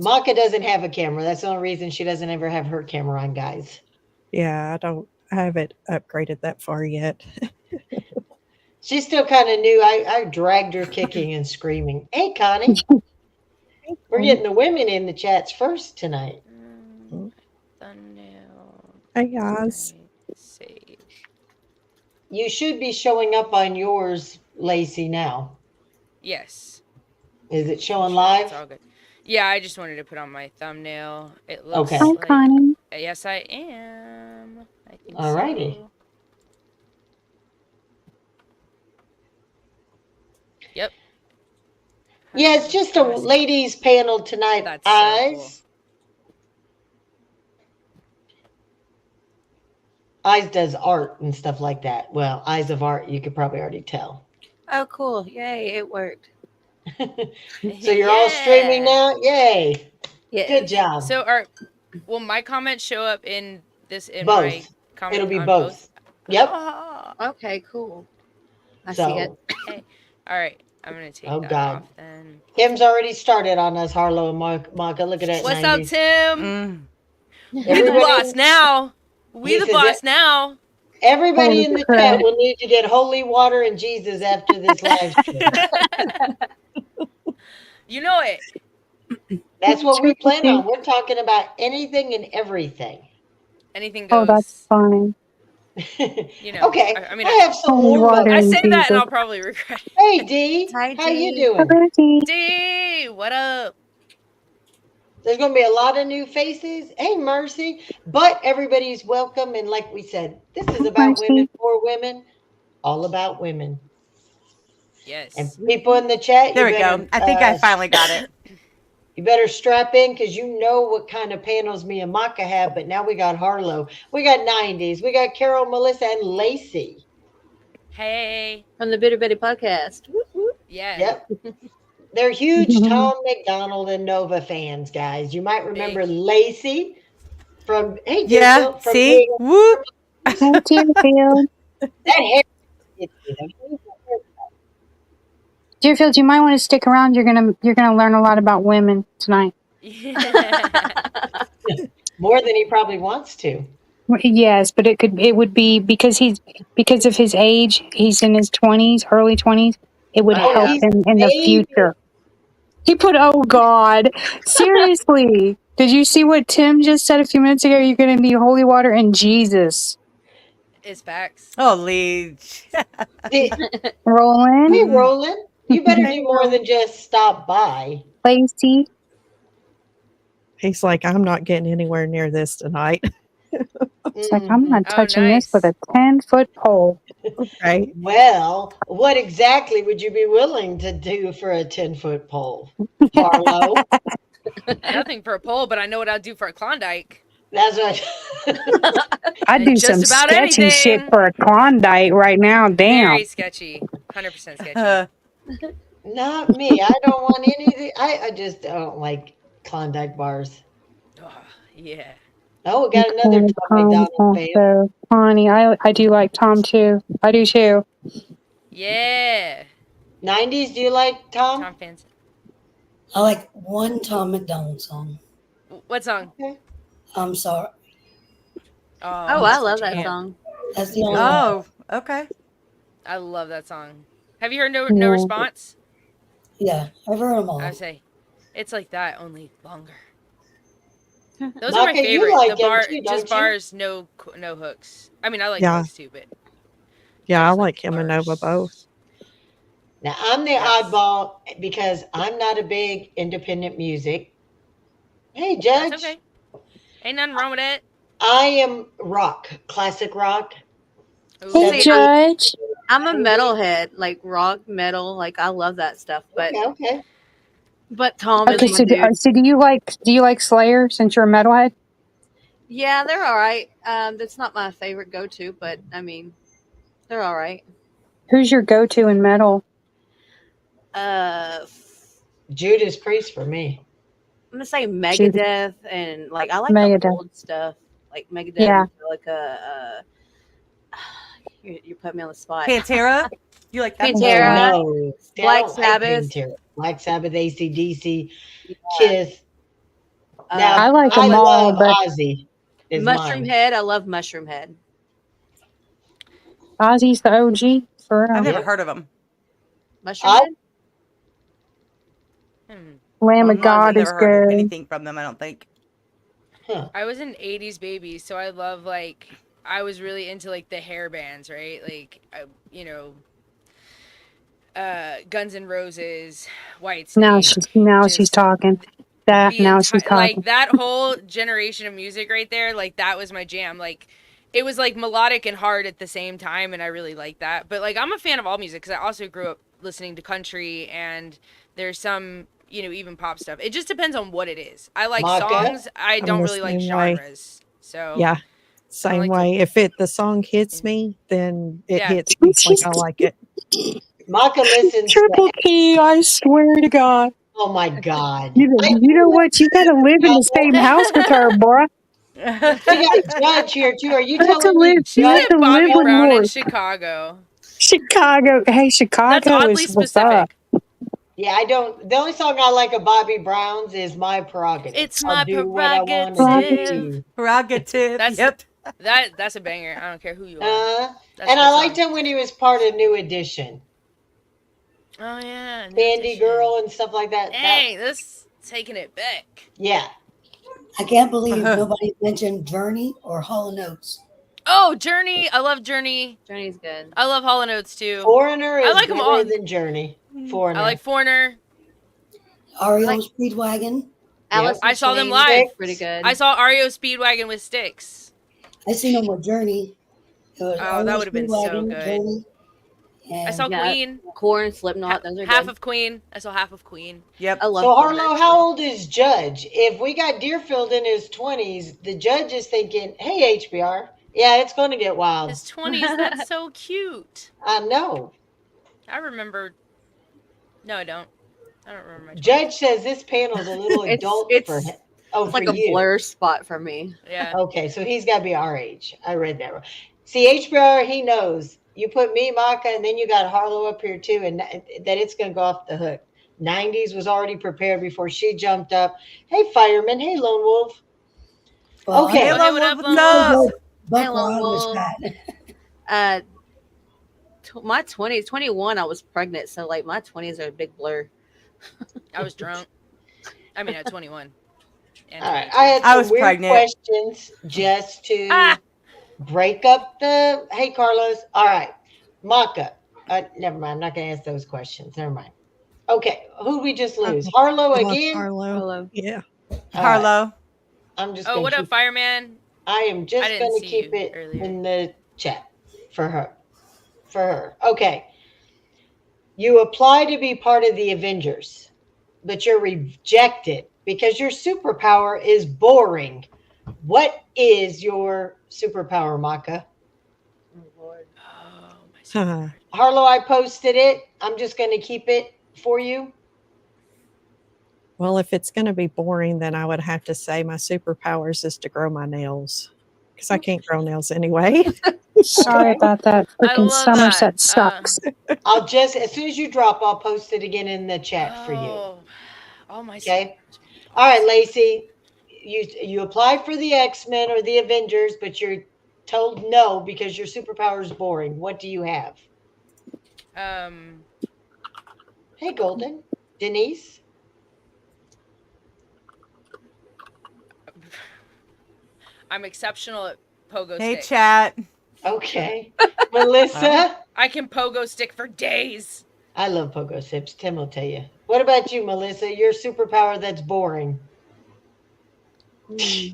Maka doesn't have a camera. That's the only reason she doesn't ever have her camera on, guys. Yeah, I haven't upgraded that far yet. She's still kind of new. I dragged her kicking and screaming. Hey, Connie, we're getting the women in the chats first tonight. Thumbnail. Hey guys. Save. You should be showing up on yours, Lacey, now. Yes. Is it showing It's live? all good. Yeah, I just wanted to put on my thumbnail. It looks Okay. Hi, like... Connie. Yes, I am. I think Alrighty. so. Yep. Yeah, it's just a ladies panel tonight. That's so Eyes. cool. Eyes does art and stuff like that. Well, Eyes of Art, you could probably already tell. Oh, cool. Yay, it worked. So you're all streaming now? Yay. Yeah. Good job. So will my comments show up in this in both. my comment? It'll be on both. Yep. Oh, Okay, cool. I So, see it. okay. All right. I'm going to take that God. off then. Kim's already started on us, Harlow and Maka. Look at that. What's 90s. up, Tim? We the Everybody- boss now. We He the said boss that- now. Everybody in the crap. chat will need to get holy water and Jesus after this live stream. You know it. That's what we plan on. We're talking about anything and everything. Anything goes. Oh, that's funny. You know. Okay. I mean, I have some Holy more. water. I say that Jesus. and I'll probably regret it. Hey, D. Hi, How you D. doing? Hello, Dee. D, what up? There's going to be a lot of new faces. Hey, Mercy. But everybody's welcome. And like we said, this is about Mercy. women for women. All about women. Yes. And people in the chat, There you we better, go. I think I finally got it. You better strap in because you know what kind of panels me and Maka have. But now we got Harlow. We got 90s. We got Carol, Melissa, and Lacey. Hey. From the Bitter Betty podcast. Whoop, whoop. Yeah. Yep. They're huge Tom McDonald and Nova fans, guys. You might remember Lacey from Hey Yeah. Digital, from See? Digital. Whoop. Hi, Deerfield. That hair. Deerfield, you might want to stick around. You're gonna learn a lot about women tonight. More than he probably wants to. Yes, but it would be because of his age. He's in his 20s, early 20s. It would Oh, help he's him in the baby. future. He put, oh God, seriously. Did you see what Tim just said a few minutes ago? You're going to need holy water and Jesus. It's facts. Oh, Leech. Hey, Roland, Roland, you better do more than just stop by. Lacey. He's like, I'm not getting anywhere near this tonight. It's like, I'm not Oh, touching nice. this with a 10-foot pole. Right? Well, what exactly would you be willing to do for a 10-foot pole, Harlow? Nothing for a pole, but I know what I'll do for a Klondike. That's what. I'd do Just some about sketchy shit anything. for a Klondike right now. Damn. Very sketchy. 100% sketchy. Not me. I don't want anything. I just don't like Klondike bars. Oh, yeah. Oh, we got another Tom McDonald fan. Also, Connie, I do like Tom too. I do too. Yeah. 90s, do you like Tom? Tom fans. I like one Tom McDonald song. What song? I'm sorry. Oh, I love that jam. song. That's the only one. Oh, okay. I love that song. Have you heard No Yeah. Response? Yeah, I've heard them all. I would say it's like that, only longer. Those are my Maka, you favorite. like The them bar, too, don't just you? bars, no hooks. I mean, I like Yeah. those too, but Yeah, I Just like like him and Nova bars. both. Now, I'm the oddball because I'm not a big independent music. Hey, Judge. that's okay. Ain't nothing wrong with it. I am rock, classic rock. Ooh. Hey, See, Judge. I'm a metalhead, like rock, metal. Like, I love that stuff. But Okay. Tom Okay, is so my dude. do you like Slayer since you're a metalhead? Yeah, they're all right. That's not my favorite go-to, but I mean, they're all right. Who's your go-to in metal? I'm Judas Priest for me. gonna say Megadeth, and like I like Megadeth. the old stuff, like Megadeth, Yeah. Metallica. You put me on the spot. Pantera? You like that? Pantera. No. See, I Black don't like Sabbath. Pantera. Black Sabbath, AC/DC, Yeah. Kiss. Now, I like I them all, love but Ozzy. Is Mushroom mine. Head. I love Mushroom Head. Ozzy's the OG for I've real. never Yep. heard of them. Mushroom I Head. Lamb of I've God is never heard of good. anything from them, I don't think. huh. I was an 80s baby, so I love like I was really into like the hair bands, right? Like Guns N' Roses, White Now Snake, she's just talking. That the now she's entire like talking. that whole generation of music right there, like that was my jam. Like it was like melodic and hard at the same time, and I really like that. But like I'm a fan of all music because I also grew up listening to country, and there's some even pop stuff. It just depends on what it is. I like Maka? songs. I I'm don't the really like same way. genres. So Yeah, same like to- way. If the song hits me, then it Yeah. hits me like I like it. Maka listens to. Triple P, I swear to God. Oh my God! You know what? You gotta live in the same house with her, bruh. We got Judge here too. Are you You have to telling me live. she You have Judge? said to live Bobby with Brown in North. Chicago. Chicago. Hey, That's Chicago oddly is what's up. specific. Yeah, I don't. The only song I like of Bobby Brown's is "My Prerogative." It's I'll my do what I want to prerogative. do. Prerogative. That's Yep. that's a banger. I don't care who you are. That's And a I good liked song. him when he was part of New Edition, Oh yeah, New Bandy Edition. Girl and stuff like that. Dang, this taking it back. Yeah, I can't believe nobody mentioned Journey or Hall & Oates. Oh, Journey. I love Journey. Journey's good. I love Hall & Oates too. Foreigner I is like 'em better all. than Journey. Foreigner. I like Foreigner. REO Like- Speedwagon. Alice in I saw them Chains, live. Pretty good. I saw REO Speedwagon with Styx. I seen them with Journey. It was Oh, that REO would've been so Speedwagon, good. Journey, and I saw Yeah, Queen. Corn, Slipknot. Those are Half good. of Queen. I saw half of Queen. Yep. I love So Corn, Harlow, actually. how old is Judge? If we got Deerfield in his 20s, the judge is thinking, "Hey HBR, yeah, it's going to get wild." His 20s. That's so cute. I know. I remember. No, I don't. I don't remember my 20s. Judge says this panel's a little adult for him. Oh, It's for like a you. blur spot for me. Yeah. Okay, so he's got to be our age. I read that wrong. See, HBR, he knows. You put me, Maka, and then you got Harlow up here too, and that it's going to go off the hook. 90s was already prepared before she jumped up. Hey, Fireman. Hey, Lone Wolf. well, Okay. Oh, hey, what up, what's Lone up? Buck Hello, Wild was Wolf. fat. My 20s, 21, I was pregnant, so like my 20s are a big blur. I was drunk. I mean, at 21. And All right. 22. I had I some was weird pregnant. questions just to break up the. Hey, Carlos. All right. Maka. Never mind. I'm not going to ask those questions. Never mind. Okay. Who we just lose? Harlow I love again? Harlow. Hello. Yeah. All right. Harlow. I'm just Oh, going what to up, Fireman? I am just I didn't going to see keep you it earlier. in the chat for her. For her. Okay. You apply to be part of the Avengers, but you're rejected because your superpower is boring. What is your superpower, Maka? Oh, Lord. Oh, my Huh. Harlow, I posted it. I'm just going to keep it for you. Well, if it's going to be boring, then I would have to say my superpowers is to grow my nails because I can't grow nails anyway. Sorry Okay. about that. I Freaking love Somerset that. sucks. I'll just, as soon as you drop, I'll post it again in the chat for you. Oh, all my Okay. superpowers would be All right, awesome. Lacey. You applied for the X-Men or the Avengers, but you're told no because your superpower is boring. What do you have? Hey, Golden. Denise. I'm exceptional at pogo Hey, stick. chat. Okay. Melissa. I can pogo stick for days. I love pogo sips. Tim will tell you. What about you, Melissa? Your superpower that's boring. I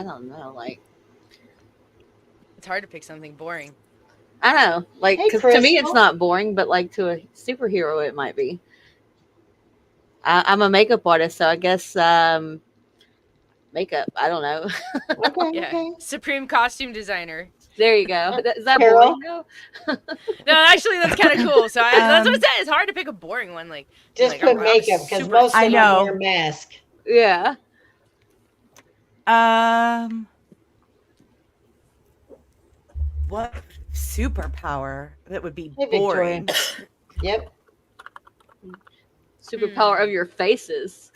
don't know. Like, It's hard to pick something boring. I don't know. Like, Hey, 'cause to me, it's Crystal. not boring, but like to a superhero, it might be. I'm a makeup artist, so I guess makeup. I don't know. Okay. Yeah. Okay. Supreme costume designer. There you go. Is that Carol? boring though? No, actually, that's kind of cool. So that's what I Um, said. It's hard to pick a boring one. Like, Just like, put I'm makeup because super most of I them know. wear mask. Yeah. What superpower that would be Hey, Victoria. boring? Yep. superpower of your faces.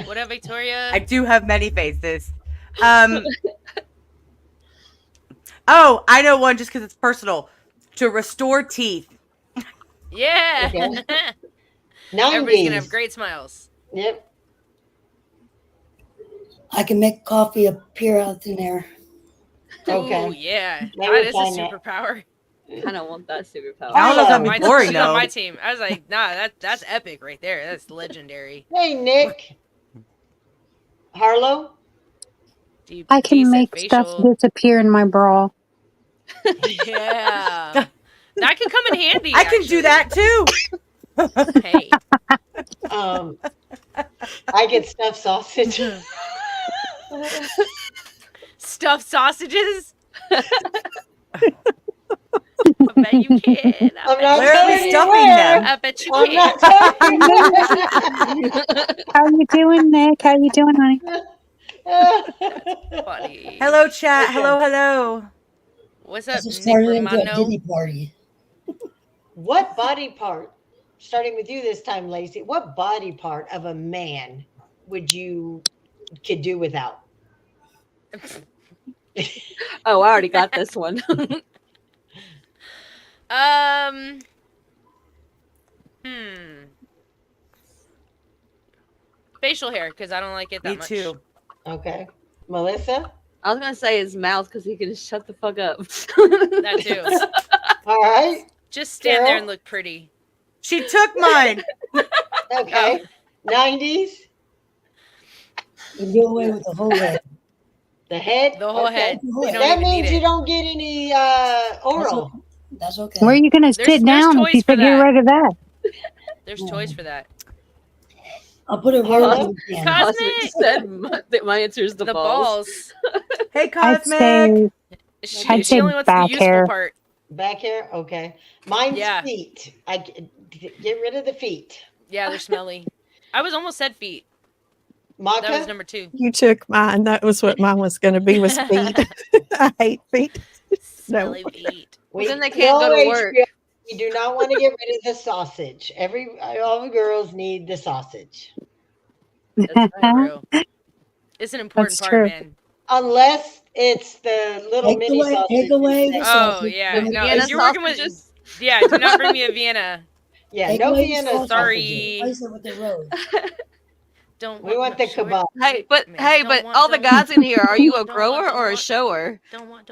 What up, Victoria? I do have many faces. Oh, I know one just because it's personal. To restore teeth. Yeah. Okay. Everybody's gonna have 90s. great smiles. Yep. I can make coffee appear out thin air. Okay. Ooh, yeah. They That would is a find that. superpower. I don't want that superpower. I don't know if that'd be My boring she's on my though. team. I was like, nah, that's epic right there. That's legendary. Hey, Nick. Harlow? I can said make stuff facial. disappear in my bra. Yeah. That could come in handy. I can do that too. Hey. I get stuffed sausage. Stuffed sausages? I bet you can. I'm not Where are we telling you stuffing where. them? I bet you I'm can. not telling you where. How you doing, Nick? How you doing, honey? Funny. Hello, chat. Okay. Hello. What's up, This Nick started into a Romano? Diddy party. What body part, starting with you this time, Lacey, what body part of a man could do without? Oh, I already got this one. Facial hair, because I don't like it that Me much. too. Okay. Melissa? I was gonna say his mouth because he can just shut the fuck up. That too. All right. Just stand there Carol? and look pretty. She took mine. Okay. 90s? You do away with the whole head. The head? The whole Okay. head. You don't That even need means you it. don't get any oral. That's okay. Where are you gonna There's sit down toys if you for could get that. rid of that? There's toys for that. I'll put it right Hello? on the can. Cosmic. Cosmic said that my answer is the balls. Hey, I'd say She, I'd she say only wants the back useful hair. part. Back hair? Okay. Mine's Yeah. feet. Get rid of the feet. Yeah, they're smelly. I was almost said feet. Maka? That was number 2. You took mine. That was what mine was going to be, was feet. I hate feet. Smelly feet. Well, then they can't go to work. We do not want to get rid of the sausage. All the girls need the sausage. That's true. It's an important That's part, true. man. Unless it's the little Take mini sausage. take away the Oh, sausage. yeah. Bring No, Vienna if you're working with... sausages. Yeah, do not bring me a Vienna. Yeah, Take no away the Vienna sausage. Sorry. Replace it with the road. Don't We want the short- kebab. Hey, but Man, don't want- all the don't guys in here, are you a Don't grower want- or a don't shower? Don't want.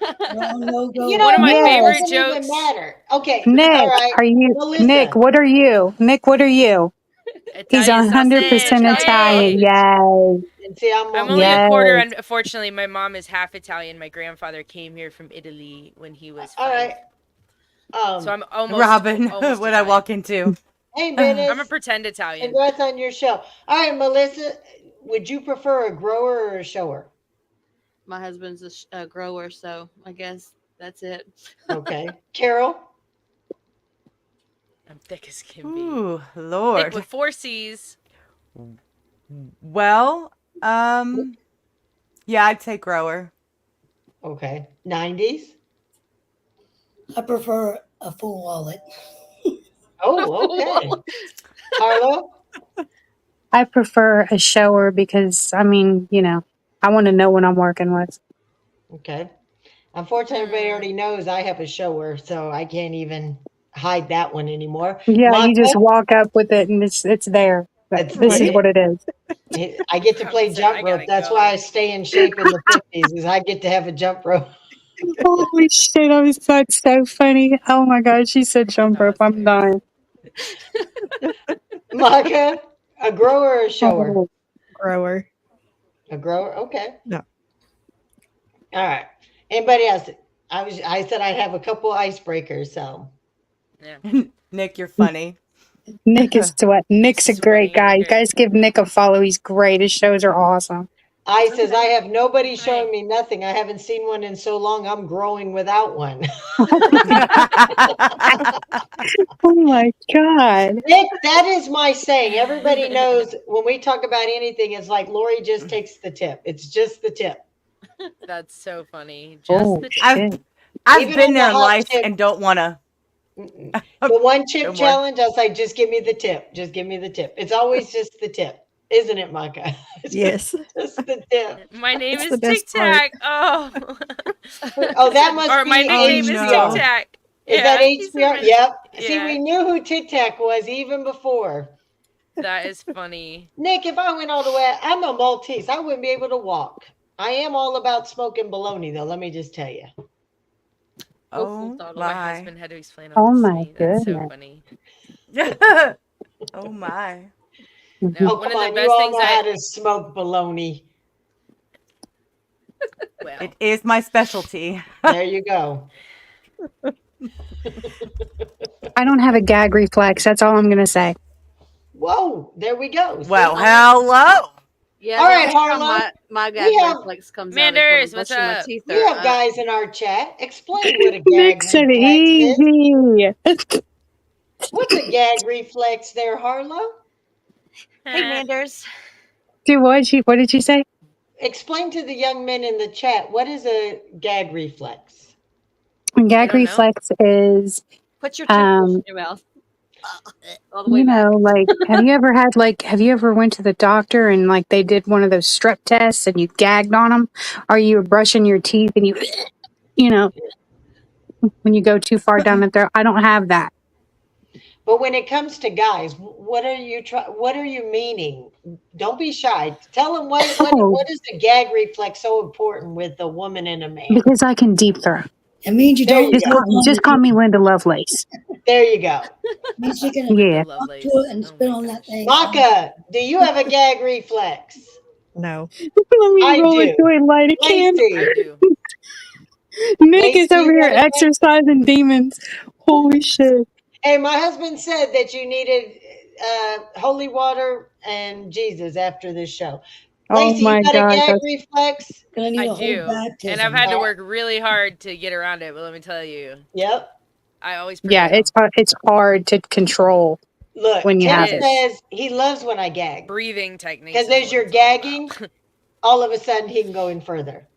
No, go. You know, One of my Yeah. favorite it doesn't even jokes. matter. Okay, Nick, all right. are you Melissa. Nick? What are you? Nick, what are you? He's Italian 100% sausage. Italian. Hey! Yes. And see, I'm I'm more only Yes. a quarter. Unfortunately, my mom is half Italian. My grandfather came here from Italy when he was 5. all right. So I'm almost Robin, almost what I Italian. walk into. Hey, Dennis. I'm a pretend Italian. Congrats on your show. All right, Melissa, would you prefer a grower or a shower? My husband's a grower, so I guess that's it. Okay. Carol? I'm thick as can be. Ooh, Thick Lord. with 4 C's. Well, yeah, I'd say grower. Okay. 90s? I prefer a full wallet. Oh, okay. Harlow? I prefer a shower because, I mean, I want to know what I'm working with. Okay. Unfortunately, everybody already knows I have a shower, so I can't even hide that one anymore. Yeah, you just Maka? walk up with it and it's there. That's This is it. what it is. I get to play Robin said, jump "I rope. gotta That's go." why I stay in shape in the 50s, is I get to have a jump rope. Holy shit, that's so funny. Oh my God, she said jump No, rope. that's I'm dying. Maka? A grower or a shower? Oh, Grower. A grower? Okay. No. All right. Anybody else? I said I'd have a couple icebreakers, so Yeah. Nick, you're funny. Nick is sweat. Nick's a great sweating guy. over You here. guys give Nick a follow. He's great. His shows are awesome. I says I have nobody showing Hi. me nothing. I haven't seen one in so long. I'm growing without one. Oh my God. Nick, that is my saying. Everybody knows when we talk about anything, it's like Lori just takes the tip. It's just the tip. That's so funny. Just Oh, the tip. I've shit. I've Even been on the there in hot life chick- and don't wanna. Mm-mm. The one chip No more. challenge, I was like, just give me the tip. Just give me the tip. It's always just the tip, isn't it, Micah? Yes. Just the tip. My name It's is the Tic best part. Tac. Oh. Oh, that must Or my be nickname is Tic no. HBR. Tac. Is that Yeah, he said HBR? my- Yep. See, Yeah, we knew who Tic Tac was even before. that is funny. Nick, if I went all the way, I'm a Maltese. I wouldn't be able to walk. I am all about smoking bologna, though. Let me just tell you. Oh My my. husband had to explain Oh all this to my me. That's so goodness. funny. Oh my. No, Oh, one come of the on. You best all things know how to smoke bologna. well, It is my specialty. There you go. I don't have a gag reflex. That's all I'm going to say. Whoa, there we go. See? Well, hello. Yeah, All the right, only time Harlow. my gag have- reflex comes Manders, out what's is when I'm brushing my up? teeth. We have guys in our chat. Explain what a Nick gag said reflex is. easy. What's a gag reflex there, Harlow? Hey, Manders. What did you say? Explain to the young men in the chat, what is a gag reflex? Gag don't know. reflex is, Put your toothbrush in your mouth. All the way back. like, have you ever went to the doctor and like they did one of those strep tests and you gagged on them? Or you were brushing your teeth and you know, when you go too far down the throat? I don't have that. But when it comes to guys, what are you meaning? Don't be shy. Tell them what Oh. is the gag reflex so important with a woman and a man? Because I can deep throat. It means you There don't you go. Just call me Linda Lovelace. There you go. It means you can Yeah. talk to it and spit on that thing. Maka, do you have a gag reflex? No. Let me I roll do. a joint light again. Lacey, I do. Nick is Lacey, over you here got a gag- exercising demons. Holy shit. Hey, my husband said that you needed holy water and Jesus after this show. Oh Lacey, my you got a God. gag reflex? Gonna need I a whole do. baptism. And I've had to work really hard to get around it, but let me tell you, Yep. I always prevail. Yeah, it's hard to control. Look, When you Tim have it. says he loves when I gag. breathing techniques. Because is as what you're it's all about. gagging, all of a sudden he can go in further.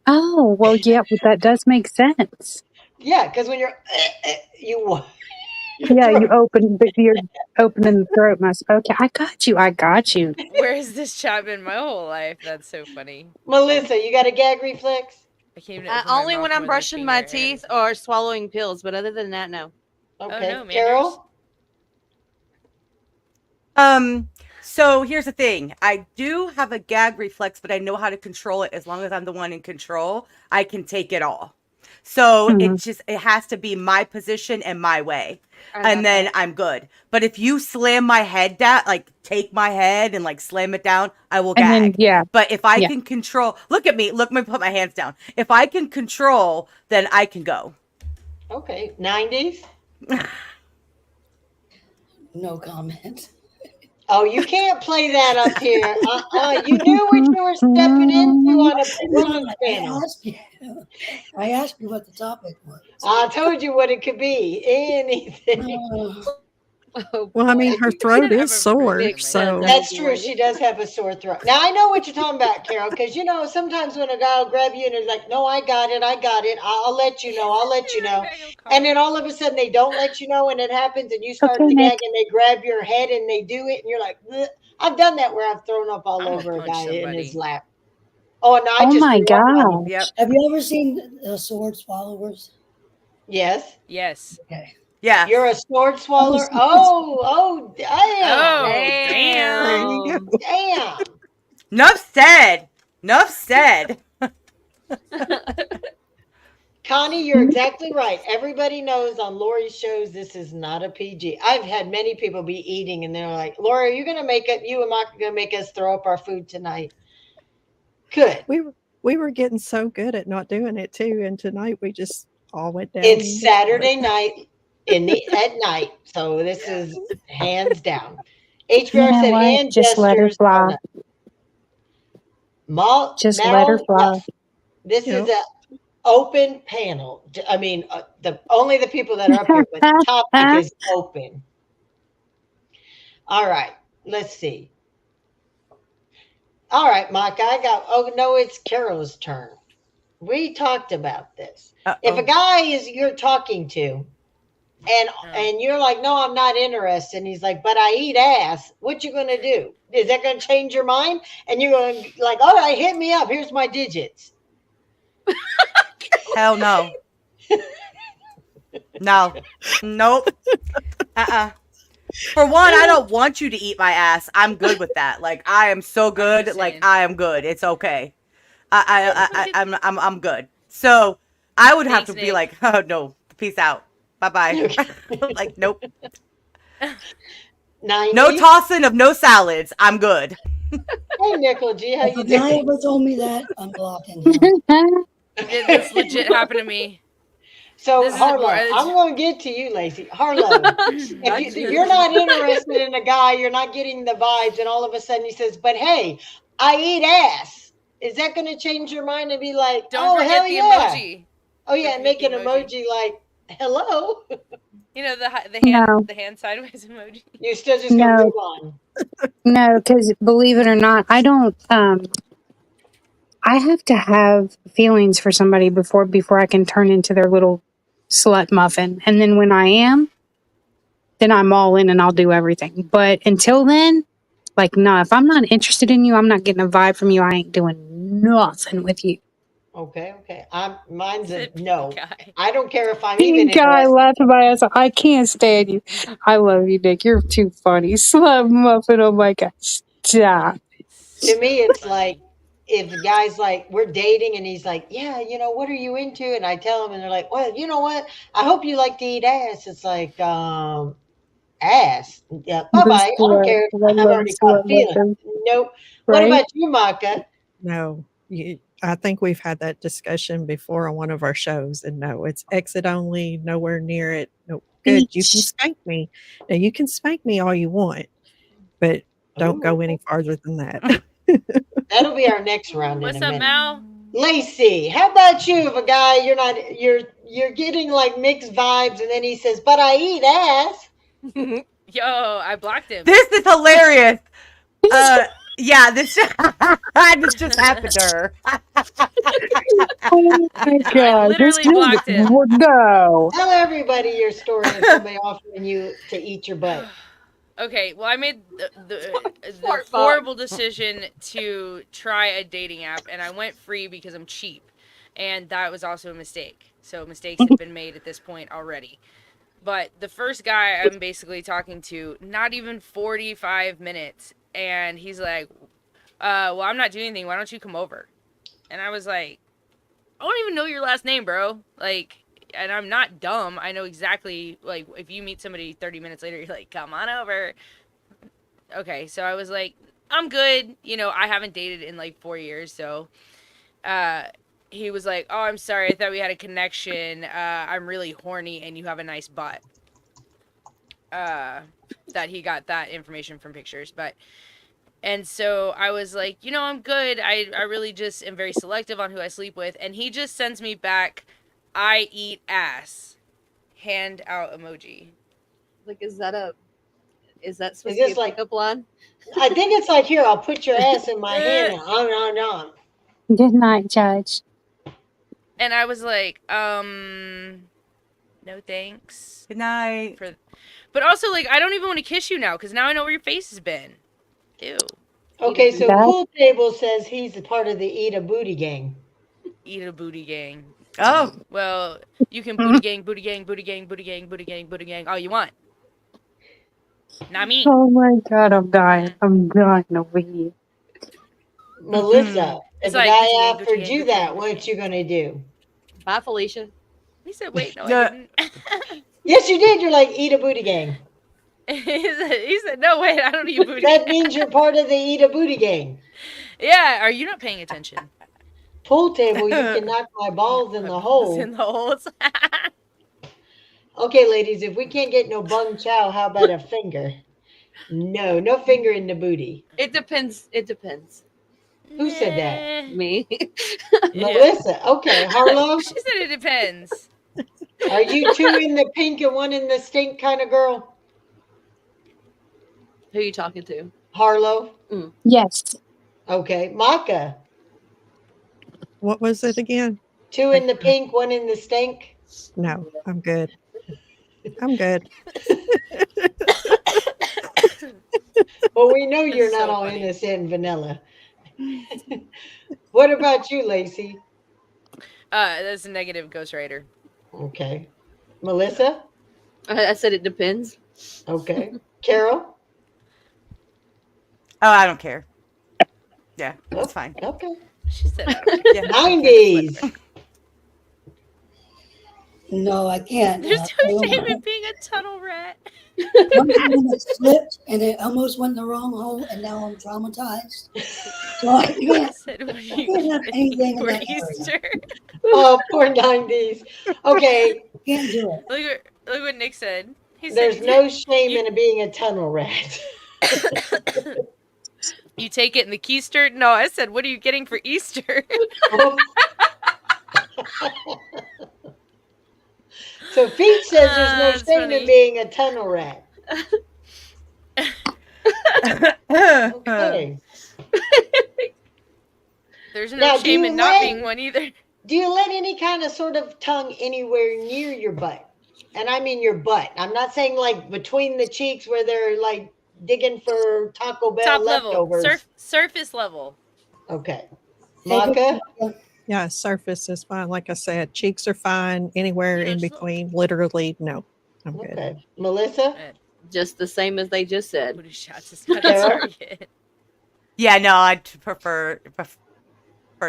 Oh, well, yeah, but that does make sense. Yeah, because when you're you Yeah, you're opening the throat muscle. Okay, I got you. Where's this chat been my whole life? That's so funny. Melissa, you got a gag reflex? I can't even open my Only mouth when I'm more than a brushing my finger and- teeth or swallowing pills, but other than that, no. Okay. no, Manders. Carol? So here's the thing. I do have a gag reflex, but I know how to control it. As long as I'm the one in control, I can take it all. So it has to be my position and my way. And then I'm good. But if you slam my head down, like take my head and like slam it down, I will gag. But if I can control, look at me, let me put my hands down. If I can control, then I can go. Okay. 90s? No comment. Oh, you can't play that up here. You knew what you were stepping into on a bronze panel. I asked you what the topic was. I told you what it could be. Anything. Well, I mean, her throat is sore, so That's true. She does have a sore throat. Now, I know what you're talking about, Carol, because, you know, sometimes when a guy will grab you and is like, no, I got it. I'll let you know. And then all of a sudden they don't let you know and it happens and you start to gag and they grab your head and they do it and you're like, bleh. I've done that where I've thrown up all over a guy in his lap. Oh, no, I just my threw up on him. Yep. Have you ever seen sword swallowers? Yes. Yes. Okay. Yeah. You're a sword swallower? Oh, damn. Oh, damn. Damn. Enough said. Enough said. Connie, you're exactly right. Everybody knows on Lori's shows this is not a PG. I've had many people be eating and they're like, Lori, are you gonna make it? You and Mike are gonna make us throw up our food tonight. Good. we were getting so good at not doing it too, and tonight we just all went down. It's Saturday night at night, so this is hands down. HBR said hand Just let her gestures. fly. Just let her fly. This is a open panel. I mean, only the people that are up here, but the topic is open. All right, let's see. All right, Mike, oh no, it's Carol's turn. We talked about this. If a Uh-oh. guy is you're talking to and you're like, no, I'm not interested, and he's like, but I eat ass, what you gonna do? Is that gonna change your mind? And you're gonna like, all right, hit me up, here's my digits. Hell no. No. Nope. For one, I don't want you to eat my ass. I'm good with that. Like, I am so good. Like, I am good. It's okay. I'm good. So I would have Thanks, to be Nick. like, oh no, peace out. Bye-bye. Like, nope. 90? No tossing of no salads. I'm good. Hey, Nickel G, how If you a guy doing? ever told me that, I'm blocking him. This legit happened to me. So This is Harlow, more- I'm going to get to you, Lacey. Harlow, if you're not interested in a guy, you're not getting the vibes, and all of a sudden he says, "But hey, I eat ass." Is that going to change your mind and be like, Don't "Oh forget hell the yeah"? emoji. Oh yeah, Don't and make forget an the emoji. emoji like hello. You know the No. hand sideways emoji. You're still just going to No, move on. no, because believe it or not, I don't. I have to have feelings for somebody before I can turn into their little slut muffin, and then when I am, then I'm all in and I'll do everything. But until then, like, no, if I'm not interested in you, I'm not getting a vibe from you. I ain't doing nothing with you. Okay. Mine's a Said pink no. guy. I don't care if I'm even Pink guy interested. laughing my ass off. I can't stand you. I love you, Nick. You're too funny. Slut muffin. Oh my god, stop. To me, it's Funny. like if the guy's like we're dating and he's like, yeah, what are you into? And I tell him, and they're like, well, you know what? I hope you like to eat ass. It's like, ass. Yeah, bye The bye. I don't slut. care. I I've love already caught slut feelings. muffin. Nope. What Right? about you, Maka? No, I think we've had that discussion before on one of our shows, and no, it's exit only, nowhere near it. No, good. You can Beach. spank me. Now you can spank me all you want, but don't go any farther than that. That'll be our next round in What's a up, minute. Mal? Lacey, how about you? If a guy you're getting like mixed vibes, and then he says, "But I eat ass." Yo, I blocked him. This is hilarious. Yeah, this this just happened to her. Oh my I god. This literally is blocked him. no. Tell everybody your story of somebody offering you to eat your butt. Okay, well, I made the Fart box. horrible decision to try a dating app, and I went free because I'm cheap, and that was also a mistake. So mistakes have been made at this point already. But the first guy I'm basically talking to, not even 45 minutes, and he's like, well, I'm not doing anything. Why don't you come over? And I was like, I don't even know your last name, bro. Like, and I'm not dumb. I know exactly, like, if you meet somebody 30 minutes later, you're like, come on over. Okay, so I was like, I'm good. I haven't dated in like 4 years, so he was like, oh, I'm sorry. I thought we had a connection. I'm really horny and you have a nice butt. That he got that information from pictures, but and so I was like, I'm good. I really just am very selective on who I sleep with. And he just sends me back, I eat ass. Hand out emoji. Like, is that supposed Is to be this a like? pickup line? I think it's like here. I'll put your ass in my hand. On. Good night, Judge. And I was like, no thanks. Good night. But also, like, I don't even want to kiss you now because now I know where your face has been. Ew. Okay, so That- Pool Table says he's a part of the Eat a Booty gang. Eat a booty gang. Oh, Well, you can booty gang, booty gang, booty gang, booty gang, booty gang, booty gang, all you want. Not me. Oh my god, I'm dying. I'm dying over here. Melissa, if It's a like, guy Gucci gang, offered Gucci gang, you Gucci that, gang, what Gucci you gonna do? Bye, Felicia. He said, wait, no, Yeah. I didn't. Yes, you did. You're like Eat a Booty gang. he said, no, wait, I don't eat booty. That means you're part of the Eat a Booty gang. Yeah, are you not paying attention? Pool Table, you can knock my balls in the Balls hole. in the holes. Okay, ladies, if we can't get no bung chow, how about a finger? No finger in the booty. It depends. It depends. Who said that? Nah. Me. Yeah. Melissa. Okay, Harlow, She said it depends. are you two in the pink and one in the stink kind of girl? Who are you talking to? Harlow. Yes. Okay, Maka. What was it again? 2 in the pink, 1 in the stink. No, I'm good. I'm good. Well, we know you're That's not so all funny. innocent and vanilla. What about you, Lacey? That's a negative ghostwriter. Okay. Melissa? I said it depends. Okay. Carol? Oh, I don't care. Yeah, Oh, it's fine. okay. She said I don't care. Yeah, I don't care. 90s. No, I can't. There's no One shame in being a tunnel rat. time it slipped and it almost went in the wrong hole, and now I'm traumatized. So I I can't. said, what are I you can't have getting anything in for that area. Easter? Oh, poor 90s. Okay. Can't do it. Look what Nick said. He There's said, no shame you, in being a tunnel rat. you take it in the keister? No, I said, what are you getting for Easter? Oh. So Pete says there's no That's shame in funny. being a tunnel rat. Okay. There's no Now, do shame you in not let- being one either. Do you let any kind of sort of tongue anywhere near your butt? And I mean your butt. I'm not saying like between the cheeks where they're like digging for Taco Bell Top level, leftovers. surface level. Okay. Take it, Maka? Yeah, surface is fine. Like I said, cheeks are fine. Anywhere Yeah, in just between, literally, no. I'm good. Okay. Melissa? Just the same as they just said. Booty shots is not a Carol? target. Yeah, no, I'd prefer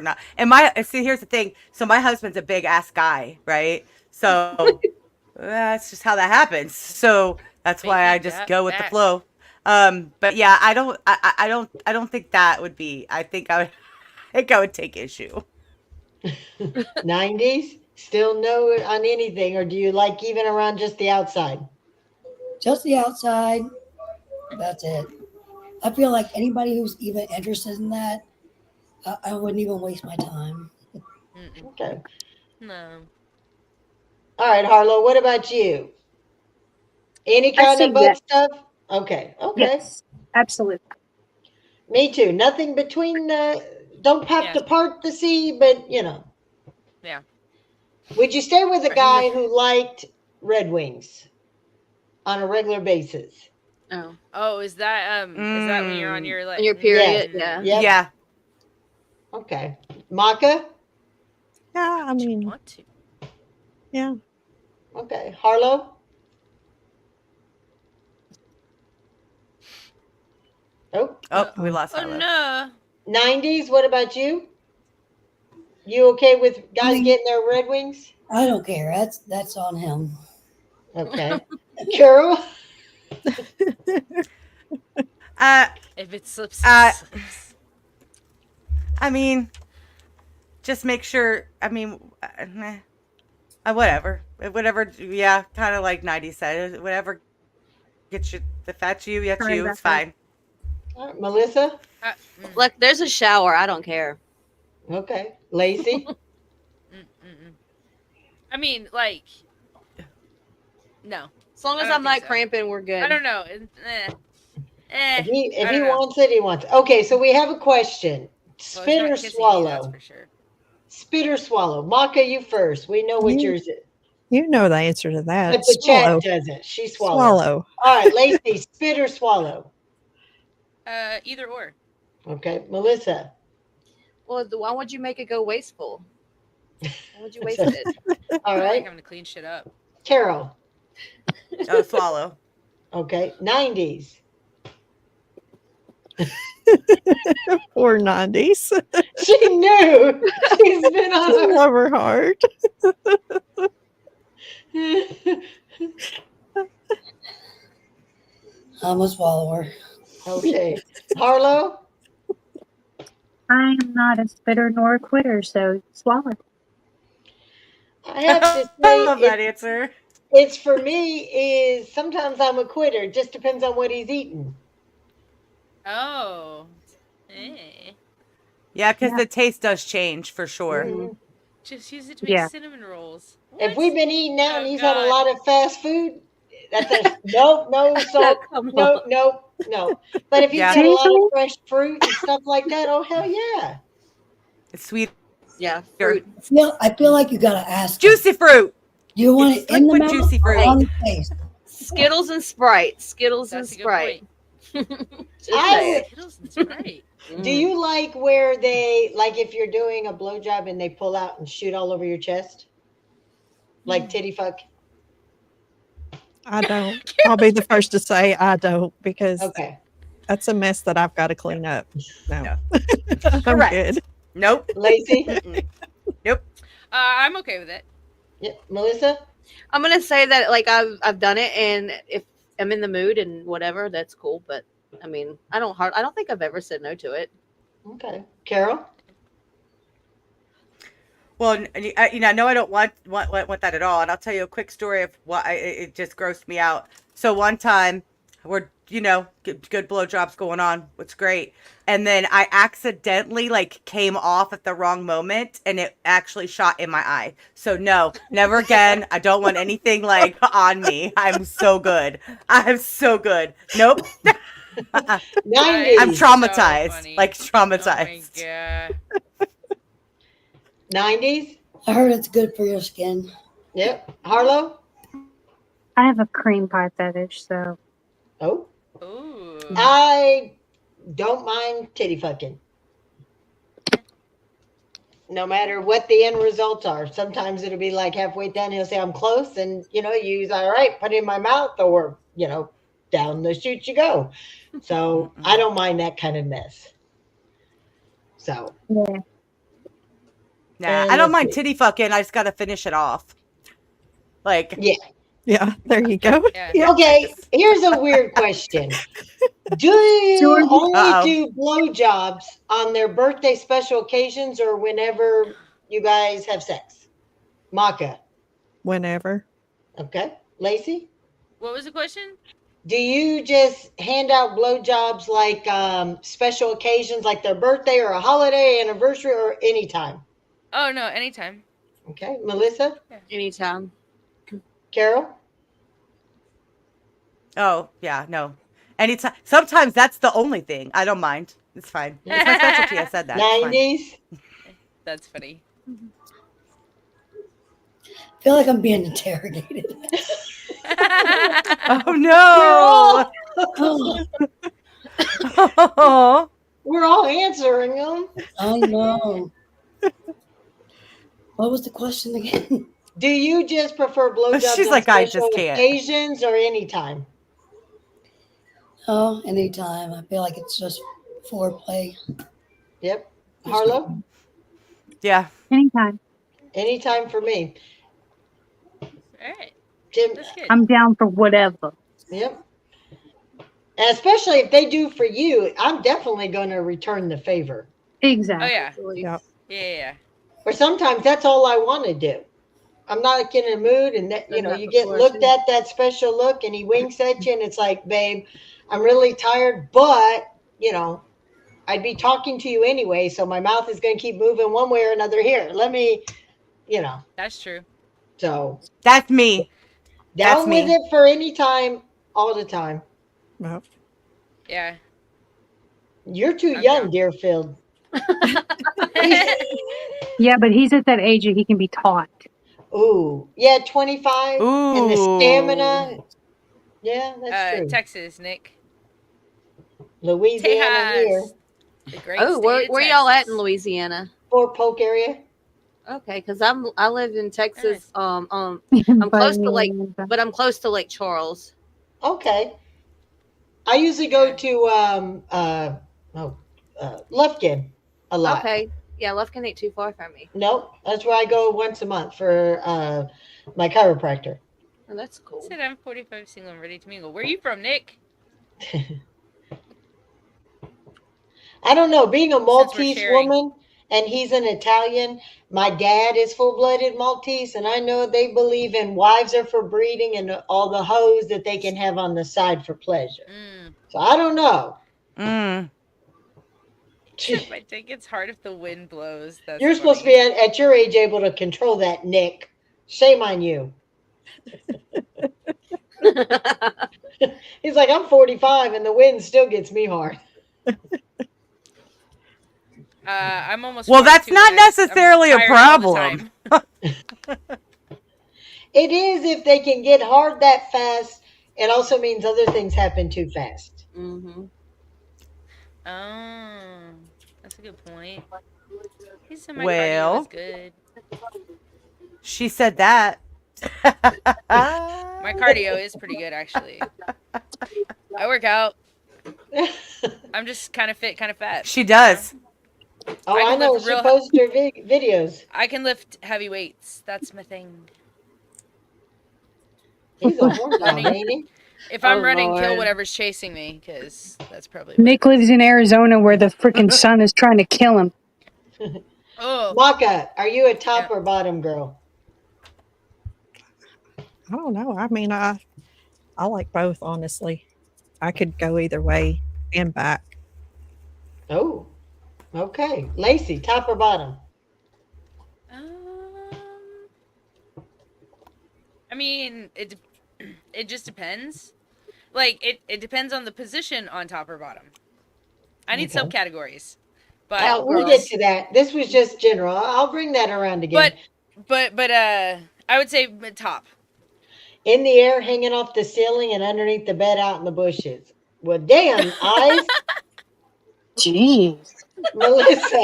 not. And see, here's the thing. So my husband's a big ass guy, right? So that's just how that happens. So that's why I just go with the flow. But yeah, I don't think that would be. I think I would take issue. 90s? Still no on anything, or do you like even around just the outside? just the outside. That's it. I feel like anybody who's even interested in that, I wouldn't even waste my time. Mm-mm. Okay. No. All right, Harlow, what about you? Any I kind say of butt yes. stuff? Okay. Okay. Yes, absolutely. Me too. Nothing between don't have Yeah. to part the sea, but you know. Yeah. Would you stay with a Right, guy he's who liked Red Wings on a regular basis? Oh, Oh, is that when you're on your like on your period, yeah. Yep. Yeah. Okay. Maka? Yeah, I mean, want to? yeah. Okay. Harlow? Oh. Oh, we lost Oh Harlow. no. 90s, what about you? You okay with guys mean- getting their Red Wings? I don't care. That's on him. Okay. Carol? If it slips, Uh, it slips. I mean, just make sure. I mean, whatever. Yeah, kind of like 90 said. Whatever gets you. If that's you, that's Sorry you. about It's fine. All right, Melissa? Like, there's a shower. I don't care. Okay. Lacey? I mean, like, no. As long I as don't I'm think not so. cramping, we're good. I don't know. If he I don't know. wants it, he wants it. Okay, so we have a question. Well, it's Spit not or kissing you, swallow? that's for sure. Spit or swallow? Maka, you first. We know what You- yours is. You know the answer to that. But the Swallow. chat doesn't. She swallows. Swallow. All right, Lacey, spit or swallow? Either or. Okay, Melissa. Well, why would you make it go wasteful? Why would you waste it? All I like right, having to clean shit up. Carol. Oh, swallow. Okay, 90s. Or 90s. She knew. She's been on Love her heart. I'm a swallower. Okay, Harlow. I am not a spitter nor a quitter, so swallow. I have to I love say, that answer. it's for me is sometimes I'm a quitter. It just depends on what he's eating. Oh. Yeah, because Yeah. the taste does change for sure. Mhm. Just use it to make Yeah. cinnamon rolls. If What? we've been eating out and Oh, he's had a God. lot of fast food, that's a nope, no salt, Come nope, on. nope, no. But if he's Yeah. got a lot of fresh fruit and stuff like that, oh hell yeah. It's sweet Yeah, Sure. fruit. I feel like you gotta ask. them. Juicy fruit. You want It's it in the liquid mouth juicy or fruit. on the face? Skittles and Sprite. Skittles and That's a good Sprite. point. Just I saying. would. Skittles and Sprite. Do you like where they, like if you're doing a blowjob and they pull out and shoot all over your chest? Like titty fuck? I don't. I'll be the first to say I don't because Okay. that's a mess that I've got to clean up. No, No. I'm Correct. good. Nope. Lacey? Mm-mm. Nope. I'm okay with it. Yep. Melissa? I'm gonna say that like I've done it, and if I'm in the mood and whatever, that's cool. But I mean, I don't think I've ever said no to it. Okay. Carol? Well, no, I don't want that at all. And I'll tell you a quick story of why it just grossed me out. So one time, we're good blowjobs going on, it's great, and then I accidentally like came off at the wrong moment, and it actually shot in my eye. So no, never again. I don't want anything like on me. I'm so good. I'm so good. Nope. 90s. I'm traumatized. funny. Like Oh my traumatized. god. 90s? I heard it's good for your skin. Yep. Harlow? I have a cream pie fetish, so Oh. Ooh. I don't mind titty fucking. No matter what the end results are. Sometimes it'll be like halfway done, he'll say, I'm close. And, use, all right, put it in my mouth or, down the chute you go. So I don't mind that kind of mess. So. yeah. Nah, And I don't let's mind see. titty fucking. I just got to finish it off. Like, Yeah. Yeah, there you go. Yeah. Okay, here's a weird question. Do you George- only Uh-oh. do blowjobs on their birthday special occasions or whenever you guys have sex? Maka. Whenever. Okay. Lacey? What was the question? Do you just hand out blowjobs like special occasions like their birthday or a holiday, anniversary, or anytime? Oh no, anytime. Okay. Melissa? Anytime. Carol? oh, yeah, no. Anytime. Sometimes that's the only thing. I don't mind. It's fine. It's my specialty. I said that. It's fine. 90s? That's funny. I feel like I'm being interrogated. Oh, no. Oh. We're all answering them. I know. What was the question again? Do you just prefer blowjobs She's on like, I special just can't. occasions or anytime? Oh, anytime. I feel like it's just foreplay. Yep. Harlow? Yeah. Anytime. Anytime for me. All right. Jim? That's good. I'm down for whatever. Yep. And especially if they do for you, I'm definitely going to return the favor. Oh Exactly. yeah. Yep. Yeah. Or sometimes that's all I want to do. I'm not in a mood, and that Done that you get before, looked too. at that special look, and he winks at you, and it's like, babe, I'm really tired, but I'd be talking to you anyway, so my mouth is going to keep moving one way or another. Here, let me, That's true. so That's me. down That's with me. it for any time, all the time. Well, Yeah. You're too I'm young, down. Deerfield. Yeah, but he's at that age that he can be taught. Ooh, yeah, 25, and the Ooh. stamina. Yeah, that's true. Texas, Nick. Louisiana here, Tejas. The great Oh, state of where y'all at in Texas. Louisiana? Fort Polk area. Okay, because I live in Texas. Nice. I'm But close to Lake, but I'm close to Lake Charles. Okay. I usually go to Lufkin a lot. Okay, yeah, Lufkin ain't too far from me. Nope, that's where I go once a month for my chiropractor. Oh, that's cool. Said I'm 45, single, and ready to mingle. Where are you from, Nick? I don't know. Being a we're Maltese sharing. woman and he's an Italian, my dad is full-blooded Maltese, and I know they believe in wives are for breeding and all the hoes that they can have on the side for pleasure. So I don't know. Mm. My dick gets hard if the wind blows. That's You're supposed to be at your age able to control that, Nick. Shame on you. He's like, I'm 45 and the wind still gets me hard. I'm almost. Well, that's 42 not and I'm necessarily a tired all the problem. time. It is if they can get hard that fast. It also means other things happen too fast. Mm-hmm. Oh, that's a good point. He said my cardio is Well, good. she said that. My cardio is pretty good, actually. I work out. I'm just kind of fit, kind of fat. She does. Oh, I I can know. lift She real- posted her videos. I can lift heavy weights. That's my thing. He's a horn dog, Running. ain't he? If I'm Oh, running, kill Lord. whatever's chasing me, because that's probably what Nick it lives is. in Arizona where the freaking sun is trying to kill him. Oh, Maka, are you a top Yeah. or bottom girl? I don't know. I mean, I like both, honestly. I could go either way and back. Oh, okay. Lacey, top or bottom? Um, I mean, it just depends. Like it depends on the position on top or bottom. I need Okay. subcategories, but We'll get to that. This was just general. I'll bring that around again. but I would say top. In the air, hanging off the ceiling, and underneath the bed, out in the bushes. Well, damn, eyes, Jeez. Melissa.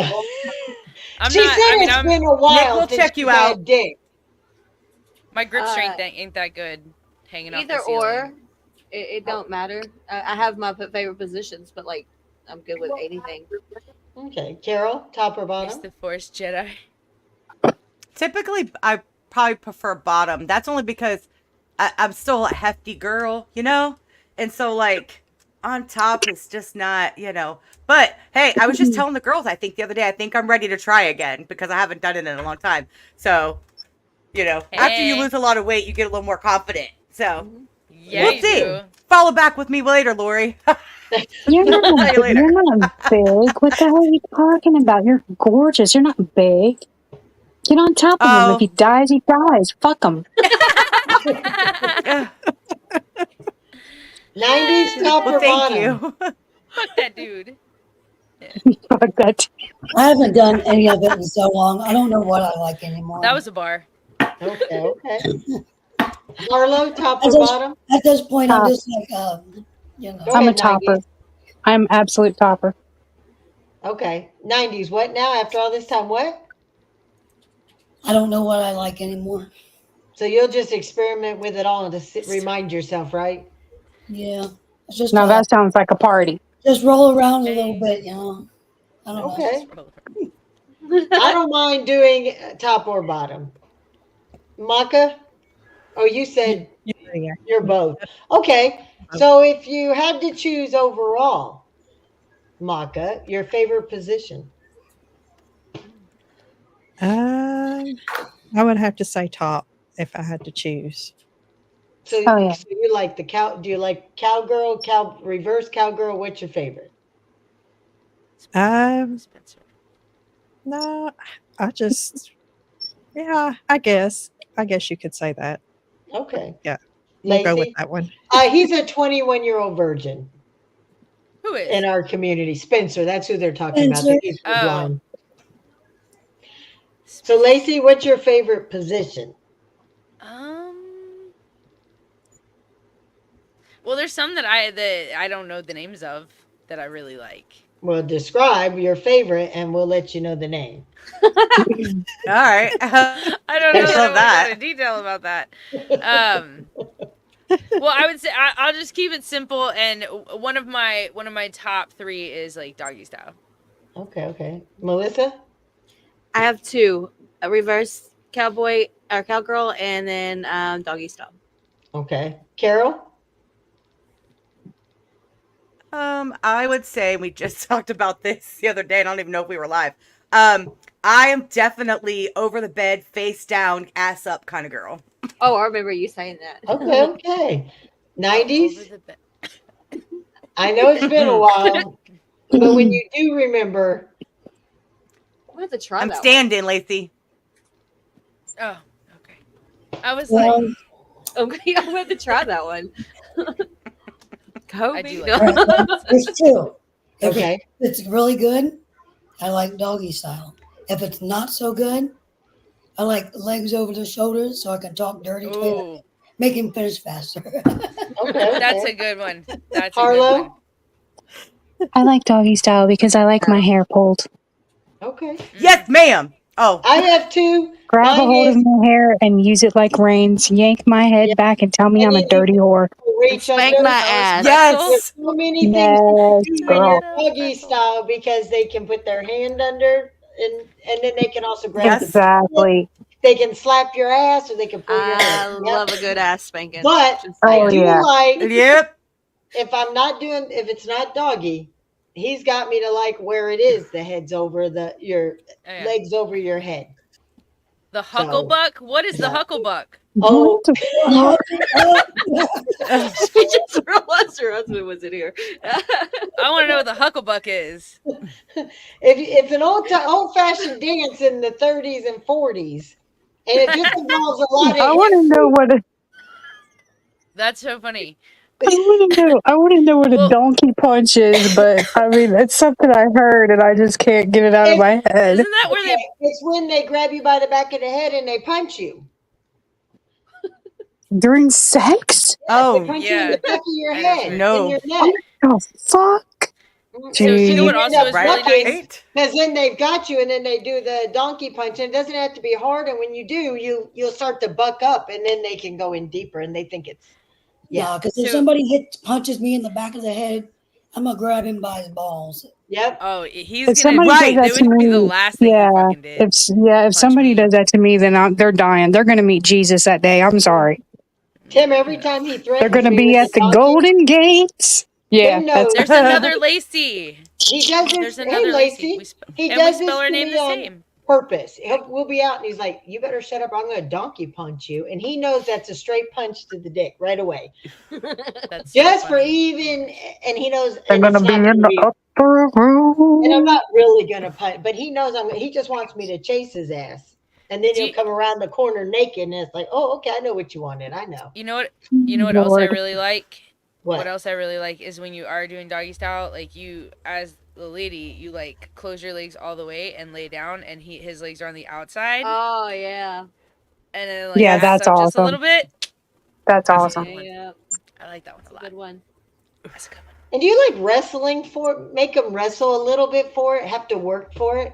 I'm She not. said I mean, it's been a Nick while will since check she's you out. had dick. my grip strength ain't that good. Hanging off Either the ceiling. or, it don't matter. I have my favorite positions, but like I'm good with anything. Okay, Carol, top or He's bottom? the Force Jedi. Typically, I probably prefer bottom. That's only because I'm still a hefty girl, you know? And so, like, on top is just not, you know. But, hey, I was just telling the girls, I think the other day, I think I'm ready to try again because I haven't done it in a long time. So, you know, after you Hey. lose a lot of weight, you get a little more confident. So, Yeah, we'll you see. do. Follow back with me later, Lori. You're Tell you not, later. you're not big. What the hell are you talking about? You're gorgeous. You're not big. Get on top of him. If he Oh, dies, he dies. Fuck him. 90s, top well, or thank bottom? you. Fuck that dude. Fuck that. I haven't done any of it in so long. I don't know what I like anymore. That was a bar. Okay. Harlow, top I or just- bottom? At this point, I'm Top. just like, you know. Go I'm a ahead, topper. 90s. I'm absolute topper. Okay. 90s, what now? After all this time, what? I don't know what I like anymore. So you'll just experiment with it all to remind yourself, right? Yeah. It's just, Now that sounds like a party. just roll around a little bit, you know. I don't know. Okay. I don't mind doing top or bottom. Maka? Oh, you said Yeah. you're both. Okay. So if you had to choose overall, Maka, your favorite position? I would have to say top if I had to choose. So, Oh, yeah. so you like the cow? Do you like cowgirl, reverse cowgirl? What's your favorite? Spencer. No, I just, yeah, I guess you could say that. Okay. Yeah. We'll go with Lacey? that one. He's a 21-year-old virgin Who is? in our community. Spencer, that's who they're talking about. Spencer. He's Oh. blind. So, Lacey, what's your favorite position? Well, there's some that I don't know the names of that I really like. Well, describe your favorite, and we'll let you know the name. All right. I don't I know that I love want to that. go into detail about that. Well, I would say I'll just keep it simple, and one of my top 3 is like doggy style. Okay. Melissa? I have 2: a reverse cowboy or cowgirl, and then doggy style. Okay. Carol? I would say we just talked about this the other day. And I don't even know if we were live. I am definitely over the bed, face down, ass up kind of girl. Oh, I remember you saying that. Okay. 90s? Over the bed. I know it's been a while, but when you do remember, I'm gonna have to try I'm that standing, Lacey. Oh, okay. I was Well, like, one. Okay, I'm gonna have to try that one. Kobe. I do No. like there's 2. If okay. it's really good, I like doggy style. If it's not so good, I like legs over the shoulders so I can talk dirty to him. Ooh, Make him finish faster. Okay. that's Okay. a good one. That's a good Harlow. one. I like doggy style because I like my hair pulled. Okay. Yes, ma'am. Oh, I have two. Grab a Mine hold is of my hair and use it like reins. Yank my head yeah. back and tell me And I'm a then you dirty whore. reach Spank under. my Tell us, ass. pretzel. There's yes. so many things you Yes, can do when girl. you're Tell us, doggy pretzel. style because they can put their hand under and then they can also grab the Yes. Exactly. they can slap your ass or they can pull your hair. I love a good ass spanking. But Just I Oh saying. do yeah. like Yep. if it's not doggy, he's got me to like where it is the head's over your Oh, yeah. legs over your head. The So hucklebuck. What is the yeah. hucklebuck? Oh, What the fuck? She just realized her husband was in here. I want to know what the hucklebuck is. if an old fashioned dance in the 30s and 40s, and it just involves a lot of I hip want to know movement. what a That's so funny. I want to know. I want to know what a Well, donkey punch is, but I mean, it's something I heard and I just can't get it out of It's my head. isn't that where okay. they? It's when they grab you by the back of the head and they punch you. During sex? Yes, they Oh, punch you in Yeah, the back of your I know what you head, meant. in no. your neck. Oh fuck! And So you know you what Jeez. end also up is really bucking nice? Right? because then they've got you, and then they do the donkey punch, and it doesn't have to be hard. And when you do, you'll start to buck up, and then they can go in deeper, and they think it's yeah, No, because if So somebody punches me in the back of the head, I'm gonna grab him by his balls. yep, oh, he's If gonna. somebody does Right. that It to would be the me, last thing he fucking did. if Punch somebody me. does that to me, then they're dying. They're gonna meet Jesus that day. I'm sorry. Tim. Every time he They're threatens gonna me be with at the the donkey, Golden Gates. Yeah, Tim that's knows There's another Lacey. he does this. There's Hey, another Lacey. Lacey, he And we does spell this her to name me the on same. purpose. We'll be out, and he's like, "You better shut up. I'm going to donkey punch you," and he knows that's a straight punch to the dick right away. That's so Just for funny. even, and he knows, they're and it's gonna be not going in to the be. upper And I'm room. not really going to punch, but he knows he just wants me to chase his ass. And then Do he'll you, come around the corner naked, and it's like, oh, okay, I know what you wanted. I know. you know what? You know what else I Lord. really like? What What? else I really like is when you are doing doggy style, like you as the lady, you like close your legs all the way and lay down, and his legs are on the outside, Oh yeah. and then like Yeah, Yes. backs that's up just a awesome. little bit. That's That's a awesome. good one. Yeah. I like that one That's a a lot. good one. That's a good one. And do you like wrestling for? Make them wrestle a little bit for it. Have to work for it.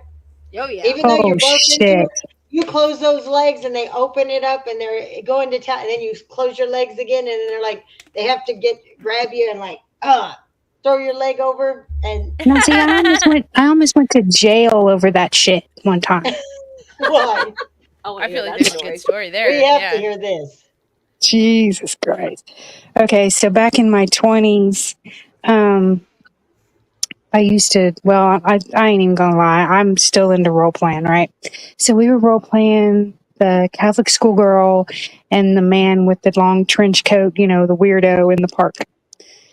Oh yeah. Even though Oh you're both into shit! it, you close those legs and they open it up and they're going to town, and then you close your legs again, and then they're like they have to grab you and like throw your leg over and Now see, I almost went to jail over that shit one time. why? I feel like there's a good story there. We have to Yeah. hear this. Jesus Christ. Okay, so back in my 20s, I used to, well, I ain't even gonna lie, I'm still into role playing, right? So we were role playing the Catholic schoolgirl and the man with the long trench coat, the weirdo in the park.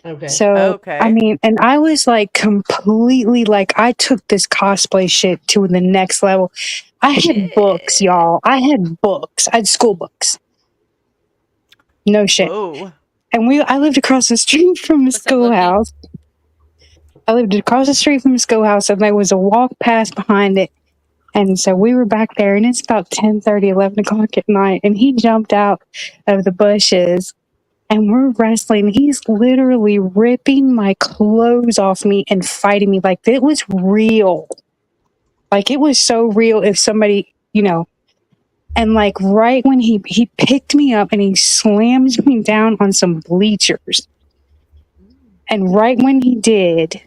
Okay. So, I Okay. mean, and I was like completely like, I took this cosplay shit to the next level. I had books, Shit. y'all. I had books. I had school books. No shit. Whoa. And I lived across the street from the What's up, Loki? schoolhouse. I lived across the street from the schoolhouse, and there was a walk past behind it. And so we were back there, and it's about 10:30, 11 o'clock at night, and he jumped out of the bushes, and we're wrestling. He's literally ripping my clothes off me and fighting me like it was real. Like it was so real if somebody, and like right when he picked me up and he slams me down on some bleachers. And right when he did,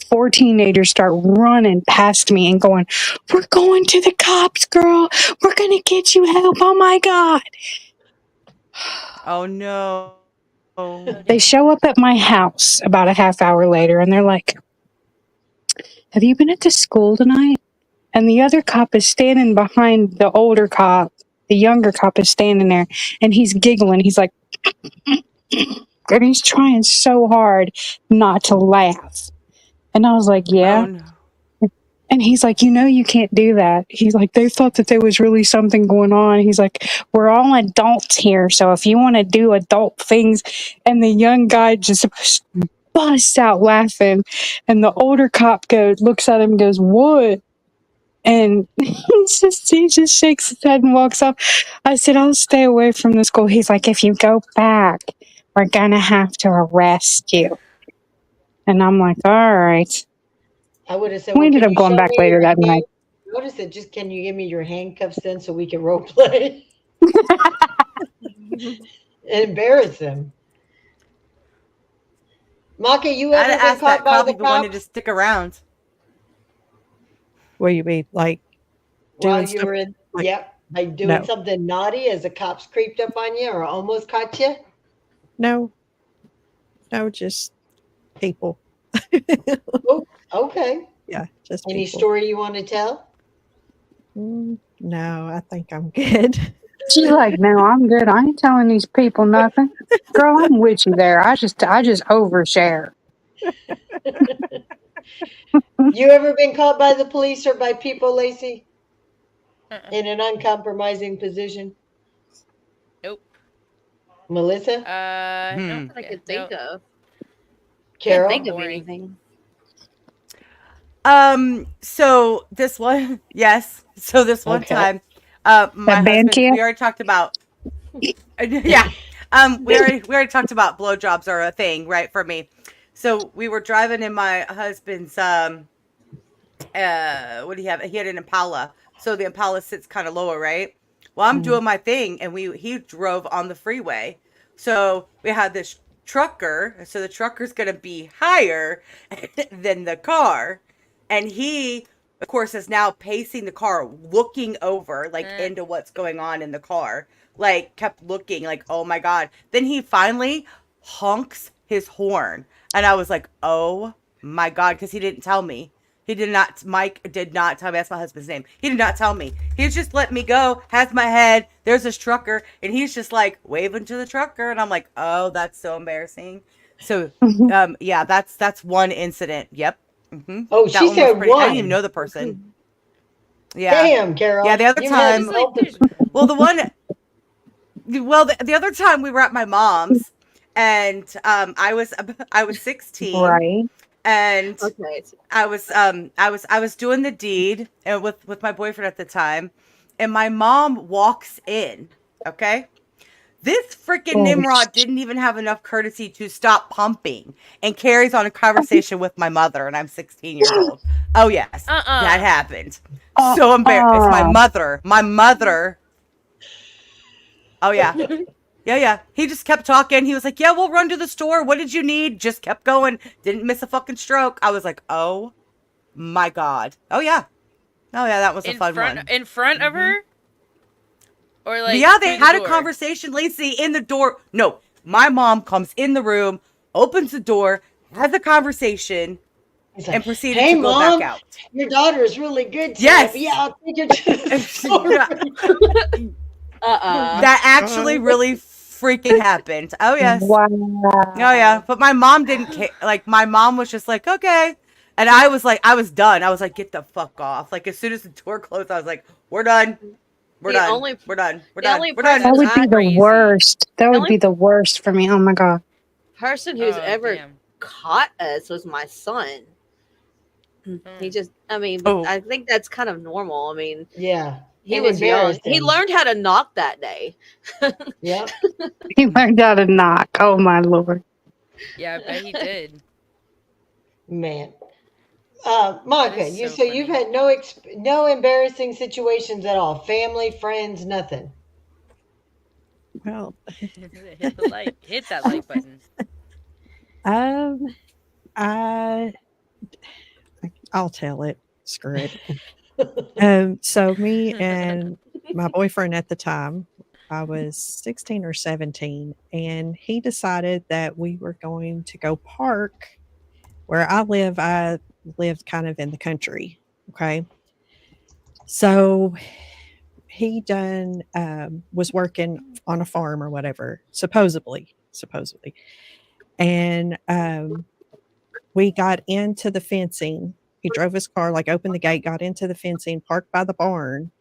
4 teenagers start running past me and going, "We're going to the cops, girl. We're going to get you help. Oh my God." Oh no. They show up at my house about a half hour later and they're like, "Have you been at the school tonight?" And the other cop is standing behind the older cop. The younger cop is standing there and he's giggling. He's like, and he's trying so hard not to laugh. And I was like, "Yeah." Oh no. And he's like, "You can't do that." He's like, "They thought that there was really something going on." He's like, "We're all adults here. So if you want to do adult things," and the young guy just busts out laughing. And the older cop looks at him and goes, "What?" And he just shakes his head and walks off. I said, "I'll stay away from the school." He's like, "If you go back, we're gonna have to arrest you." And I'm like, "All right." I would have said, We well, ended can up you going show back me later your that night. hand? Notice it. Just can you give me your handcuffs then so we can role play? Embarrass him. Maka, you I'd ever been ask caught that by cop the if he wanted to cops stick around. Will you be like while doing you stuff were in? like Yep, like doing no, something naughty as the cops creeped up on you or almost caught you. no, no, just people. Oh, okay. Yeah, just Any people. story you want to tell? No, I think I'm good. She's like, "No, I'm good. I ain't telling these people nothing." Girl, I'm with you there. I just overshare. You ever been caught by the police or by people, Lacey, Uh-uh. in an uncompromising position? Nope. Melissa, No. Not that I Yeah, could no. think of. Can't think Carol, of Boring. anything. So this one, yes. So this one Okay. time, my That band husband, kid? we already talked about, yeah. We already talked about blowjobs are a thing, right? For me. So we were driving in my husband's, what do you have? He had an Impala. So the Impala sits kind of lower, right? Well, I'm doing my thing and he drove on the freeway. So we had this trucker. So the trucker's going to be higher than the car. And he, of course, is now pacing the car, looking over like into what's going on in the car. Like kept looking like, oh my God. Then he finally honks his horn. And I was like, oh my God, because he didn't tell me. He did not, Mike did not tell me. That's my husband's name. He did not tell me. He's just letting me go, has my head. There's this trucker, and he's just like waving to the trucker. And I'm like, oh, that's so embarrassing. So, yeah, that's one incident. Yep. Oh, That she one was said pretty, I didn't even one. know the person. Yeah. Damn, Carol. Yeah, the other You've had time, Like, there's well, the other time we were at my mom's, and I was 16, Right. and Okay. I was doing the deed with my boyfriend at the time, and my mom walks in. Okay, this freaking Oh, Nimrod didn't even have enough courtesy to stop pumping and carries on a conversation with my mother, and I'm 16 years old. Oh yes, that happened. So embarrassed. It's my mother. My mother. Oh yeah. Yeah. He just kept talking. He was like, "Yeah, we'll run to the store. What did you need?" Just kept going. Didn't miss a fucking stroke. I was like, "Oh my God." Oh yeah. That was a fun one. in front of her, or But like yeah, they through the had a door? conversation, Lacey, in the door. No, my mom comes in the room, opens the door, has a conversation, He's like, and proceeded hey, to go back Mom, out. your daughter is really good today. Yes. But yeah, I'll take you to the store. That actually really freaking happened. Oh yes. wow. Oh yeah, but my mom didn't care. Like my mom was just like, okay, and I was like, I was done. I was like, get the fuck off. Like as soon as the door closed, I was like, we're done. We're The done. only- We're done. We're the done. only We're done. That person would be the Crazy. worst. That would only- be the worst for me. Oh my God. Person who's Oh, ever damn. caught us was my son. He just, I mean, but Oh. I think that's kind of normal. I mean, Yeah. he And was young. embarrassed He him. learned how to knock that day. Yeah. He learned how to knock. Oh my Lord. Yeah, I bet he did. Man. That Micah, is you so so you've funny. had no embarrassing situations at all. Family, friends, nothing. Well, Hit the like, hit that like button. I'll tell it. Screw it. So me and my boyfriend at the time, I was 16 or 17, and he decided that we were going to go park where I live. I lived kind of in the country. Okay. So he was working on a farm or whatever, supposedly. And we got into the fencing. He drove his car, like opened the gate, got into the fencing, parked by the barn,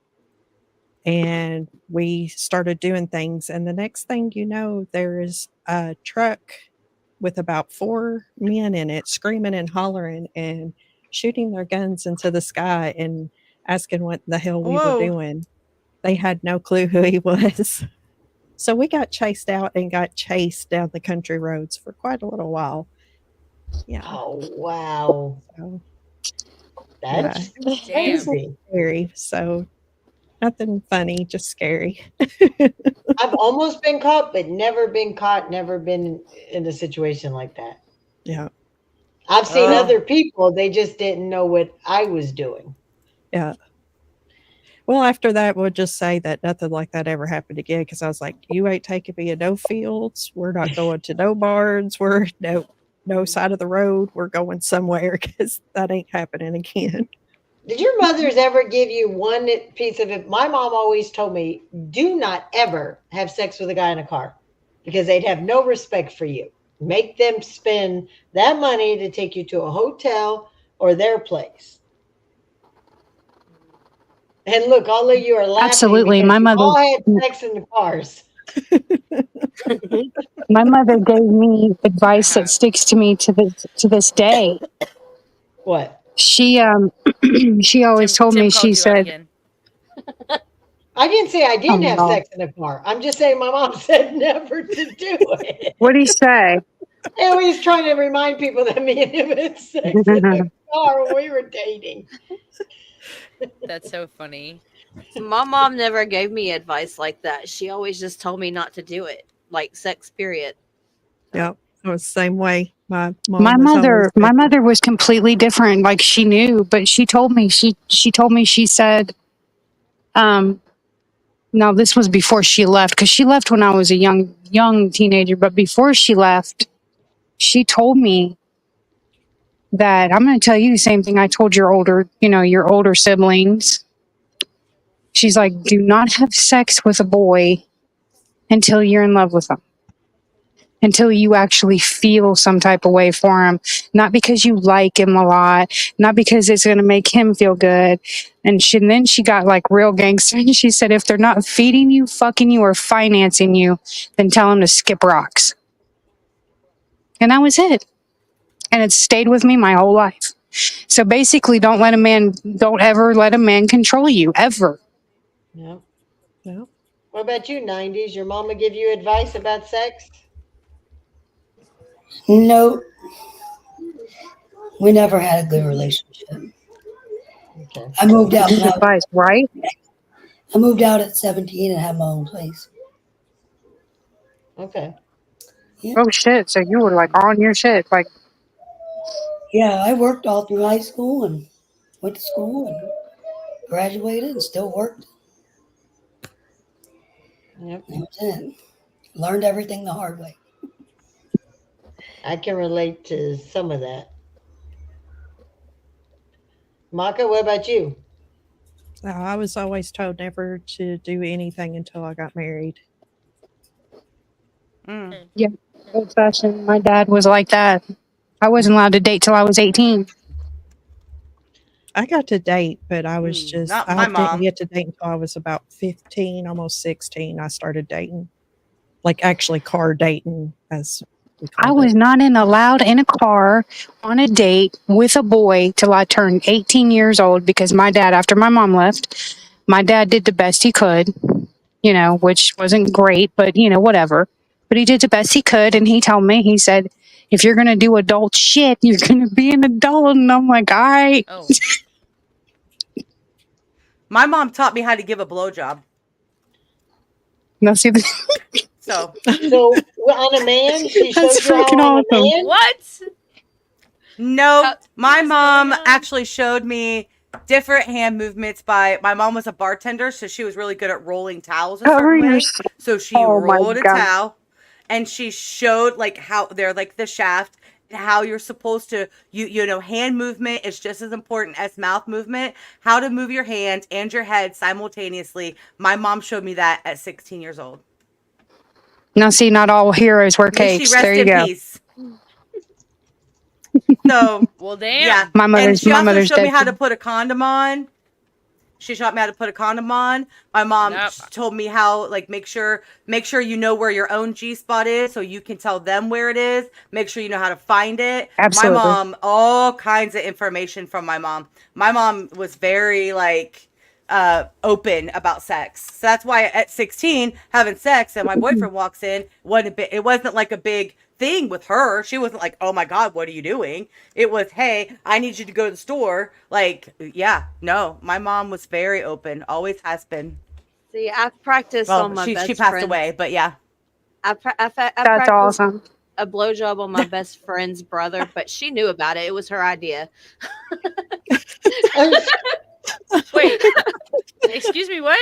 and we started doing things. And the next thing you know, there is a truck with about 4 men in it, screaming and hollering and shooting their guns into the sky and asking what the hell we were Whoa. doing. They had no clue who he was. So we got chased out and got chased down the country roads for quite a little while. Yeah. Oh, wow. So, That's Damn. crazy. scary. So nothing funny, just scary. I've almost been caught, but never been caught, never been in a situation like that. Yeah. I've seen Oh. other people, they just didn't know what I was doing. Yeah. Well, after that, we'll just say that nothing like that ever happened again because I was like, you ain't taking me in no fields. We're not going to no barns. We're no side of the road. We're going somewhere because that ain't happening again. Did your mothers ever give you one piece of it? My mom always told me, do not ever have sex with a guy in a car because they'd have no respect for you. Make them spend that money to take you to a hotel or their place. And look, all of you are laughing Absolutely. because My you mother all had sex in the cars. my mother gave me advice that sticks to me to this day. What? She she always told Tim me, called she you out said, again. I didn't say I oh didn't have no. sex in the car. I'm just saying my mom said never to do it. What'd he say? And we was trying to remind people that me and him had sex in the car when we were dating. That's so funny. My mom never gave me advice like that. She always just told me not to do it, like sex, period. Yep. It was the same way. My mom my was always mother was completely different. Like she knew, but she told me, she said, now this was before she left, because she left when I was a young teenager, but before she left, she told me that I'm going to tell you the same thing I told your older siblings. She's like, do not have sex with a boy until you're in love with them, until you actually feel some type of way for him, not because you like him a lot, not because it's going to make him feel good. And then she got like real gangster, and she said, if they're not feeding you, fucking you, or financing you, then tell them to skip rocks. And that was it. And it stayed with me my whole life. So basically, don't ever let a man control you, ever. Yeah. Yep. What about you, 90s? Your mama give you advice about sex? No, we never had a good relationship. Okay. I moved out. Good advice, right? I moved out at 17 and had my own place. Okay. Oh shit! So you were like on your shit, like. Yeah, I worked all through high school and went to school and graduated and still worked. Yep. That was it. Learned everything the hard way. I can relate to some of that. Maka, what about you? I was always told never to do anything until I got married. Mm. Yeah, old fashioned. My dad was like that. I wasn't allowed to date till I was 18. I got to date, but I was just, Not I my didn't mom. get to date until I was about 15, almost 16. I started dating, like actually car dating, as we I called was it. not allowed in a car on a date with a boy till I turned 18 years old because my dad, after my mom left, my dad did the best he could, which wasn't great, but whatever. But he did the best he could. And he told me, he said, if you're going to do adult shit, you're going to be an adult. And I'm like, all right. Oh, My mom taught me how to give a blowjob. No, see, So So on a man, she showed That's you how freaking on a awesome. man? what? no, How- my what is mom going on? actually showed me different hand movements my mom was a bartender, so she was really good at rolling towels a cover certain your. way. So she Oh my rolled a God. towel and she showed like how they're like the shaft and how you're supposed to hand movement is just as important as mouth movement, how to move your hands and your head simultaneously. My mom showed me that at 16 years old. Now, see, not all heroes wear May she capes. rest There you in go. peace. So Well, damn. yeah, My and mother's she also mother's showed me dead. how to put a condom on. She taught me how to put a condom on. My mom Nope. told me how, like, make sure you know where your own G spot is so you can tell them where it is. Make sure you know how to find it. Absolutely. My mom, all kinds of information from my mom. My mom was very like open about sex. So that's why at 16, having sex and my boyfriend walks in, it wasn't like a big thing with her. She wasn't like, oh my God, what are you doing? It was, hey, I need you to go to the store. Like, yeah, no, my mom was very open, always has been. See, I've practiced Well, on my she best passed friend's. away, but yeah. I That's practiced awesome. a blowjob on my best friend's brother, but she knew about it. It was her idea. Wait. Excuse me, what?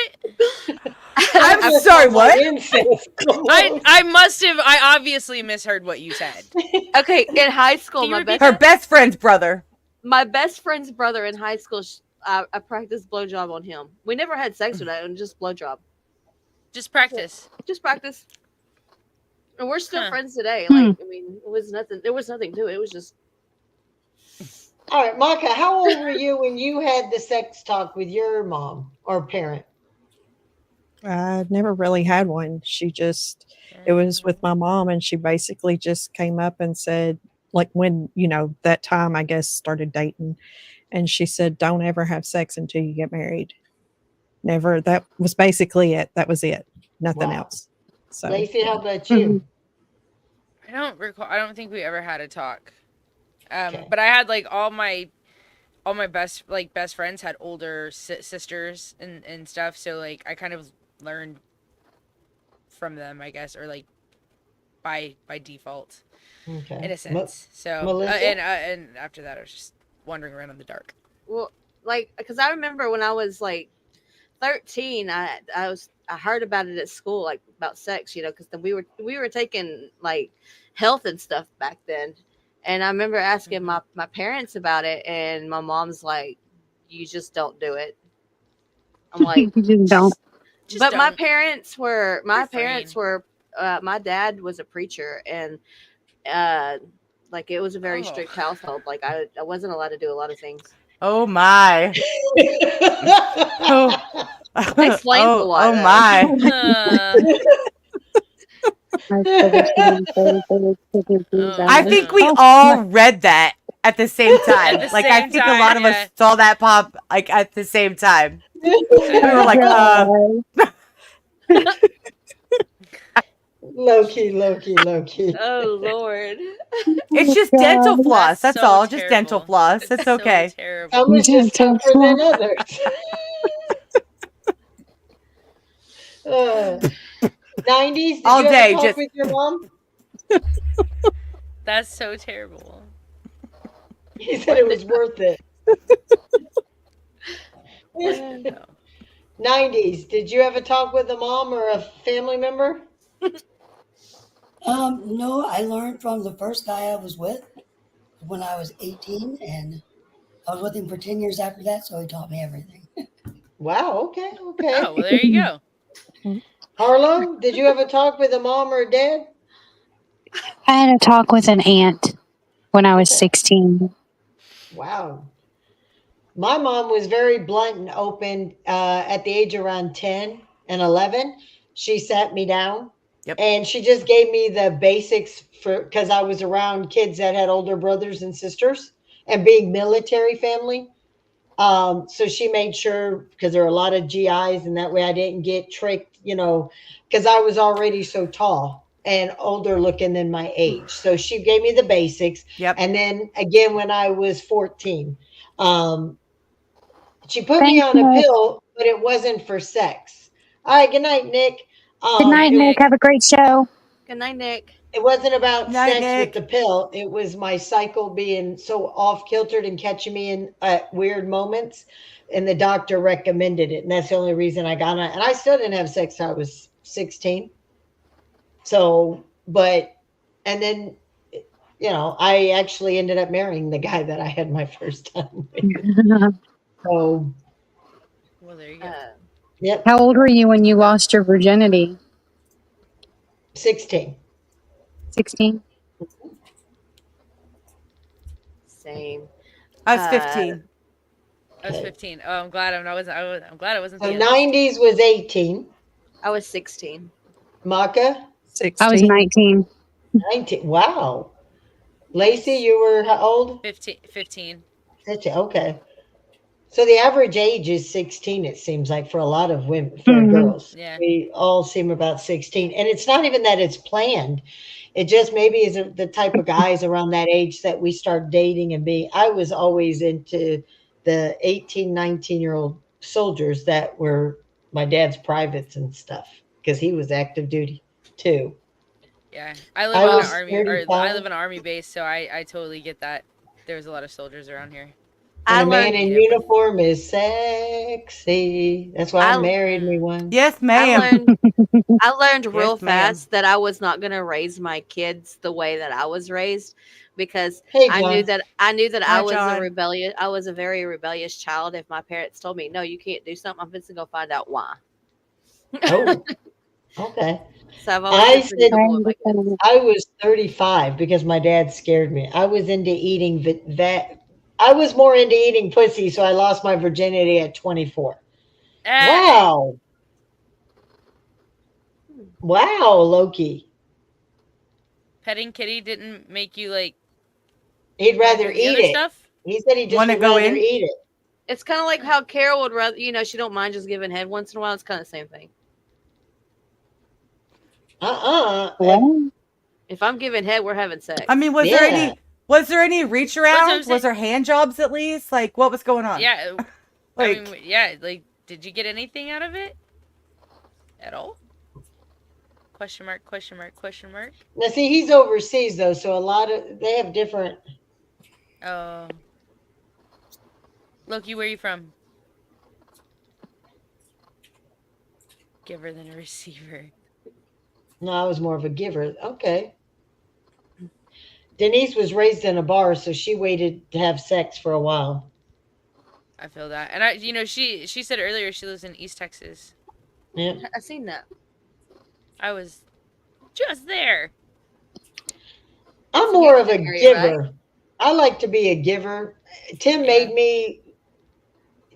I'm sorry, what? I obviously misheard what you said. Okay, in high school, Can you my repeat best Her best friend's brother. friend's brother in high school, I practiced blowjob on him. We never had sex with that, just blowjob. Just practice. Just practice. And we're still Huh. friends today. Like, I mean, it was nothing. There was nothing to it. It was just. All right, Micah, how old were you when you had the sex talk with your mom or parent? I never really had one. It was with my mom, and she basically just came up and said, like, when, that time, I guess, started dating, and she said, don't ever have sex until you get married. Never. That was basically it. That was it. Nothing Wow. else. So, Lacey, how about you? I don't recall. I don't think we ever had a talk. Okay. But I had like all my best friends had older sisters and stuff, so like I kind of learned from them, I guess, or like by default, Okay. in a sense. So Melissa? and after that, I was just wandering around in the dark. Well, like, because I remember when I was like 13, I heard about it at school, like about sex, because we were taking like health and stuff back then, and I remember asking my parents about it, and my mom's like, "You just don't do it." I'm like, You just don't. but my don't. parents were Refrain. my dad was a preacher, and like it was a very strict household. Like I wasn't allowed to do a lot of things. Oh my. Explains a lot. Oh my. I think we all read that at the same time. At the Like, same I think a time, lot of yeah. us saw that pop like at the same time. We were like, low key. Oh Lord. it's just dental floss. That's so all. Just dental terrible. floss. It's okay. So terrible. Some is just tougher than others. 90s? Did All you day, ever talk just- with your mom? That's so terrible. He said it was worth it. No. 90s. Did you ever talk with a mom or a family member? No, I learned from the first guy I was with when I was 18, and I was with him for 10 years after that, so he taught me everything. Wow, okay. Oh, well, there you go. Harlow, did you ever talk with a mom or a dad? I had a talk with an aunt when I was Okay. 16. Wow. My mom was very blunt and open at the age around 10 and 11. She sat me down. Yep. And she just gave me the basics because I was around kids that had older brothers and sisters and being military family. So she made sure, because there are a lot of GIs, and that way I didn't get tricked, because I was already so tall and older looking than my age. So she gave me the basics. Yep. And then again, when I was 14, she put me Thanks, on a Nick. pill, but it wasn't for sex. All right, good night, Nick. Good night, it, Nick. Have a great show. Good night, Nick. it wasn't about Night, sex Nick. with the pill. It was my cycle being so off kiltered and catching me in weird moments. And the doctor recommended it. And that's the only reason I got on it. And I still didn't have sex till I was 16. So, and then, I actually ended up marrying the guy that I had my first time with. So, Well, there you go. yep, How old were you when you lost your virginity? 16. 16? Same. I was 15. I was Okay. 15. Oh, I'm glad I'm glad I wasn't So the youngest. 90s was 18. I was 16. Maka, I was 16. 19. 19. Wow. Lacey, you were how old? 15. 15. Okay. So the average age is 16, it seems like, for a lot of women, for Hmm. girls. Yeah. We all seem about 16. And it's not even that it's planned. It just maybe is the type of guys around that age that we start dating and being. I was always into the 18, 19-year-old soldiers that were my dad's privates and stuff because he was active duty too. Yeah. I live I on an was army, or I 35, live on an army base, so I totally get that. There's a lot of soldiers around here. and I a man learned in Yeah, but uniform is sexy. That's why I I married me mm, one. Yes, I ma'am. learned I learned real Yes, ma'am. fast that I was not going to raise my kids the way that I was raised because Hey, I knew John. that I knew that Hi, John. I was a very rebellious child if my parents told me, "No, you can't do something." I'm just going to go find out why. Oh, okay. So I've always I been pretty said I stubborn with my kids. understand. I was 35 because my dad scared me. I was into eating that. I was more into eating pussy, so I lost my virginity at 24. ah, Wow. Hmm. Wow, Loki. petting kitty didn't make you like He'd want to rather do the eat other it. stuff. He said he just Want to would go rather in? eat it. It's kind of like how Carol would rather, she don't mind just giving head once in a while. It's kind of the same thing. Uh-uh. Well, If I'm giving head, we're having I sex. mean, Yeah. was there any reach What's what I'm around? saying? Was there hand jobs at least? Like, what was going on? Yeah. I mean, Like, yeah. Like, did you get anything out of it at all? Question mark. Question mark. Question mark. Now, see, he's overseas, though, so a lot of, they have different. Oh, Loki, where you from? Giver than a receiver. No, I was more of a giver. Okay. Denise was raised in a bar, so she waited to have sex for a while. I feel that, and she said earlier she lives in East Texas. Yeah. I seen that. I was just there. I'm It's a more huge of a area, right? giver. I like to be a giver. Tim Yeah. made me,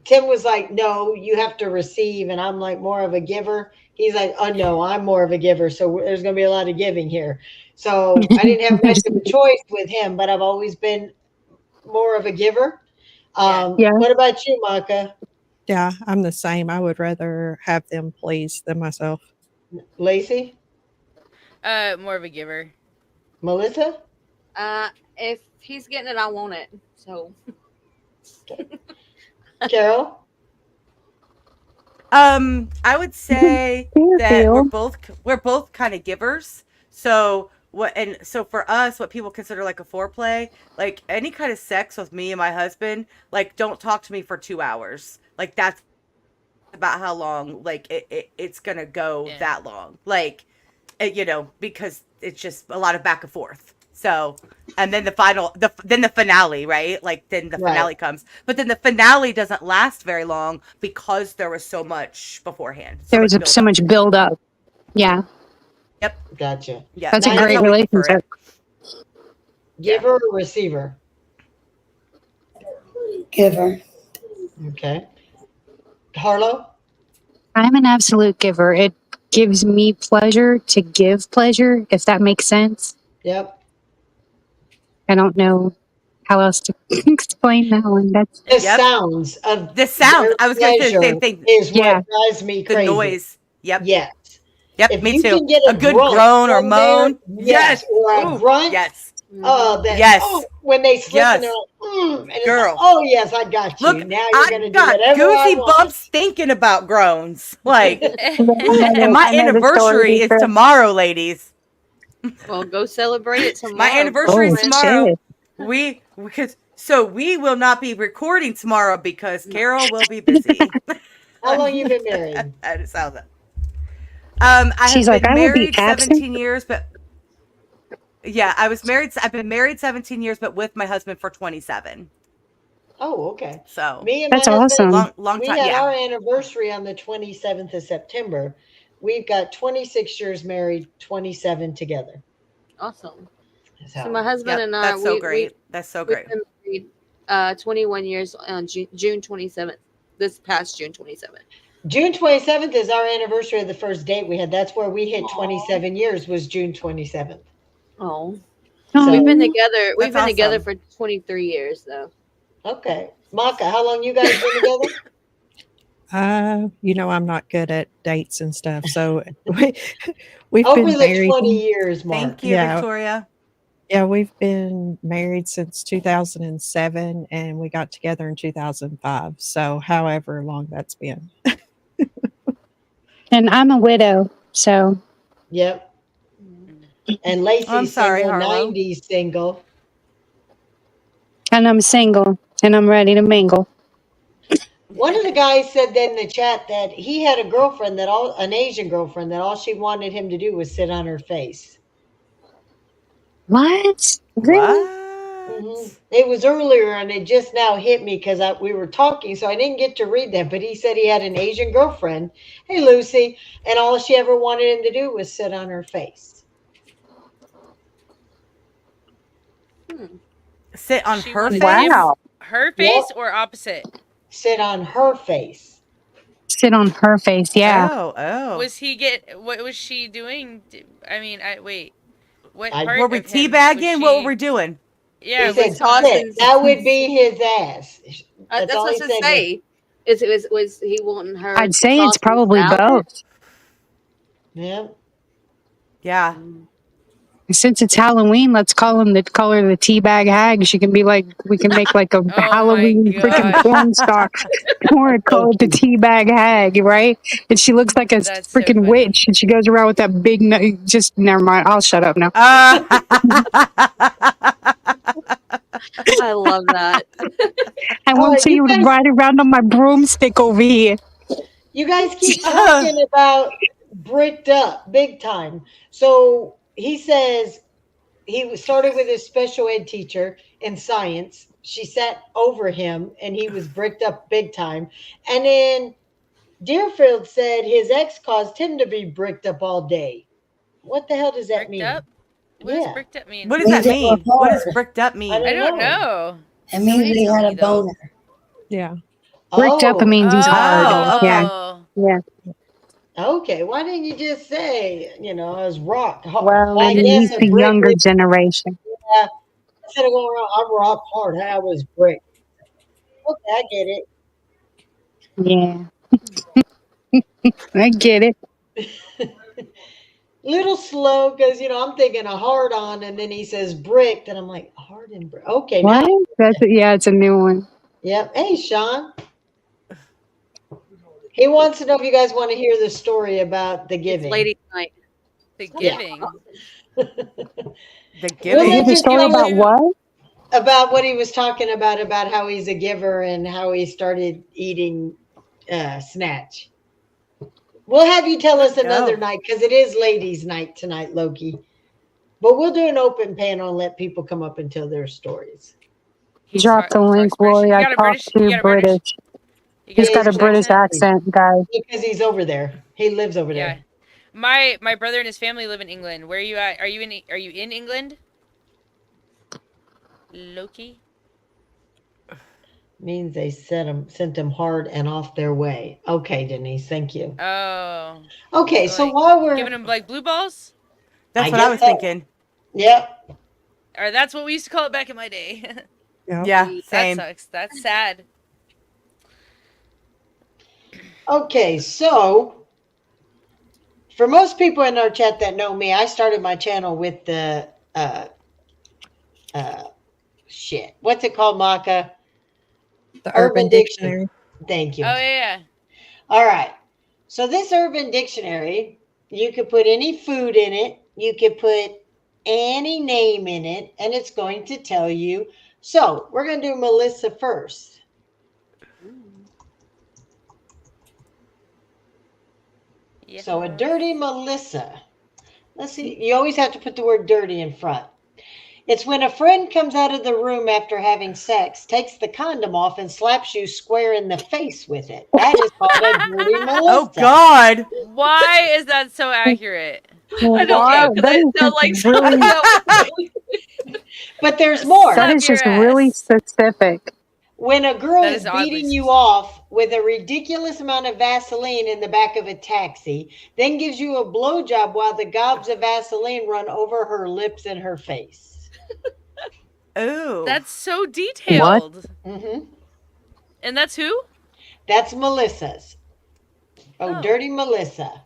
Tim was like, no, you have to receive. And I'm like more of a giver. He's like, oh, no, I'm more of a giver. So there's going to be a lot of giving here. So I didn't have much of a choice with him, but I've always been more of a giver. Yeah. yeah. What about you, Maka? Yeah, I'm the same. I would rather have them pleased than myself. Lacey? More of a giver. Melissa? If he's getting it, I want it. So Carol? I would say that we're both kind of givers. So so for us, what people consider like a foreplay, like any kind of sex with me and my husband, like don't talk to me for 2 hours. Like that's about how long like it's gonna go Yeah. that long. Like because it's just a lot of back and forth. So, and then then the finale, right? Like then the Right. finale comes, but then the finale doesn't last very long because there was so much beforehand. there was build so up. much build up. Yeah. Yep. Gotcha. Yeah. That's a Nice. That's great how we prefer relationship. it. Giver or receiver? Giver. Okay. Harlow? I'm an absolute giver. It gives me pleasure to give pleasure, if that makes sense. Yep. I don't know how else to explain that one. That's The Yep. sounds of The sound. their I was going to say the pleasure same thing. is yeah. what drives me The crazy. noise. Yep. Yes. Yep. If Me you too. can get A good groan or from there, moan. Yes. or a Ooh, grunt. yes. That Yes. when they slip and Yes. they're like, and it's Girl. like, oh yes, I got you. Look, Now you're I gonna do got whatever I goosey want. bumps thinking about groans. Like, I and my know the anniversary story, is Lisa. tomorrow, ladies. well, go celebrate it tomorrow. My anniversary is Oh, tomorrow. shit. We will not be recording tomorrow because Carol will be busy. How long you been married? That is how that. I She's have like, been I will be married absent. 17 years, but yeah, I've been married 17 years, but with my husband for 27. Oh, okay. So Me and my That's husband, awesome. long we time. had Yeah. our anniversary on the 27th of September. We've got 26 years married, 27 together. Awesome. That's So how- my husband Yep. and I, That's so great. That's so we've great. been married 21 years on June 27th. This past June 27th. June 27th is our anniversary of the first date we had. That's where we hit 27 years, was June 27th. Oh, So, we've been together. We've That's been together awesome. for 23 years, though. okay. Maka, how long you guys been together? I'm not good at dates and stuff. So we've Over been the married. 20 years mark. Thank you, Yeah. Victoria. Yeah, we've been married since 2007 and we got together in 2005. So however long that's been. And I'm a widow, so Yep. And Lacey's I'm sorry, single, Harlow. 90s single. and I'm single and I'm ready to mingle. One of the guys said in the chat that he had a girlfriend an Asian girlfriend that all she wanted him to do was sit on her face. What? Really? What? It was earlier and it just now hit me because we were talking, so I didn't get to read that. But he said he had an Asian girlfriend, hey Lucy, and all she ever wanted him to do was sit on her face. Sit on She her wanted face? him- Wow. Her face or opposite? Sit on her face. Sit on her face, yeah. Oh. Was he what was she doing? I mean, wait. What I- part Were we of him teabagging? was What she- were we doing? Yeah, He said what's going on? sit. That would be his ass. That's all what he I said. say. Was he wanting her? I'd to say it's toss him probably out? both. Yeah. Yeah. Since it's Halloween, let's call her the teabag hag. She can be like, we can make like a my Halloween freaking gosh. porn star. Or call it the teabag hag, right? And she looks like a That's so freaking funny. witch, and she goes around with that big. Just never mind. I'll shut up now. I love that. I All won't right, see you you guys- ride around on my broomstick over here. You guys keep talking about bricked up big time. So he says he started with his special ed teacher in science. She sat over him and he was bricked up big time. And then Deerfield said his ex caused him to be bricked up all day. What the hell does that Bricked mean? up? What does Yeah. bricked up mean? What does that Means it was mean? What does hard. bricked up mean? I I don't know. It means Somebody he tell had me, a though. boner. Yeah. Bricked up, it means he's hard. Oh, okay. Yeah. Okay. Why didn't you just say, I was rock? Well, I maybe guess he's a the brick younger was- generation. Instead of going around, I'm rock hard. I was brick. Okay, I get it. Yeah. I get it. Little slow because I'm thinking a hard on, and then he says brick, and I'm like hard and brick. Okay, What? now. It's a new one. Yep. Hey, Sean. He wants to know if you guys want to hear the story about the It's giving. ladies' night. The Yeah. giving. The Well, giving. let's The just story tell about you what? about what he was talking about how he's a giver and how he started eating snatch. We'll have you tell us another night because it is ladies' night tonight, Loki. But we'll do an open panel and let people come up and tell their stories. Drop the talks link, British. Lori. You I got a talk British- to you got a British- British. You He's got a British British accent, guys. Because he's over there. He lives over Yeah. there. My brother and his family live in England. Where are you at? Are you in England? Loki? Means they sent him hard and off their way. Okay, Denise, thank you. Oh. Okay, so like, while we're Giving him like blue balls? That's I what I guess was so. thinking. Yep. Or that's what we used to call it back in my day. Yeah. Yeah, That same. sucks. That's sad. Okay, so for most people in our chat that know me, I started my channel with the shit. What's it called, Maka? The Urban Urban Dictionary. Thank you. Oh yeah. All right. So this Urban Dictionary, you could put any food in it, you could put any name in it, and it's going to tell you. So we're going to do Melissa first. Yeah. So a dirty Melissa. Let's see. You always have to put the word dirty in front. It's when a friend comes out of the room after having sex, takes the condom off, and slaps you square in the face with it. That is called a dirty Melissa. Oh God. Why is that so accurate? I don't know. Wow, 'Cause that it is sounds just like really, But there's more. that is Slap just your really ass. specific. When a girl That is is oddly beating you specific. off with a ridiculous amount of Vaseline in the back of a taxi, then gives you a blowjob while the gobs of Vaseline run over her lips and her face. Ooh. That's so detailed. Hmm. And that's who? That's Melissa's. Oh, Oh. dirty Melissa.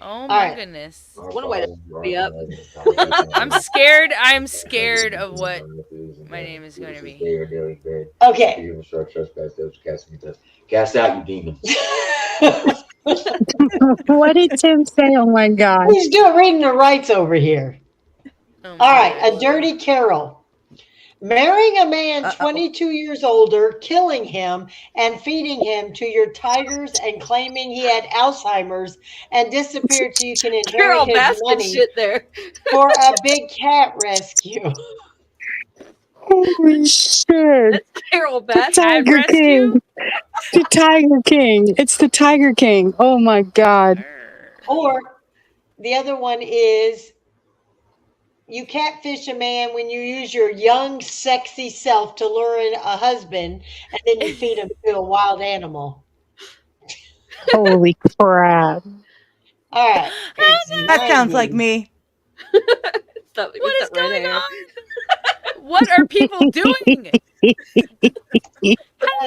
Oh All my right. goodness. What a way to be up. I'm scared. I'm scared of what my name is going to be. Okay. Cast out, you demon. What did Tim say? Oh my gosh. He's doing reading the rights over here. Oh All right, my a dirty Carol. Marrying a man Uh-oh. 22 years older, killing him and feeding him to your tigers and claiming he had Alzheimer's and disappeared so you can Carol inherit his Baskin money shit there. for a big cat rescue. Holy shit. That's Carol The Baskin. Cat Tiger rescue? King. The Tiger King. It's the Tiger King. Oh my God. Or the other one is you catfish a man when you use your young, sexy self to lure in a husband and then you feed him to a wild animal. Holy crap. All right. It's That sounds like 90. me. What What is going on? What are people doing? How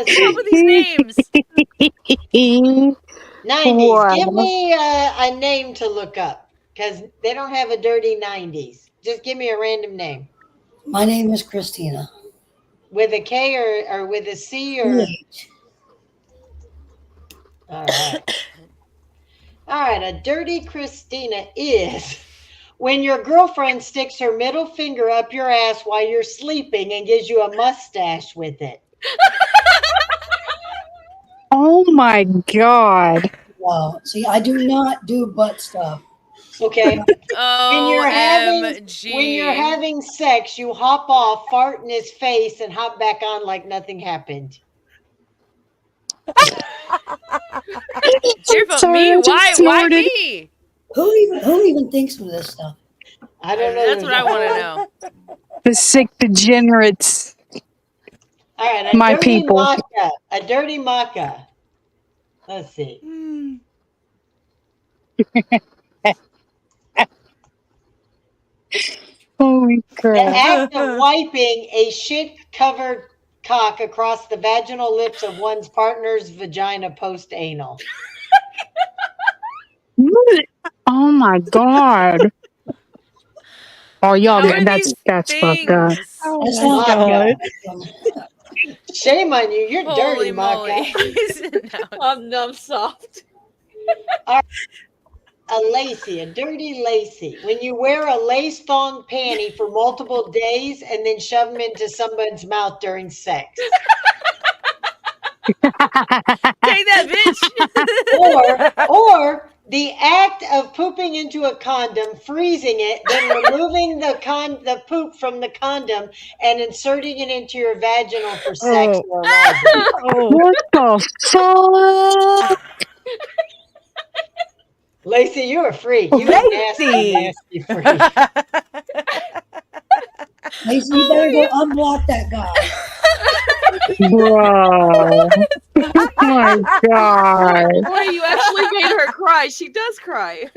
did you come up with these names? 90s. Wow. Give me a name to look up because they don't have a dirty 90s. Just give me a random name My name is Christina. with a K or with a C or. PH. All right. All right. A dirty Christina is when your girlfriend sticks her middle finger up your ass while you're sleeping and gives you a mustache with it. Oh my God. Wow. See, I do not do butt stuff. Okay. When you're OMG. having sex, you hop off, fart in his face, and hop back on like nothing happened. Cheerful Sorry, me? I just Why snorted. me? Who even thinks of this stuff? I don't know. That's what I want to know. The sick degenerates. All right, a My dirty people. maca. A dirty maca. Let's see. Holy The crap. act of wiping a shit-covered cock across the vaginal lips of one's partner's vagina post-anal. Oh my God. Oh, y'all, How are that's these fucked up. things? Oh That's my not God. Shame on you. You're dirty, Holy moly. maca. No. I'm numb soft. A lacy, a dirty lacy. When you wear a lace thong panty for multiple days and then shove them into someone's mouth during sex. Take that, bitch. Or the act of pooping into a condom, freezing it, then removing the poop from the condom and inserting it into your vaginal for sex or arousal. Oh, What the fuck? Lacey, you're a freak. You a nasty, nasty freak. Lacey, you better go unblock that guy. Bro. Oh my God. Boy, you actually made her cry. She does cry.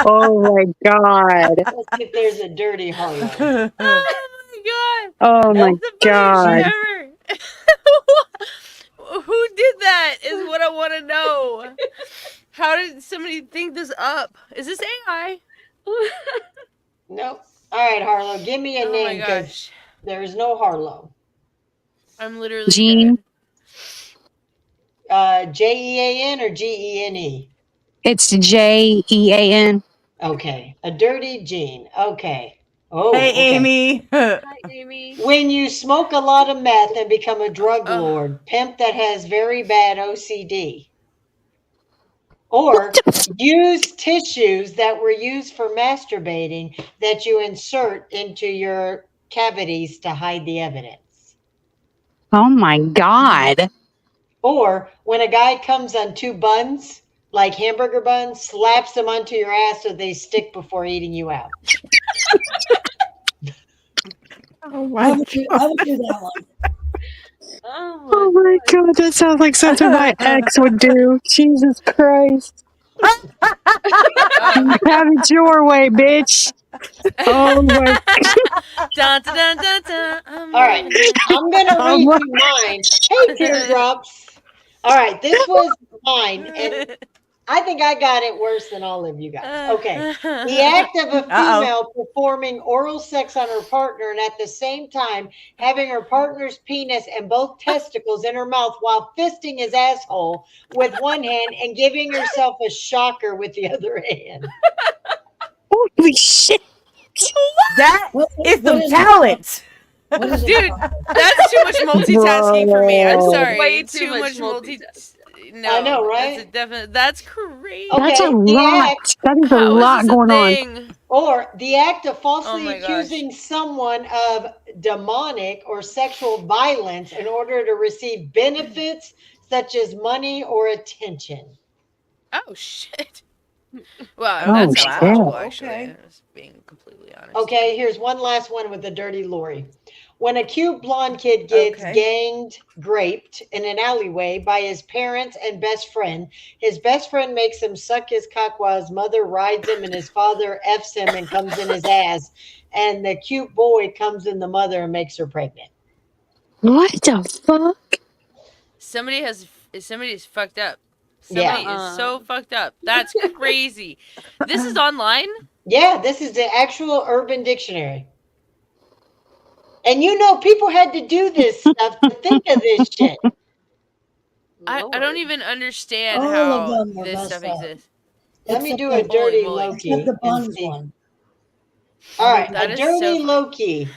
Oh my God. Let's see if there's a dirty Harlow. Oh my God. Oh my That's the funniest shit God. ever. Who did that is what I want to know. How did somebody think this up? Is this AI? Nope. All right, Harlow, give me a Oh my name because gosh. there is no Harlow. I'm literally Jean. dead. Jean or Gene? It's Jean. Okay. A dirty Jean. Okay. Oh, Hey, okay. Amy. Hi, Amy. When you smoke a lot of meth and become a drug Ugh. lord, pimp that has very bad OCD. Or use tissues that were used for masturbating that you insert into your cavities to hide the evidence. Oh my God. Or when a guy comes on two buns, like hamburger buns, slaps them onto your ass so they stick before eating you out. oh I my would do that one. Oh my god, that sounds like something my ex would do. Jesus Christ. Uh, Have it your way, bitch. Oh my dun, dun, dun, dun, dun, I'm All right, loving it. I'm gonna god. read you mine. Hey, teardrops. All right, this was mine, and I think I got it worse than all of you guys. Okay. The act of a Uh-oh. female performing oral sex on her partner and at the same time having her partner's penis and both testicles in her mouth while fisting his asshole with one hand and giving herself a shocker with the other hand. Holy shit. That What is some is talent. What is Dude, it? that's too much multitasking for me. I'm Bro. sorry. Way too too much much multi. multitasking. No, I know, That's a right? definite. That's crazy. That's a Okay, the lot. act That is a How is lot this a going on. thing? or the act of Oh falsely my gosh. accusing someone of demonic or sexual violence in order to receive benefits such as money or attention. Oh shit. Well, Oh, that sounds shit. logical, Wow, actually. okay. I was being completely honest. Okay, here's one last one with the dirty Lori. When a cute blonde kid gets Okay. ganged, graped in an alleyway by his parents and best friend, his best friend makes him suck his cock while his mother rides him and his father F's him and comes in his ass. And the cute boy comes in the mother and makes her pregnant. What the fuck? Somebody's fucked up. Yeah. Somebody is so fucked up. That's crazy. This is online? Yeah, this is the actual Urban Dictionary. And you know, people had to do this stuff to think of this shit. I don't Lord. even understand All how of them are this stuff messed up. exists. Let me Except do a the- dirty moly. Loki. Except the and buns see. one. All right, That a is dirty so- Loki.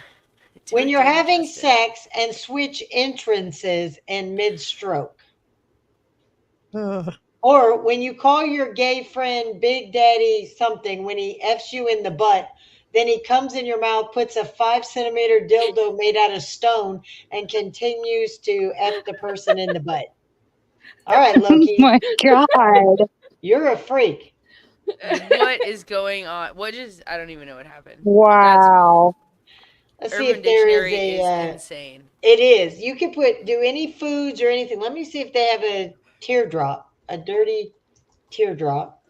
When Do you're it, having Justin. sex and switch entrances in mid-stroke. Ugh. Or when you call your gay friend Big Daddy something when he F's you in the butt, then he comes in your mouth, puts a 5-centimeter dildo made out of stone, and continues to F the person in the butt. All right, Oh Loki, my god. you're a freak. What is going on? What just I don't even know what happened. Wow. Let's see Urban if there is Dictionary a. is insane. It is. You can do any foods or anything. Let me see if they have a teardrop, a dirty teardrop.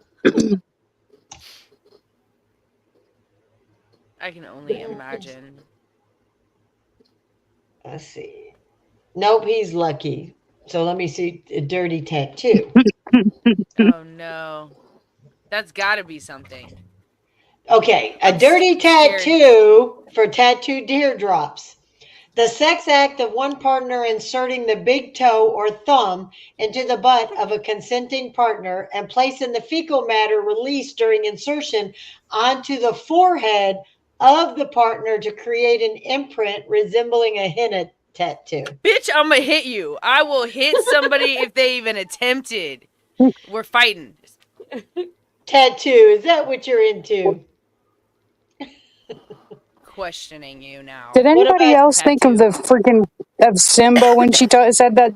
I can only imagine. Let's see. Nope, he's lucky. So let me see a dirty tattoo. Oh no. That's gotta be something. Okay, a I'm dirty scared. tattoo for tattoo teardrops. The sex act of one partner inserting the big toe or thumb into the butt of a consenting partner and placing the fecal matter released during insertion onto the forehead of the partner to create an imprint resembling a henna tattoo. Bitch, I'm gonna hit you. I will hit somebody if they even attempted. We're fighting. Tattoo, is that what you're into? Questioning you now. Did anybody about else think of the freaking of Simba when she said that?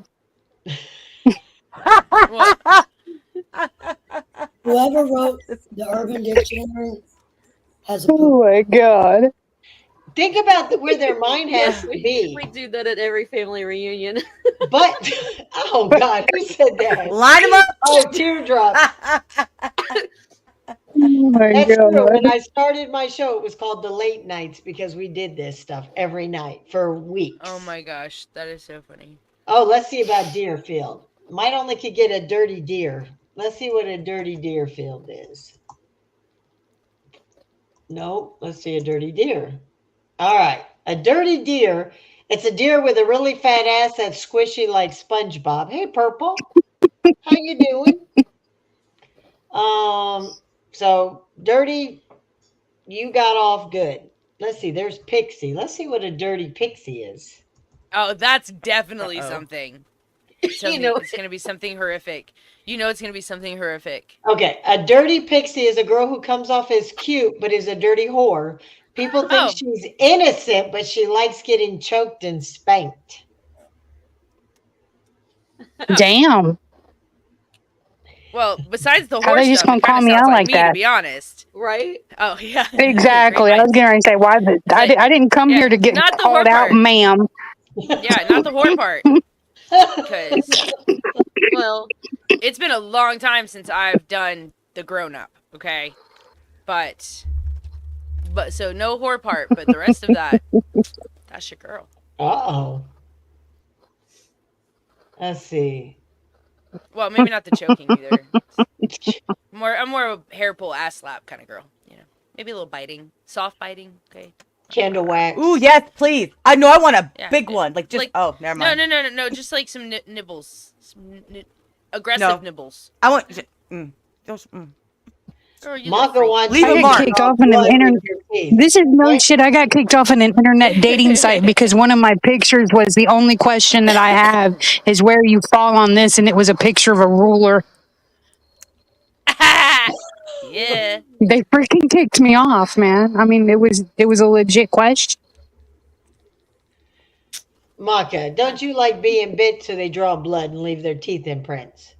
What? Whoever wrote the Urban Dictionary has a poop. Oh my god. Think about where their mind has to we be. do that at every family reunion. But, oh God, who said that? Line them up. Oh, teardrops. Oh my That's true. god. When I started my show, it was called The Late Nights because we did this stuff every night for weeks. Oh my gosh, that is so funny. Oh, let's see about Deerfield. Might only could get a dirty deer. Let's see what a dirty Deerfield is. Nope. Let's see a dirty deer. All right. A dirty deer. It's a deer with a really fat ass that's squishy like SpongeBob. Hey, Purple. How you doing? So dirty, you got off good. Let's see. There's Pixie. Let's see what a dirty pixie is. Oh, that's definitely Uh-oh. something. You know, It's gonna be something horrific. You know it's gonna be something horrific. okay, a dirty pixie is a girl who comes off as cute but is a dirty whore. People think Oh. she's innocent, but she likes getting choked and spanked. Damn. Well, besides the How horse they just stuff, gonna it kinda call me sounds out like like me, that? to be honest. Right? Oh yeah. Exactly. Great I was minds. getting ready to say, why? I didn't come Yeah, here to get not the called whore out, part. ma'am. Yeah, not the whore part. because Well, it's been a long time since I've done the grown up. Okay, but so no whore part, but the rest of that, that's your girl. Uh-oh. Let's see. Well, maybe not the choking either. I'm more of a hair pull, ass slap kind of girl. You know, maybe a little biting, soft biting. Okay. Candle wax. Ooh, yes, please. I know I want a Yeah, big one. Like just oh, never No, mind. no. Just like some nibbles, aggressive No. nibbles. I want those. Girl, you Maka little freak. wants Leave you a to I got mark. draw kicked off in an blood internet. with your teeth. This is no What? shit. I got kicked off in an internet dating site because one of my pictures was the only question that I have is where you fall on this, and it was a picture of a ruler. Yeah. They freaking kicked me off, man. I mean, it was a legit question. Maka, don't you like being bit so they draw blood and leave their teeth imprints?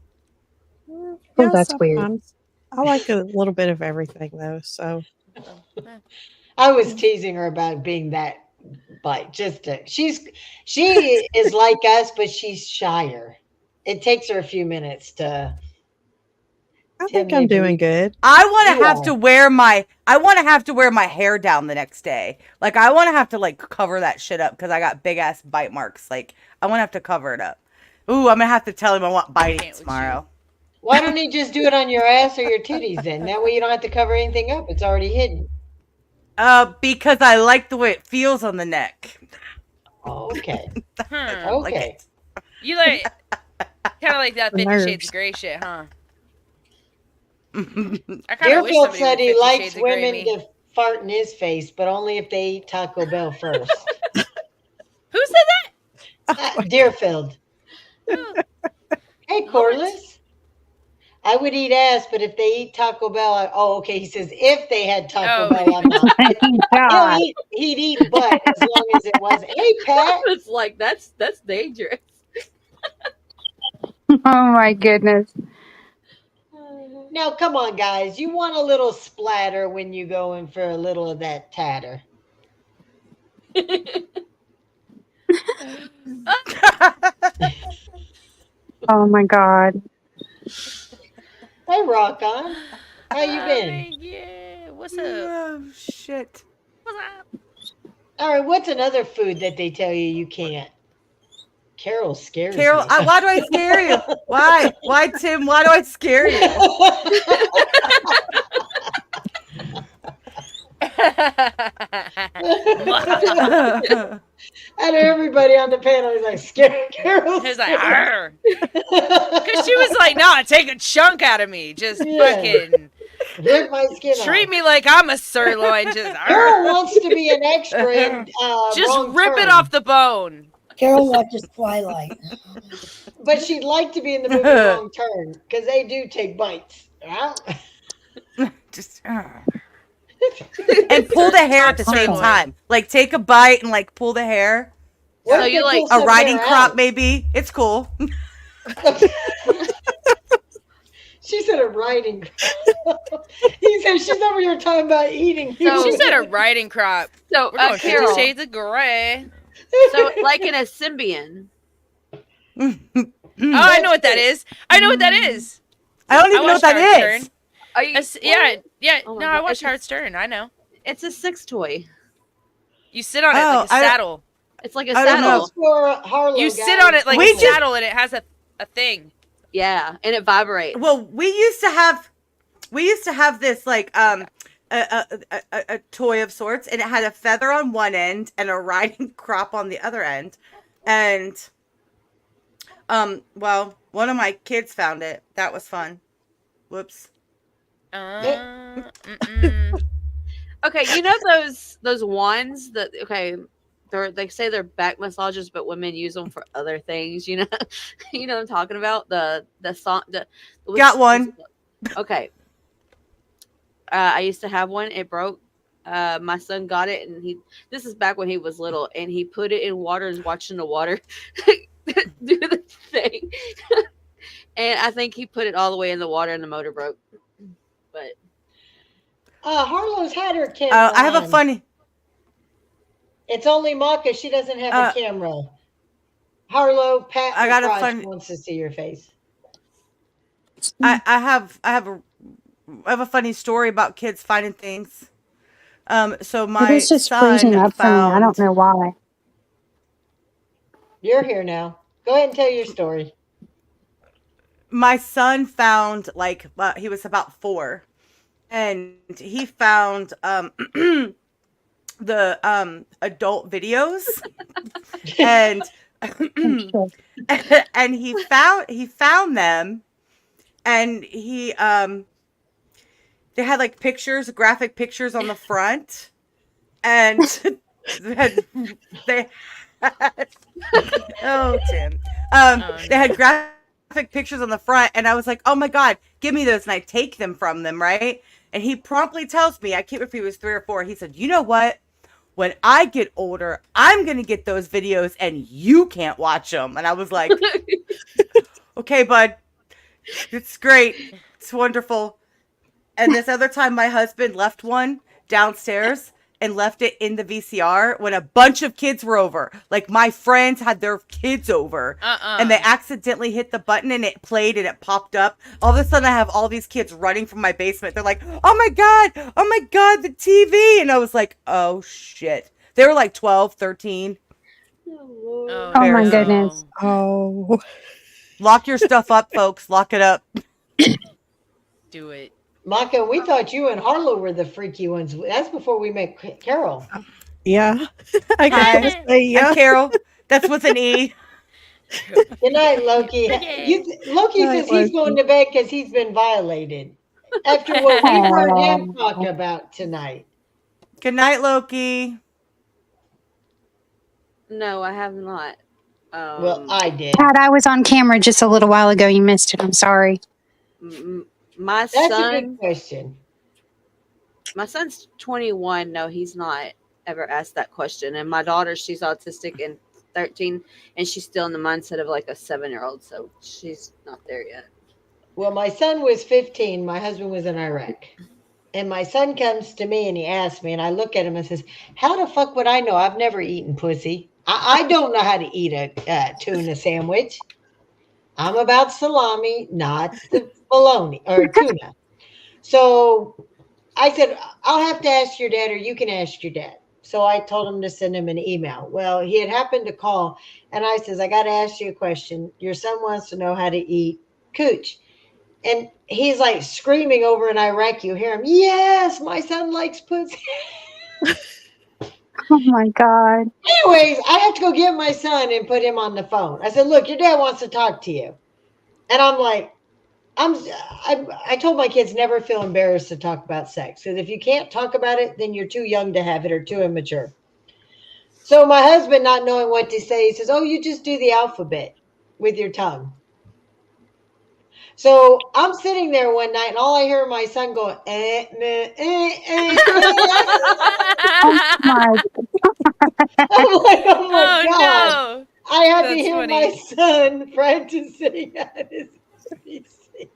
Oh, Yeah, that's weird. sometimes. I like a little bit of everything though. So I was teasing her about being that bite. She is like us, but she's shyer. It takes her a few minutes to I tell think me I'm if doing you, good. I want you to have to are. wear my hair down the next day. Like I want to have to like cover that shit up because I got big ass bite marks. Like I want to have to cover it up. Ooh, I'm gonna have to tell him I want biting Can't with tomorrow. Why don't you just do it on your ass or your titties then? That way you don't have to cover anything up. It's already hidden. Because I like the way it feels on the neck. Oh, okay. Hmm. Like Okay. You like kind of like that The 50 Shades nerves. of Grey shit, huh? I kind of wish Deerfield somebody said would he 50 likes Shades of Grey women me. to fart in his face, but only if they eat Taco Bell first. Who said Deerfield. that? Hey, Corliss. I would eat ass, but if they eat Taco Bell, okay. He says if they had Taco Oh. Bell, I'm not. God. He'd eat butt as long as it was. Hey, Pat. it's like that's dangerous. Oh my goodness. Now, come on, guys. You want a little splatter when you go in for a little of that tatter. Oh my God. Hey, Rock On. How you been? Yeah. What's up? Oh shit. What's up? All right, what's another food that they tell you can't? Carol scares Carol, me. why do I scare you? Why? Why, Tim? Why do I scare you? Out of everybody on the panel, he's like, Carol. He was like, arr. Because she was like, nah, take a chunk out of me. Just Yeah. fucking Rip my skin treat off. me like I'm a sirloin. Just, Carol arr. wants to be an extra in Just Wrong rip it Turn, off the bone. Carol watches Twilight. but she'd like to be in the movie Wrong Turn because they do take bites. Just and pull the hair at the same Sirloin. time. Like take a bite and like pull the hair. What So if you they like pull A some riding hair crop, out? maybe. It's cool. She said a riding crop. He said she's over here talking about eating. So- She said a riding crop. So, We're going 50 Carol, Shades of Grey. so like in a Symbian. Oh, I know what that is. I know what that is. I don't even know what watched Howard that is. Stern. Are you? Yeah. Oh my No, God, I watched it's Howard Stern. I know. It's a sex toy. You sit on it Oh, like a I don't- saddle. It's like a I don't know. saddle. For Harlow, You guys. sit on it like We a just- saddle, and it has a thing. Yeah, and it vibrates. Well, we used to have this like a toy of sorts, and it had a feather on one end and a riding crop on the other end, and well, one of my kids found it. That was fun. Whoops. Okay, you know those wands that they say they're back massages, but women use them for other things. You know, you know what I'm talking about. Got one. Okay. I used to have one. It broke. My son got it, and this is back when he was little, and he put it in water and was watching the water do the thing. And I think he put it all the way in the water, and the motor broke. But Harlow's had her camera. I have a on. funny. It's only Maka. She doesn't have a camera. Harlow, Pat I got a Raj fun. wants to see your face. I have a funny story about kids finding things. So It my is just freezing son up for me. I don't found know why. You're here now. Go ahead and tell your story. like he was about 4, and he found the adult videos, and Oh, shit. and he found them, and he they had like pictures, graphic pictures on the front, and they had, they had oh Tim, they had graphic pictures on the front, and I was like, oh my god, give me those, and I take them from them, right? And he promptly tells me, I can't remember if he was 3 or 4. He said, you know what? When I get older, I'm gonna get those videos, and you can't watch them. And I was like, okay, bud, it's great, it's wonderful. And this other time, my husband left one downstairs and left it in the VCR when a bunch of kids were over. Like my friends had their kids over, and they accidentally hit the button and it played and it popped up. All of a sudden, I have all these kids running from my basement. They're like, oh my God, the TV. And I was like, oh shit. They were like 12, 13. Oh, Oh my Embarrassing. goodness. Oh, Lock your stuff up, folks. Lock it up. Do it. Maka, we thought you and Harlow were the freaky ones. That's before we met Carol. yeah. I got Hi, to say, I'm yeah. Carol. That's with an E. Good night, Loki. Loki Night, says he's going Loki. to bed because he's been violated after what we've heard him talk about tonight. Good night, Loki. No, I have not. Well, I did. Pat, I was on camera just a little while ago. You missed it. I'm sorry. My That's a good son, question. my son's 21. No, he's not ever asked that question. And my daughter, she's autistic and 13, and she's still in the mindset of like a 7-year-old. So she's not there yet. Well, my son was 15. My husband was in Iraq. And my son comes to me and he asks me, and I look at him and says, how the fuck would I know? I've never eaten pussy. I don't know how to eat a tuna sandwich. I'm about salami, not the bologna or tuna. So I said, I'll have to ask your dad, or you can ask your dad. So I told him to send him an email. Well, he had happened to call, and I says, I got to ask you a question. Your son wants to know how to eat cooch. And he's like screaming over in Iraq. You hear him, yes, my son likes pussy. Oh my God. Anyways, I have to go get my son and put him on the phone. I said, look, your dad wants to talk to you. And I'm like, I told my kids never feel embarrassed to talk about sex, because if you can't talk about it, then you're too young to have it or too immature. So my husband, not knowing what to say, he says, oh, you just do the alphabet with your tongue. So I'm sitting there one night and all I hear my son going, Oh my. I'm like, oh my God. No. I had to That's hear funny. my son practicing at his PC.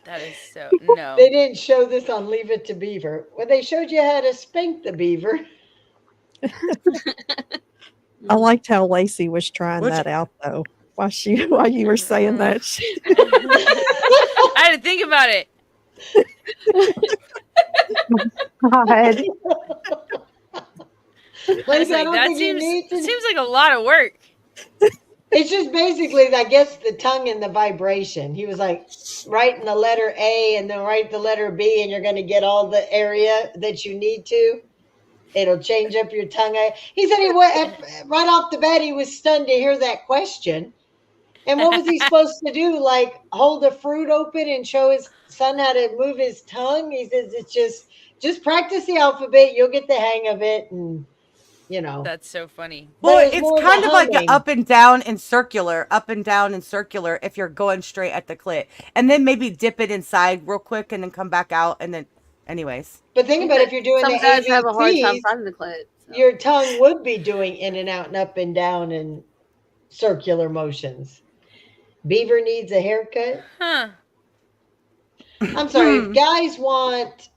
That is so no. They didn't show this on Leave It to Beaver. Well, they showed you how to spank the beaver. I liked how Lacey was trying Which- that out though. While you were saying that, I had to think about it. God. I was Lacey, I like, don't that think you need to. seems like a lot of work. It's just basically, I guess, the tongue and the vibration. He was like, writing the letter A and then write the letter B, and you're going to get all the area that you need to. It'll change up your tongue. He said he went right off the bat. He was stunned to hear that question. And what was he supposed to do? Like hold a fruit open and show his son how to move his tongue? He says it's just practice the alphabet. You'll get the hang of it, and you know. That's so funny. Well, But it's more the kind of like humming. up and down and circular if you're going straight at the clit. And then maybe dip it inside real quick and then come back out. And then, anyways. But think about if you're doing Some the guys have a hard time ABCs, finding the clit. So. your tongue would be doing in and out and up and down and circular motions. Beaver needs a haircut. Huh. I'm sorry, if guys want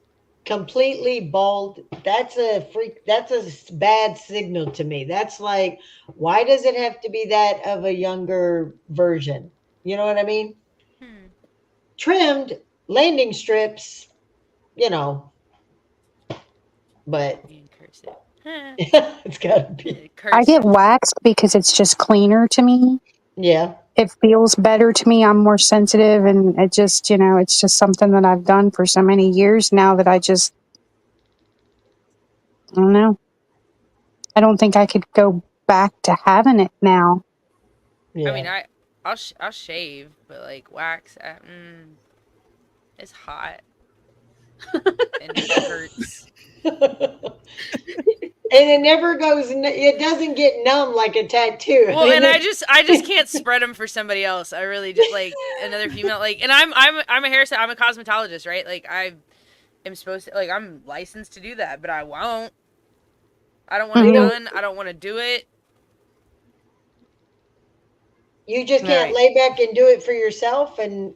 completely bald, that's a freak. That's a bad signal to me. That's like, why does it have to be that of a younger version? You know what I mean? Hmm. Trimmed landing strips, you know, but In cursive. Huh. it's got to be. I get Cursive. waxed because it's just cleaner to me. Yeah. It feels better to me. I'm more sensitive, and it just, it's just something that I've done for so many years now that I don't know. I don't think I could go back to having it now. Yeah. I mean, I'll shave, but like wax, it's hot and it hurts. And it never goes. It doesn't get numb like a tattoo. Well, and I just can't spread them for somebody else. I really just like another female. Like, and I'm a hairstylist. I'm a cosmetologist, right? Like, I am supposed to, like, I'm licensed to do that, but I won't. I don't want it done. I don't want to do it. You just can't Right. lay back and do it for yourself. And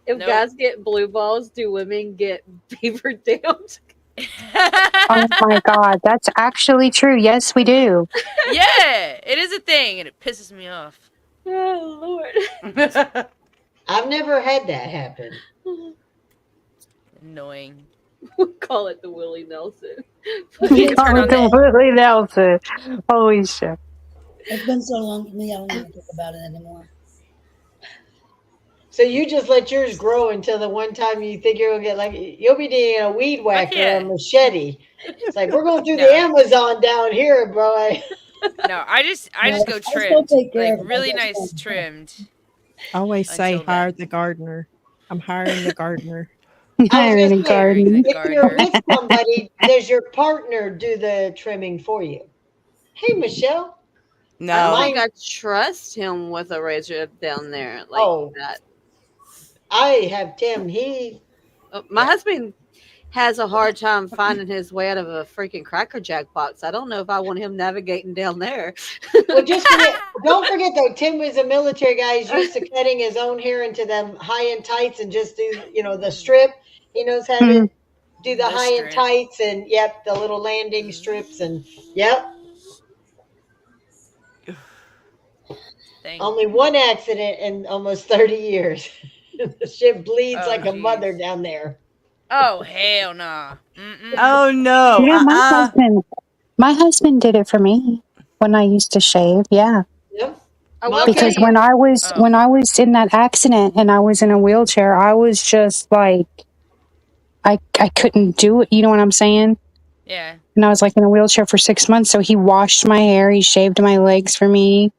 If Nope. guys get blue balls, do women get beaver dams? Oh my God, that's actually true. Yes, we do. Yeah, it is a thing, and it pisses me off. Oh Lord. I've never had that happen. Annoying. We call it the Willie Nelson. We Turn call on it that. completely Nelson. Holy shit. It's been so long for me, I don't even think about it anymore. So you just let yours grow until the one time you think you're gonna get, like, you'll be needing a weed whacker or yeah. a machete. It's like, we're going through No. the Amazon down here, boy. No, I just No, go I still trimmed, take care like of it. really I nice just don't. trimmed. I always say Until hire then. the gardener. I'm hiring the gardener. I was Hiring gonna a say, Hiring garden. the if you're gardener. with somebody, does your partner do the trimming for you? Hey, Michelle. I don't No. think I trust him with a razor down there like Oh, that. I have Tim. He My Yeah. husband has a hard time finding his way out of a freaking Cracker Jack box. I don't know if I want him navigating down there. Well, don't forget though, Tim was a military guy. He's used to cutting his own hair into them high end tights and just do, the strip. He knows how to do the The high end strip. tights and, yep, the little landing strips and, yep. Thing. Only one accident in almost 30 years. The ship bleeds Oh, like a geez. mother down there. Oh, hell nah. Oh no. Yeah, my husband did it for me when I used to shave. Yeah. Yep. I will Maka, say, Because when I was in that accident and I was in a wheelchair, I was just like I couldn't do it, you know what I'm saying? Yeah. And I was like in a wheelchair for 6 months, so he washed my hair, he shaved my legs for me.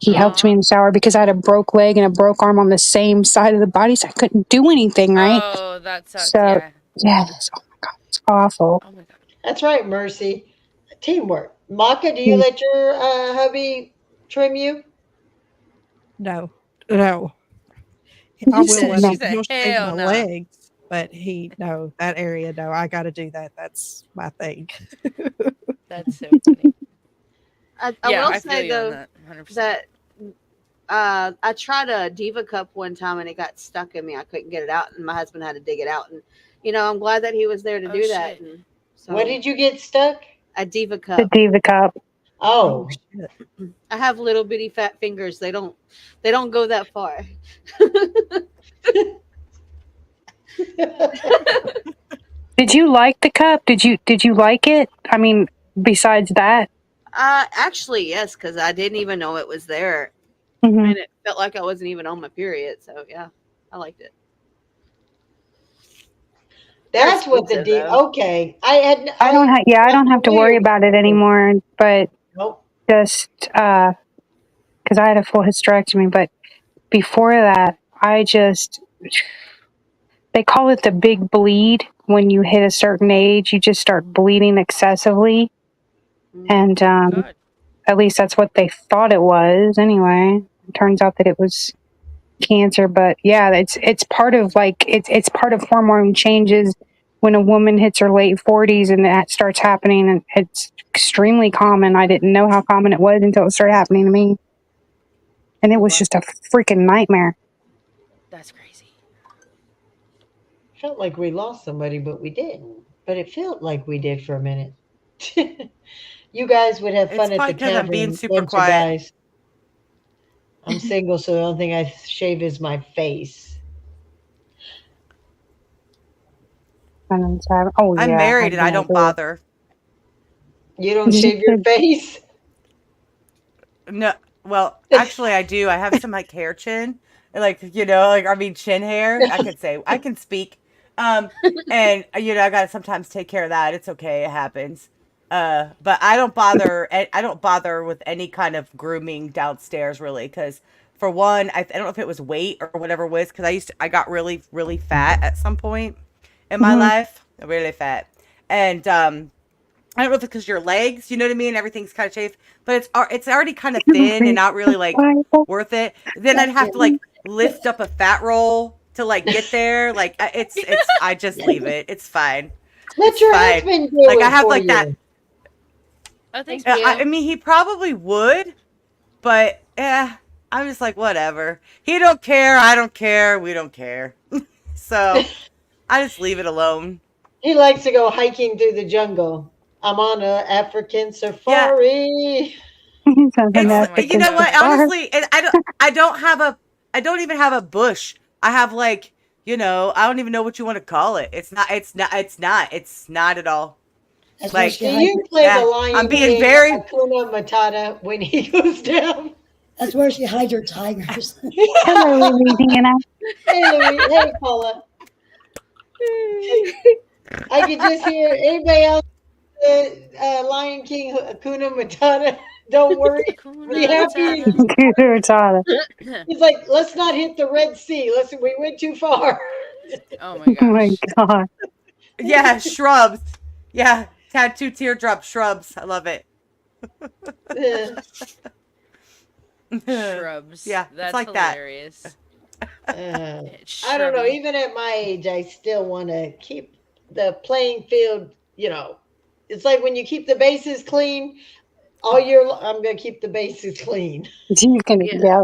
He helped me in the shower because I had a broke leg and a broke arm on the same side of the body, so I couldn't do anything, right? Oh, that sucks. So Yeah. yes, oh my God, it's awful. Oh my god. that's right, Mercy. Teamwork. Maka, do you let your hubby trim you? No. I She will said, let him. she said, He'll shave my hell no. legs, but that area, no, I got to do that. That's my thing. That's so funny. I Yeah, will I feel say you on though that 100%. that I tried a Diva cup one time and it got stuck in me. I couldn't get it out, and my husband had to dig it out. And I'm glad that he was there to Oh, do that. shit. And so What did you get stuck? a Diva The cup. Diva Cup. Oh, Shit. I have little bitty fat fingers. They don't go that far. Did you like the cup? Did you like it? I mean, besides that, Actually, yes, because I didn't even know it was there, mhm. and it felt like I wasn't even on my period. So yeah, I liked it. that's what the expensive, deep. though. Okay, I don't have. Yeah, I don't have to worry about it anymore. But Nope. just because I had a full hysterectomy, but before that, they call it the big bleed. When you hit a certain age, you just start bleeding excessively, and God. at least that's what they thought it was. Anyway, it turns out that it was cancer. But yeah, it's part of it's part of hormone changes when a woman hits her late 40s, and that starts happening, and it's extremely common. I didn't know how common it was until it started happening to me, and it was Wow. just a freaking nightmare. That's crazy. felt like we lost somebody, but we didn't. But it felt like we did for a minute. You guys would have It's fun at probably the because I'm being tavern, super bunch of quiet. guys. I'm single, so the only thing I shave is my face. Oh I'm yeah, married and I don't bother. You don't shave your face? No, well, actually, I do. I have some like hair chin, like like I mean chin hair. I could say I can speak, and I gotta sometimes take care of that. It's okay, it happens. But I don't bother. I don't bother with any kind of grooming downstairs really, because for one, I don't know if it was weight or whatever it was, because I got really really fat at some point in my life, really fat, and I don't know if it's because your legs, you know what I mean? Everything's kind of chafed, but it's already kind of thin and not really like worth it. Then I'd have to like lift up a fat roll to like get there. Like it's I just leave it. It's fine. Let It's your fine. husband do Like I it have for like that. you. Oh, thank I you. mean, he probably would, but I'm just like whatever. He don't care. I don't care. We don't care. So I just leave it alone. He likes to go hiking through the jungle. I'm on a African Yeah. safari. It's Oh my you know what? gosh. Honestly, I don't even have a bush. I have like, I don't even know what you want to call it. It's not at all. That's where Like, she Do hides. you play the yeah, I'm Lion being King very Hakuna Matata when he goes down? That's where she hides her tigers. Hello, Louisiana. Hey, Louis. Hey, Paula. I could just hear anybody else. Lion King Hakuna Matata. Don't worry. Be happy. He's like, let's not hit the Red Sea. Listen, we went too far. Oh my Oh my gosh. god. yeah, shrubs. Yeah, tattoo teardrop shrubs. I love it. Shrubs. Yeah, it's That's like that. hilarious. I don't know. Shrubby. Even at my age, I still want to keep the playing field. It's like when you keep the bases clean all year. I'm going to keep the bases clean. She's gonna Yeah.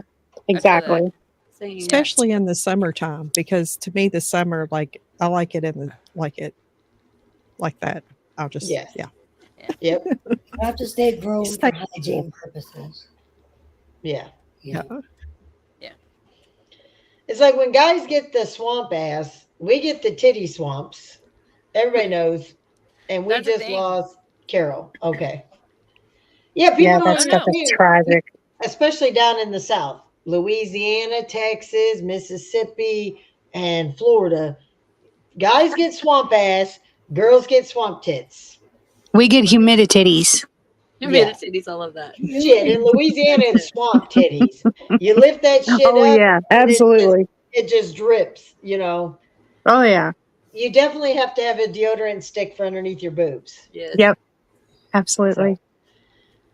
exactly. Same. especially in the summertime, because to me the summer, like I like it like that. I'll just Yes. yeah. Yep. I have to stay groomed for Stay hygiene purposes. Yeah. Yeah. It's like when guys get the swamp ass, we get the titty swamps. Everybody knows. And we That's a just thing. lost Carol. Okay. Yeah, Yeah, people that don't stuff is understand, tragic. especially down in the South, Louisiana, Texas, Mississippi, and Florida. Guys get swamp ass, girls get swamp tits. We get humidities. Yeah. Cities, I love that. Shit, in Louisiana, it's swamp titties. You lift that shit Oh up, yeah, and absolutely. it just drips. Oh yeah. You definitely have to have a deodorant stick for underneath your boobs. Yes. Yep. Absolutely. So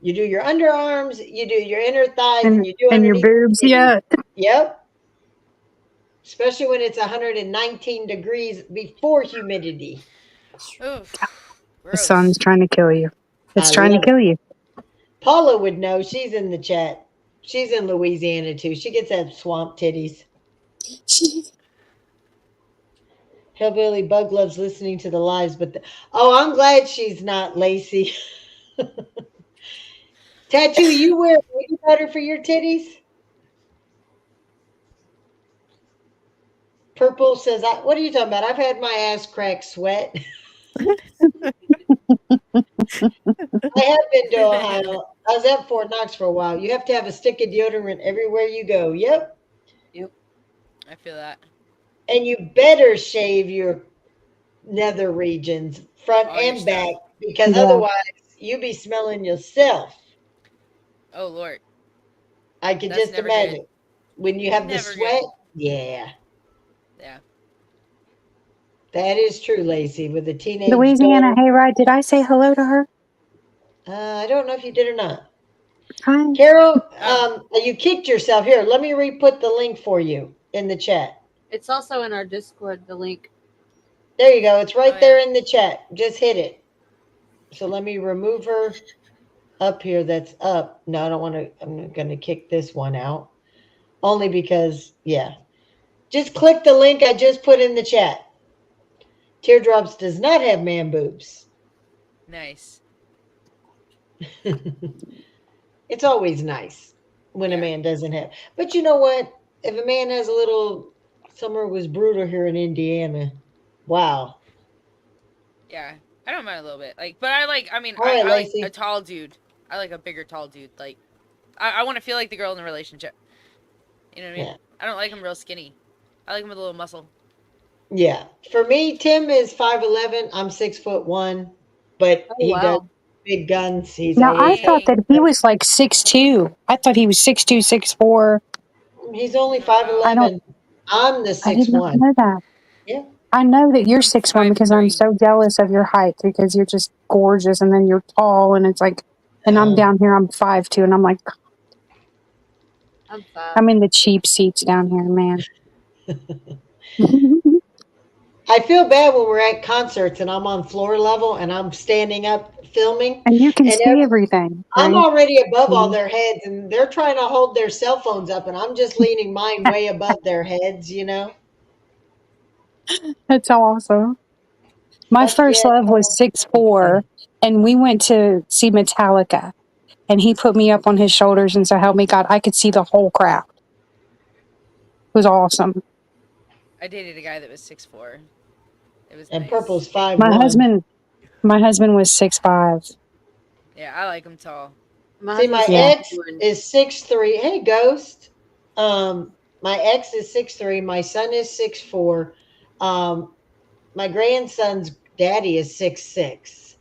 you do your underarms, you do your inner thighs, and you do And your underneath boobs, your yeah. titties. Yep. Especially when it's 119 degrees before humidity. Oof. The Gross. sun's trying to kill you. It's I trying to love it. kill you. Paula would know. She's in the chat. She's in Louisiana too. She gets that swamp titties. Hillbilly Bug loves listening to the lives, but I'm glad she's not Lacey. Tattoo, you wear baby powder for your titties? Purple says, what are you talking about? I've had my ass crack sweat. I have been to Ohio. I was at Fort Knox for a while. You have to have a stick of deodorant everywhere you go. Yep. I feel that. And you better shave your nether regions, front All your and stuff. back, because Yeah. otherwise you be smelling yourself. Oh Lord. I can That's just never imagine. good. When you have the Never sweat, good. yeah. Yeah. That is true, Lacey, with a teenage Louisiana daughter. hayride. Did I say hello to her? I don't know if you did or not. Hi. Carol, you kicked yourself. Here, let me re-put the link for you in the chat. It's also in our Discord, the link. There you go. It's right Oh, there yeah. in the chat. Just hit it. So let me remove her up here. That's up. No, I don't want to. I'm going to kick this one out. Only because, yeah. Just click the link I just put in the chat. Teardrops does not have man boobs. Nice. It's always nice when a Yeah. man doesn't have. But you know what? If a man has a little, summer was brutal here in Indiana. Wow. Yeah. I don't mind a little bit. Like, but I like. I mean, All right, I like a Lacey. tall dude. I like a bigger, tall dude. Like, I want to feel like the girl in the relationship. You know what I mean? Yeah. I don't like him real skinny. I like him with a little muscle. Yeah. For me, Tim is 5'11". I'm 6'1", but Oh he does wow. big guns. He's Now I always thought Dang. that he was like 6'2". I thought he was 6'2", 6'4". he's only Oh wow. I don't. 5'11". I'm the I did six not one. know that. Yeah. I know that you're I'm 6'1" because I'm 5'3". so jealous of your height because you're just gorgeous and then you're tall and it's like, and I'm Uh, down here, I'm 5'2", and I'm like, I'm 5. I'm in the cheap seats down here, man. I feel bad when we're at concerts and I'm on floor level and I'm standing up filming, And you can and see everything, I'm right? already above all Mhm. their heads, and they're trying to hold their cell phones up, and I'm just leaning mine way above their heads. That's awesome. My Fuck first yeah. love was 6'4", and we went to see Metallica, and he put me up on his shoulders, and so help me God, I could see the whole crowd. It was awesome. I dated a guy that was 6'4". It was And nice. Purple's five My one. husband, my husband was 6'5". Yeah, I like him tall. My See, my husband's Yeah. ex 6'1". is 6'3". Hey, Ghost. My ex is 6'3". My son is 6'4". My grandson's daddy is 6'6".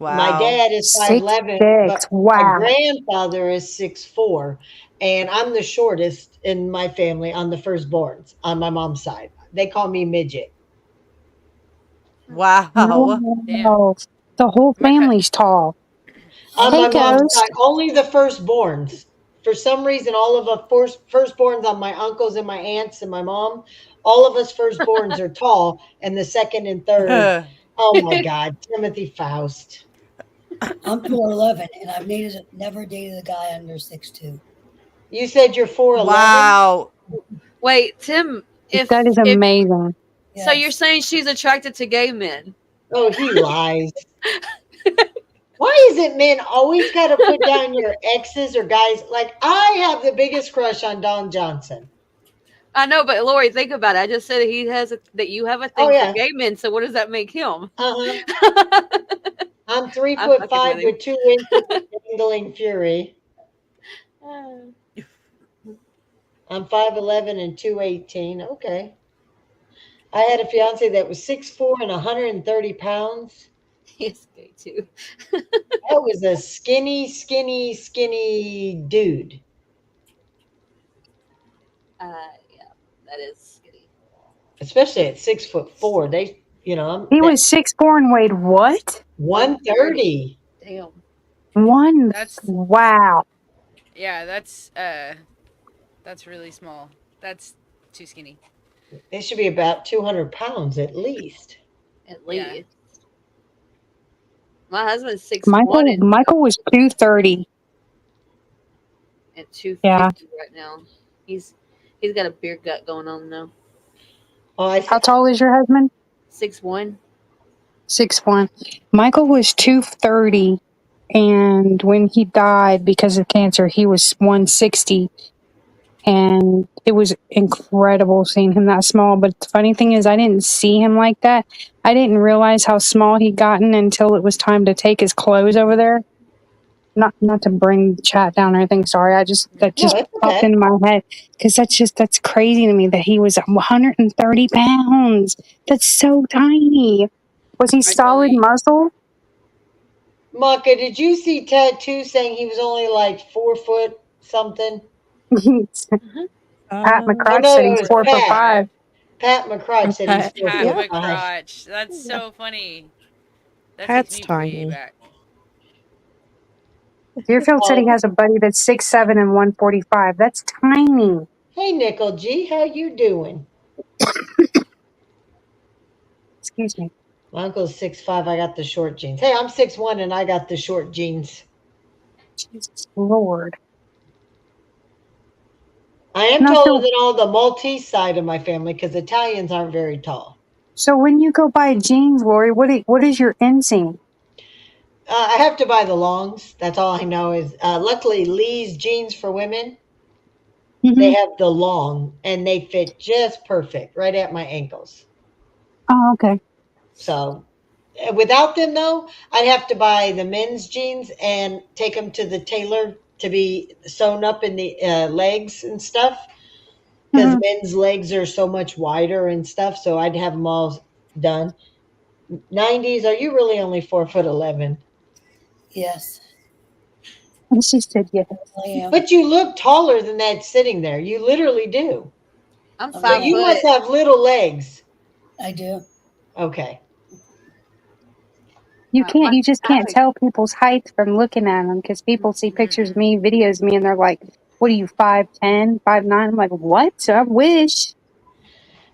My Wow. dad is 5'11", 6'6". but my Wow. grandfather is 6'4", and I'm the shortest in my family on the firstborns on my mom's side. They call me midget. Wow. Damn. No, the whole My cut. family's tall. On Hey, my mom's side, Ghost. only the firstborns. For some reason, all of the firstborns on my uncles and my aunts and my mom, all of us firstborns are tall, and the second and third, oh my God, Timothy Faust. I'm 4'11", and I've never dated a guy under 6'2". You said you're 4'11"? Wow. Wait, Tim, That is if amazing. so you're Yes. saying she's attracted to gay men. Oh, he lies. Why is it men always got to put down your exes or guys? Like, I have the biggest crush on Don Johnson. I know, but Lori, think about it. I just said that you have a Oh, thing for yeah. gay men. So what does that make him? Uh-huh. I'm three I'm foot fucking five with him. with 2 inches of dangling fury. I'm 5'11" and 218. Okay. I had a fiance that was 6'4" and 130 pounds. He's gay too. That was a skinny, skinny, skinny dude. Yeah, that is skinny. Especially at 6'4". I'm He that was 6'4" and weighed what? 130. Damn. One. That's Wow. yeah, that's really small. That's too skinny. They should be about 200 pounds at least. At Yeah. least. My husband's 6'1" Michael was 230. and 250 Yeah. right now. He's got a beer gut going on now. Oh, I How said, tall is your husband? 6'1". 6'1". Michael was 230, and when he died because of cancer, he was 160. And it was incredible seeing him that small. But the funny thing is, I didn't see him like that. I didn't realize how small he'd gotten until it was time to take his clothes over there. Not to bring the chat down or anything. Sorry, that no, just it's popped okay. into my head because that's crazy to me that he was 130 pounds. That's so tiny. Was he I solid totally muscle? Maka, did you see Tattoo saying he was only like 4 foot something? Pat Oh, McCrotch no, said it he's was 4'5". Pat. Pat McCrotch said he's Pat, four Pat foot yeah, five. McCrotch. That's so funny. That takes Pat's me way tiny. back. Deerfield said he Oh, has a buddy that's 6'7" and 145. That's tiny. hey, Nickel G, how you doing? Excuse me. My uncle's 6'5". I got the short jeans. Hey, I'm 6'1", and I got the short jeans. Jesus Lord. I am And I taller feel than all the Maltese side of my family because Italians aren't very tall. So when you go buy jeans, Lori, what is your inseam? I have to buy the longs. That's all I know is luckily Lee's jeans for women, they Mm-hmm. have the long and they fit just perfect right at my ankles. Oh, okay. So without them though, I'd have to buy the men's jeans and take them to the tailor to be sewn up in the legs and stuff because Mm-hmm. men's legs are so much wider and stuff. So I'd have them all done. 90s, are you really only 4'11"? Yes, And she said yes. I am. But you look taller than that sitting there. You literally do. I'm So So 5 you foot. must have little legs. I do. Okay. You can't. You just I can't have tell people's height from looking at them because people see pictures of me, videos of me, and they're like, "What are you, 5'10", 5'9"?" I'm like, "What? I wish."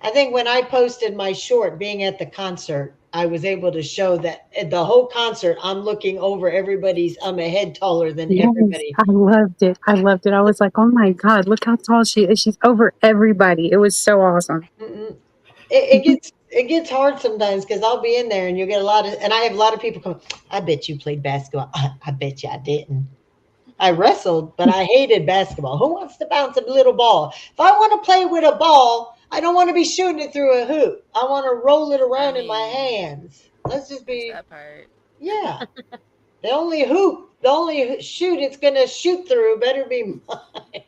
I think when I posted my short being at the concert, I was able to show that at the whole concert, I'm looking over everybody's, I'm a head taller than Yes, everybody. I loved it. I loved it. I was like, "Oh my god, look how tall she is! She's over everybody." It was so awesome. Mm-mm. It gets hard sometimes because I'll be in there and you'll get a lot of, and I have a lot of people come, I bet you played basketball. I bet you I didn't. I wrestled, but I hated basketball. Who wants to bounce a little ball? If I want to play with a ball, I don't want to be shooting it through a hoop. I want to roll it around in my hands. Let's just There's be, that part. yeah. The only shoot it's going to shoot through better be mine.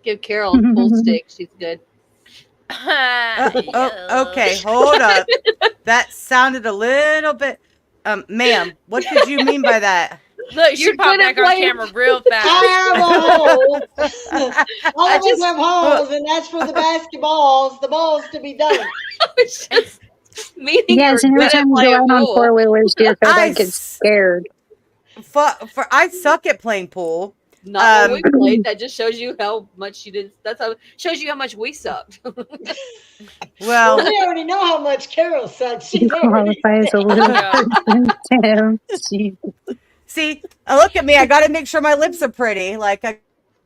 give Carol a pool stick. She's good. Okay, hold up. That sounded a little bit. Ma'am, what did you mean by that? Look, she You're popped good at back on playing- camera real I fast. have a hole. All I of us just- have holes, and that's for the basketballs, the balls to be done. Meaning Yes, you're and every good at time you go playing out on pool. four wheelers, Deerfield, I get s- scared. For I suck at playing pool. Not when we played. That just shows you how much you did. That's how shows you how much we sucked. Well, Well, we already know how much Carol sucks. She's You already qualify as a little Yeah. person, Tim. Jeez. see, look at me. I got to make sure my lips are pretty. Like I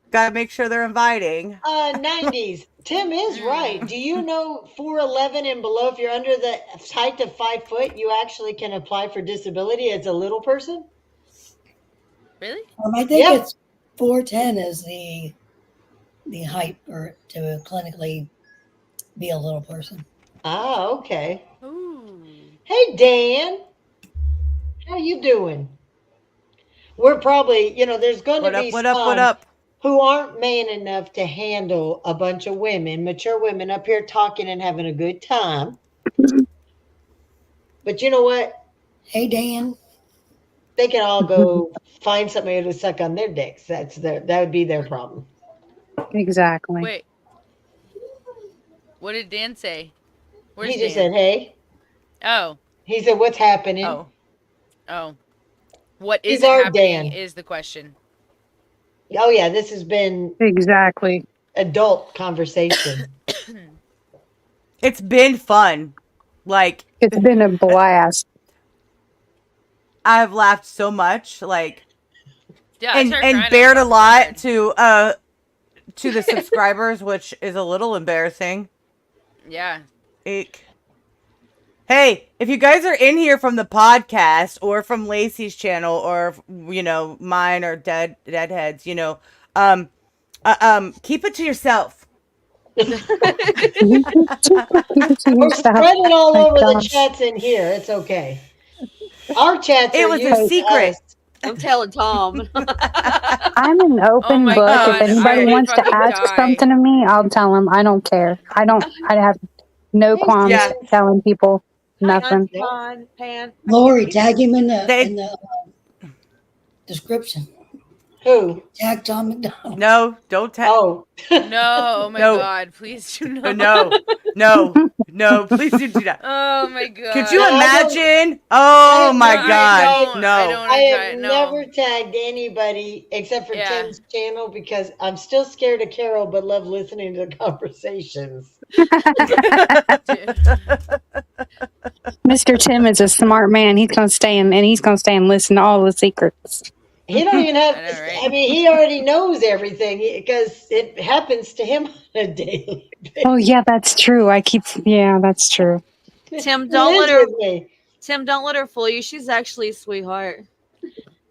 got to make sure they're inviting. 90s. Tim is right. Do you know 4'11" and below? If you're under the height of 5 foot, you actually can apply for disability as a little person. Really? I think Yeah. it's 4'10" is the height for to clinically be a little person. Ah, okay. Ooh. Hey, Dan, how you doing? We're probably, there's going to What be up? What up? What some up? who aren't man enough to handle a bunch of women, mature women up here talking and having a good time. But you know what? Hey, Dan. They can all go find somebody to suck on their dicks. That would be their problem. Exactly. Wait. What did Dan say? Where's He just Dan? said, "Hey." Oh. He said, "What's happening?" Oh. What He's isn't our happening Dan. is the question. Oh yeah, this has been Exactly. adult conversation. It's been fun. Like It's been a blast. I've laughed so much. Like Yeah, I started and crying bared a on top of lot my to the subscribers, which is a little embarrassing. head. Yeah. Eek. Hey, if you guys are in here from the podcast or from Lacey's channel or mine or Deadheads, keep it to yourself. Keep it to Or yourself. spread it all My over the gosh. chats in here. It's okay. Our chats It are was a used to secret. us. I'm telling Tom. I'm an open my book. God, If anybody I would wants to fucking ask die. something to me, I'll tell them. I don't care. I have no Hey, qualms Yeah. telling people nothing. Pan, Pan. Lori, tag him in the They- in the description. Who? Tag Tom McDonald. No, don't tell. Oh. No, oh my No. God, please do not. No, please do that. Oh my God. Could you No, I don't- imagine? I Oh have my no- God, I don't no. wanna I try have it, no. never tagged anybody except for Yeah. Tim's channel because I'm still scared of Carol but love listening to the conversations. Mr. Tim is a smart man. He's gonna stay and listen to all the secrets. He don't even have I know, to. right? I mean, he already knows everything because it happens to him on a daily basis. Oh yeah, that's true. Yeah, that's true. Tim, He don't let lives her. with me. Tim, don't let her fool you. She's actually a sweetheart.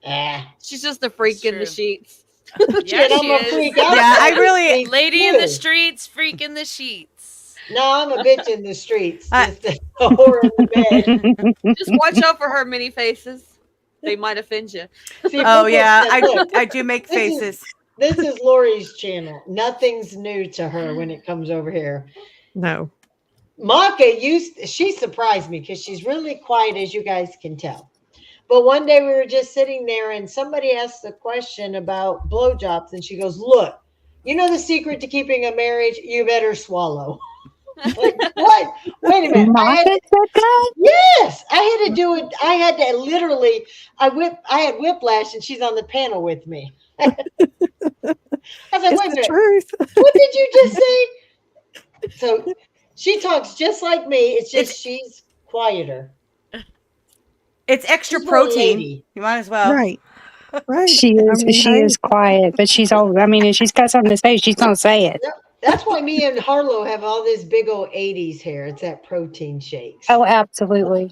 Ah, She's just a freak It's in the true. sheets. Yeah, shit, I'm she a is. freak Yeah, I outside the really- streets, Lady in the too. streets, freak in the sheets. No, I'm a bitch in the streets. I- Just a whore in the bed. Just watch out for her many faces. They might offend you. See, Oh people yeah, said, look, I do make this is faces. this is Lori's channel. Nothing's new to her when it comes over here. No. Maka she surprised me because she's really quiet, as you guys can tell. But one day we were just sitting there and somebody asked a question about blowjobs, and she goes, "Look, you know the secret to keeping a marriage? You better swallow." Like, what? Wait a minute. Maka said that? Yes, I had to do it. I had to literally. I had whiplash, and she's on the panel with me. I was like, It's wait a the minute. truth. What did you just say? So she talks just like me. It's just she's quieter. It's extra She's a little protein. lady. You might as well. Right. Right. She I is mean, she hey, is quiet, but she's all I mean, if she's got something to say, she's gonna say it. Yep. That's why me and Harlow have all this big old 80s hair. It's that protein shakes. Oh, absolutely.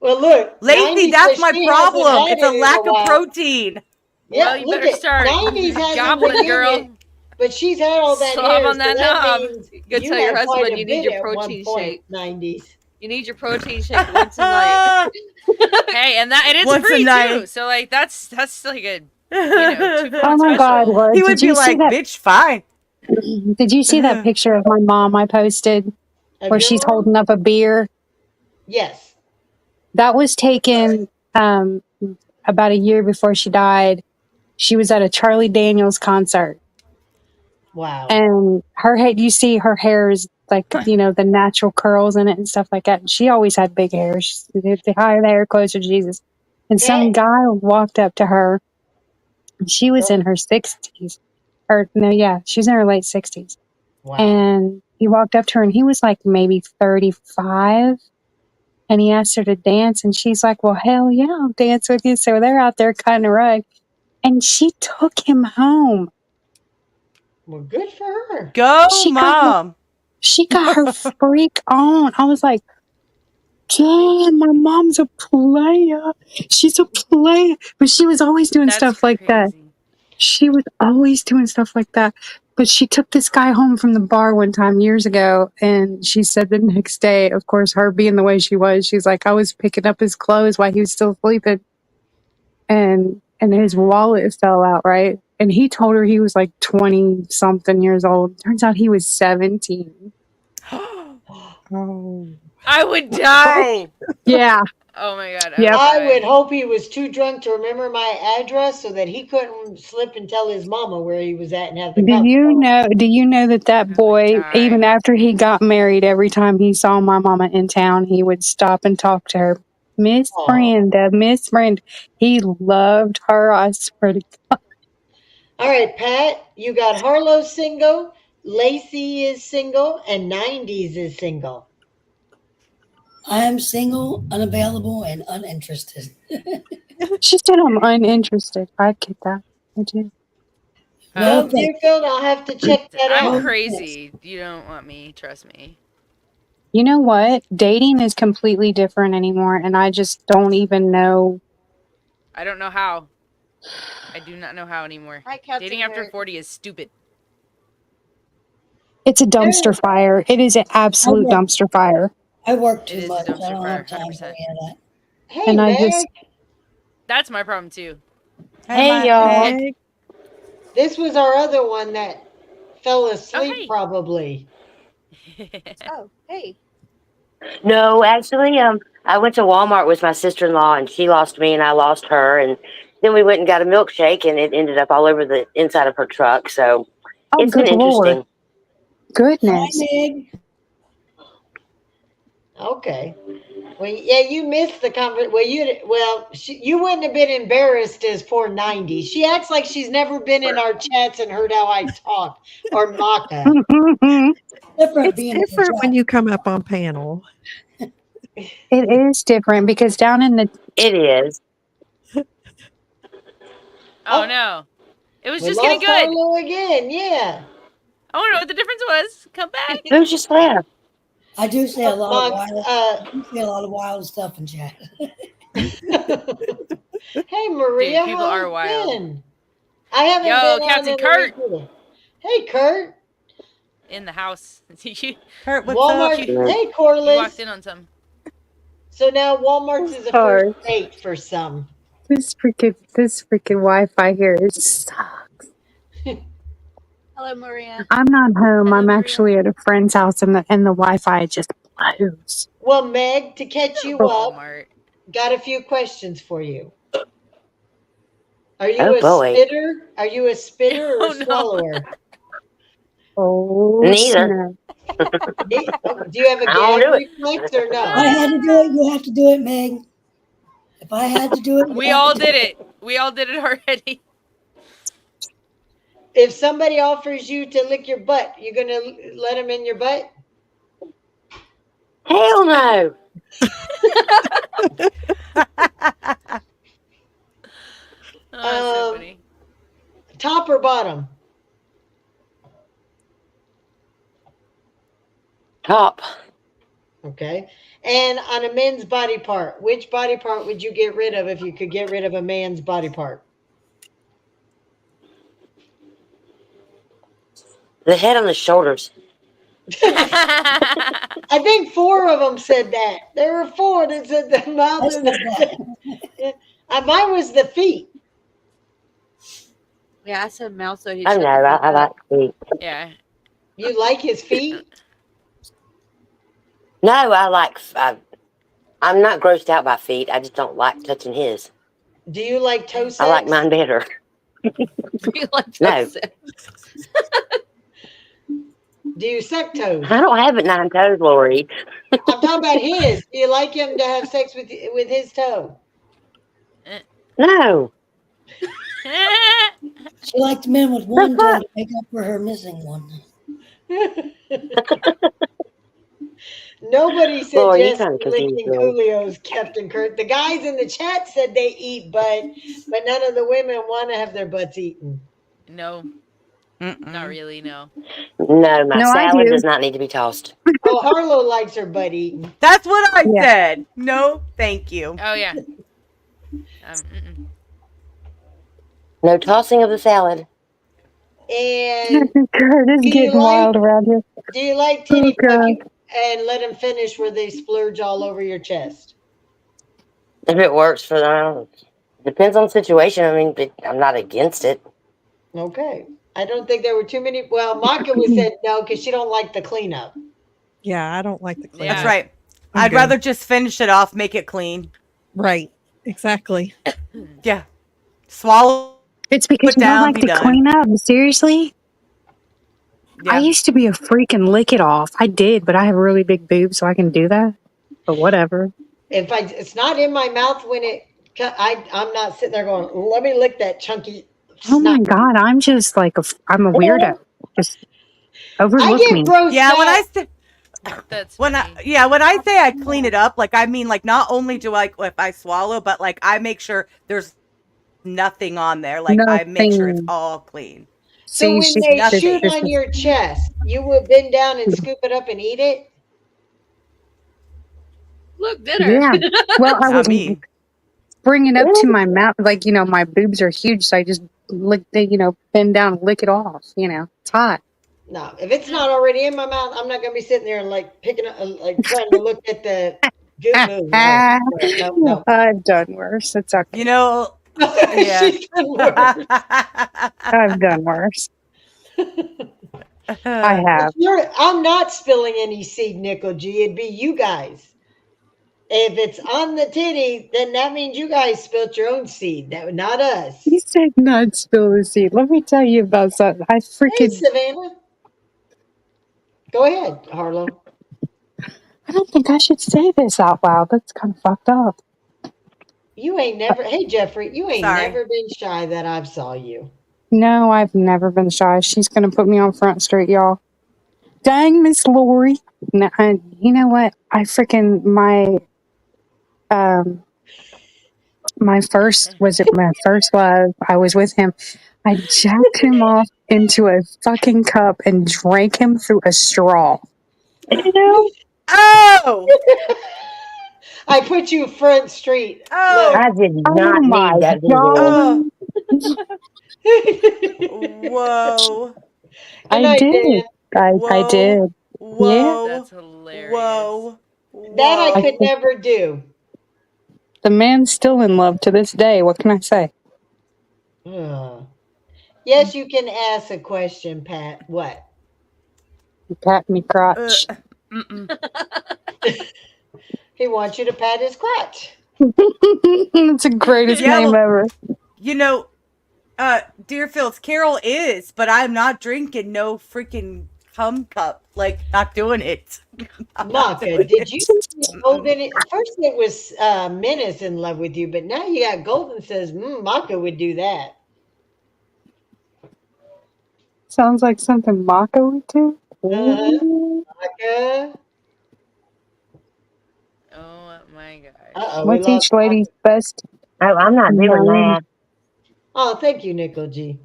Well, look, Lacey, 90s, that's but my she hasn't problem. had It's a it in lack of while. protein. Yeah, Well, you look better at start 90s hasn't gobbling, been girl. it, but she's had all that Slob hair. on that so knob. means Go you tell your had quite husband a you need bit your at one protein point, shake. 90s. You need your protein shake once a night. Hey, and it's Once a free night. too. So like that's like a 2 for Oh one my God, special. Laura, He would did be you see like, that? bitch, fine. Did you see that picture of my mom I posted Of where your she's mom? holding up a beer? Yes. That was taken about a year before she died. She was at a Charlie Daniels concert, Wow. and her head, you see her hair is like, the natural curls in it and stuff like that. And she always had big hair. The higher the hair, closer to Jesus. And some That, guy walked up to her. And she was in her 60s. Or, no, yeah, she was in her late 60s. wow. And he walked up to her and he was like maybe 35. And he asked her to dance. And she's like, well, hell yeah, I'll dance with you. So they're out there cutting a rug. And she took him home. Well, good for her. Go, She got mom. She got her freak on. I was like, damn, my mom's a player. She's a player. But she was always doing That's stuff like that. crazy. She was always doing stuff like that. But she took this guy home from the bar one time years ago. And she said the next day, of course, her being the way she was, she's like, I was picking up his clothes while he was still sleeping. And his wallet fell out, right? And he told her he was like 20 something years old. Turns out he was 17. oh, I would die. Yeah. Oh my god. Yep. I would hope he was too drunk to remember my address so that he couldn't slip and tell his mama where he was at and have the Do cops you call. know? Do you know that would boy, die. even after he got married, every time he saw my mama in town, he would stop and talk to her, Miss Aw. Brenda, Miss Brenda. He loved her. I swear to God. All right, Pat, you got Harlow single, Lacey is single, and 90s is single. I am single, unavailable, and uninterested. She said I'm uninterested. I get that. I do. Well, No, Deerfield, I'll have to check that I'm out. crazy. You don't want me. Trust me. You know what? Dating is completely different anymore, and I just don't even know. I don't know how. I do not know how anymore. Hi, Captain Dating after Eric. 40 is stupid. It's a dumpster fire. It is an absolute Okay. dumpster fire. I work It too is a much. I dumpster don't fire, have time for 100%. any of that. Hey, And I Meg, just, That's my problem too. Hey, y'all. Meg, this was our other one that fell asleep hey. probably. Oh, hey. No, actually, I went to Walmart with my sister-in-law, and she lost me, and I lost her, and then we went and got a milkshake, and it ended up all over the inside of her truck. So oh, it's been good Lord. interesting. Hi, Goodness. Meg. Okay. Well, yeah, you missed the conversation. You wouldn't have been embarrassed as poor 90. She acts like she's never been in our chats and heard how I talk or Maka. Different it's being in the different when chat. you come up on panel. It is different because down in the It is. Oh no. It was We just getting lost good. Harlow again. Yeah. I want to know what the difference was. Come back. Who's just left? I do say a lot of Mox, wild. I do say a lot of wild stuff in chat. hey Maria, Dude, people how are you wild. been? I haven't Yo, been Captain on in Kurt. a week either. Hey Kurt. In the house. you Kurt, what's Walmart. up? You- Hey walked Corliss. in on some. So now Walmart's is the Sorry. first date for some. this freaking Wi-Fi here is. Hello, Maria. I'm not home. Hello, I'm Maria. actually at a friend's house, and the Wi-Fi just blows. Well, Meg, to catch you up, Walmart. got a few questions for you. Are you Oh, a boy. spitter? Are you a spitter or Oh, a no. swallower? Oh, Neither. snap. Do you have a I don't gag do it. reflex or If I no? had to do it, you have to do it, Meg. If I had to do it, you We have all to do did it. We all did it already. If somebody offers you to lick your butt, you gonna let them in your butt? Hell no. Oh, that's so funny. Top or bottom? Top. Okay. And on a men's body part, which body part would you get rid of if you could get rid of a man's body part? The head on the shoulders. I think 4 of them said that. There were 4 that said the mouth I and said the. Mine was the feet. Yeah, I said mouth, so he I shut know. the fuck I up. like feet. Yeah. You like his feet? No, I like. I'm not grossed out by feet. I just don't like touching his. Do you like toe sex? I like mine better. You like No. that? Do you suck toes? I don't have it 9 toes, Lori. I'm talking about his. Do you like him to have sex with his toe? No. She liked men with one toe to make up for her missing one. Nobody Lord, you suggests kinda confused licking me. Coolio's, Captain Kurt. The guys in the chat said they eat butt, but none of the women want to have their butts eaten. No, not really. No. No, my No, I salad do. does not need to be tossed. Oh, Harlow likes her butt eaten. That's what I Yeah. said. No, thank you. Oh yeah. No tossing of the salad. And God, it's do you getting wild like around here. do you like Oh, titty God. fucking and let them finish where they splurge all over your chest? If it works for them, depends on the situation. I mean, I'm not against it. Okay. I don't think there were too many. Well, Maka was said no because she don't like the cleanup. Yeah, I don't like the cleanup. That's right. I'm I'd good. rather just finish it off, make it clean. Right. Exactly. Yeah. Swallow. It's because Put you don't down, like be to done. clean up. Seriously? Yeah. I used to be a freaking lick it off. I did, but I have really big boobs, so I can do that. But whatever. It's not in my mouth when I'm not sitting there going, let me lick that chunky. Oh my snot." God, I'm just like I'm a weirdo. Just I overlook get me. grossed Yeah, when out. I say That's when funny. when I say I clean it up, like I mean like not only do I if I swallow, but like I make sure there's nothing on there. Like I make sure it's Nothing. all clean. So See, when she's they nothing. shoot this on is- your chest, you will bend down and scoop it up and eat it? Look, dinner. Yeah. Well, I Not was me. bringing it up to my mouth, like my boobs are huge, so I just lick, bend down, and lick it off. It's hot. No, if it's not already in my mouth, I'm not going to be sitting there and like picking up, like trying to look at the goop move. No. I've done worse. It's okay. You know, yeah. She's done worse. I've done worse. I have. I'm not spilling any seed, Nickel G. It'd be you guys. If it's on the titty, then that means you guys spilled your own seed. That not us. You said not spill the seed. Let me tell you about something. I Hey, freaking. Savannah. Go ahead, Harlow. I don't think I should say this out loud. That's kind of fucked up. You ain't never. Hey, Jeffrey. You ain't Sorry. never been shy that I've saw you. No, I've never been shy. She's gonna put me on Front Street, y'all. Dang, Miss Lori. No, you know what? I freaking my first love. I was with him. I jacked him off into a fucking cup and drank him through a straw. Ew. Oh, I put you front street. oh, I did Oh not my need that god! oh, Look. whoa, Good I night, did. Dan. I whoa, did. Yeah. whoa, That's hilarious. whoa, That I I, could whoa. never do. the man's still in love to this day. What can I say? Ugh. Yes, you can ask a question, Pat. What? Pat me Uh, crotch. mm-mm. He wants you to pat his crotch. It's the greatest name Yellow. ever. You know, Deerfield's Carol is, but I'm not drinking no freaking cum cup. Like, not doing it. I'm not Maka, doing did it. you Golden? First it was Menace in love with you, but now you got Golden says, Maka would do that. Sounds like something Mako would do. Uh-huh. Ooh. Maka. Oh my gosh. Uh-oh, we What's lost each lady's Maka. best I'm not doing known? that. Oh, thank you, Nickel G.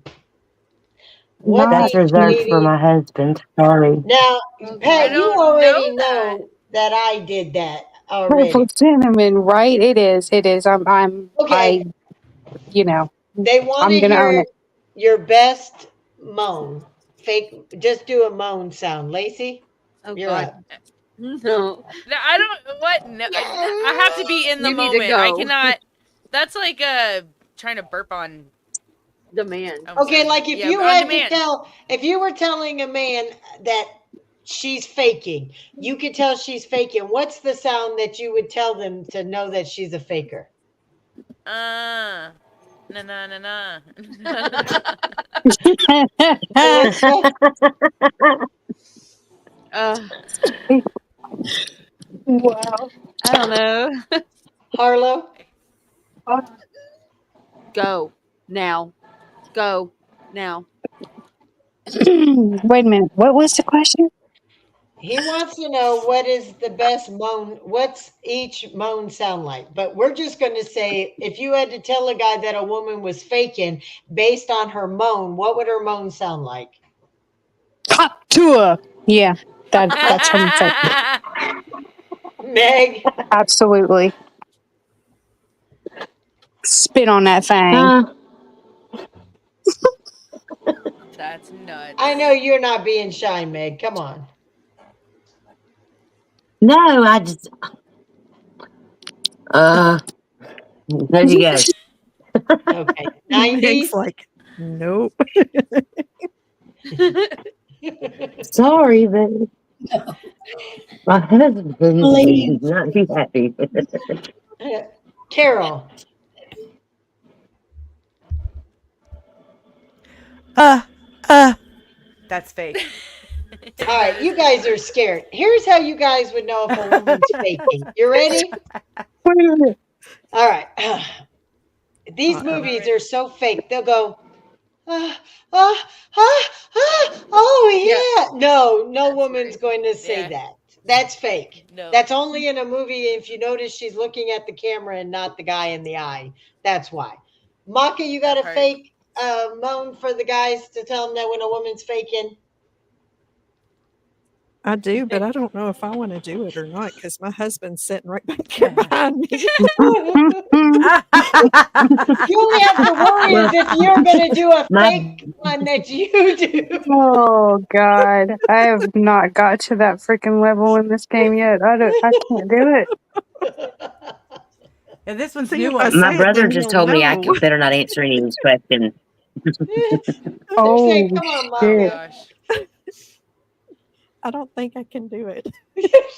What's Not That's each reserved for lady? my husband. Sorry. Now, Oh, Pat, I you God. don't know already that. know that I did that purple already. cinnamon, right? It is. It is. Okay, You know, they want I'm to gonna own hear it. your best moan. Fake, just do a moan sound. Lacey, Oh, you're God. up. No. No, I don't. What? No, I have to be in the You need to moment. I go. cannot. That's like trying to burp on. Demand. I'm Okay, sorry. like if Yeah, you on had to demand. tell, if you were telling a man that she's faking, you could tell she's faking. What's the sound that you would tell them to know that she's a faker? Na na na na. Alyssa, Uh, Wow. I don't know. Harlow, Go now. Go now. Wait a minute. What was the question? he wants to know what is the best moan, what's each moan sound like? But we're just going to say if you had to tell a guy that a woman was faking based on her moan, what would her moan sound like? Hot tour. Yeah, that's what I'm saying. Meg, Absolutely. Spit on that thing. That's nuts. I know you're not being shy, Meg. Come on. No, I just there you go. Okay. Meg's 90s. like, nope. Sorry, but my husband Ladies. would not be happy. Carol. That's fake. All right, you guys are scared. Here's how you guys would know if a woman's faking. You ready? Wait a minute. All right. These Uh-oh. movies are so fake. They'll go, ah, ah, ah, ah, oh yeah. No, no woman's right. going to say Yeah. that. That's fake. No. That's only in a movie if you notice she's looking at the camera and not the guy in the eye. That's why. Maka, you got That a part. fake moan for the guys to tell them that when a woman's faking? I do, but I don't know if I want to do it or not because my husband's sitting right back there behind me. You only have to worry is if you're going to do a My fake one that you do. Oh God, I have not got to that freaking level in this game yet. I can't do it. And this one's See, new if I on my say it, brother then just he'll told me I know. better not answer any of these questions. They're saying, Oh come on, Oh shit! Maka. gosh. I don't think I can do it.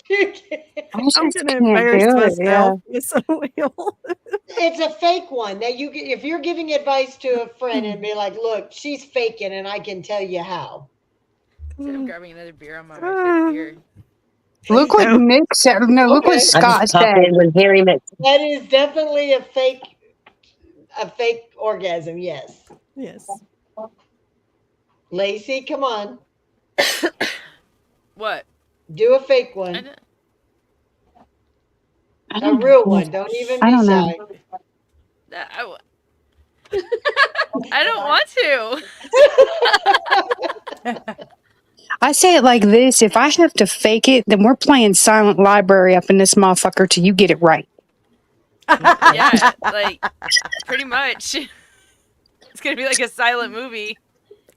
You can't. I I'm just going to can't embarrass do it. Yeah. myself. Yes, I will. It's a fake one that you if you're giving advice to a friend and be like, look, she's faking and I can tell you how. So I'm grabbing another beer. I'm on my Ah. fifth beer. Look what No. Nick said. No, look what Okay. I Scott just pop said. in when Harry met. That is definitely a fake orgasm, yes. Yes. Lacey, come on. What? Do a fake I one. don't, I A don't real know. one. Don't even I be don't know. shy. I, I don't want to. I say it like this: if I have to fake it, then we're playing Silent Library up in this motherfucker till you get it right. Yeah, like pretty much. It's gonna be like a silent movie.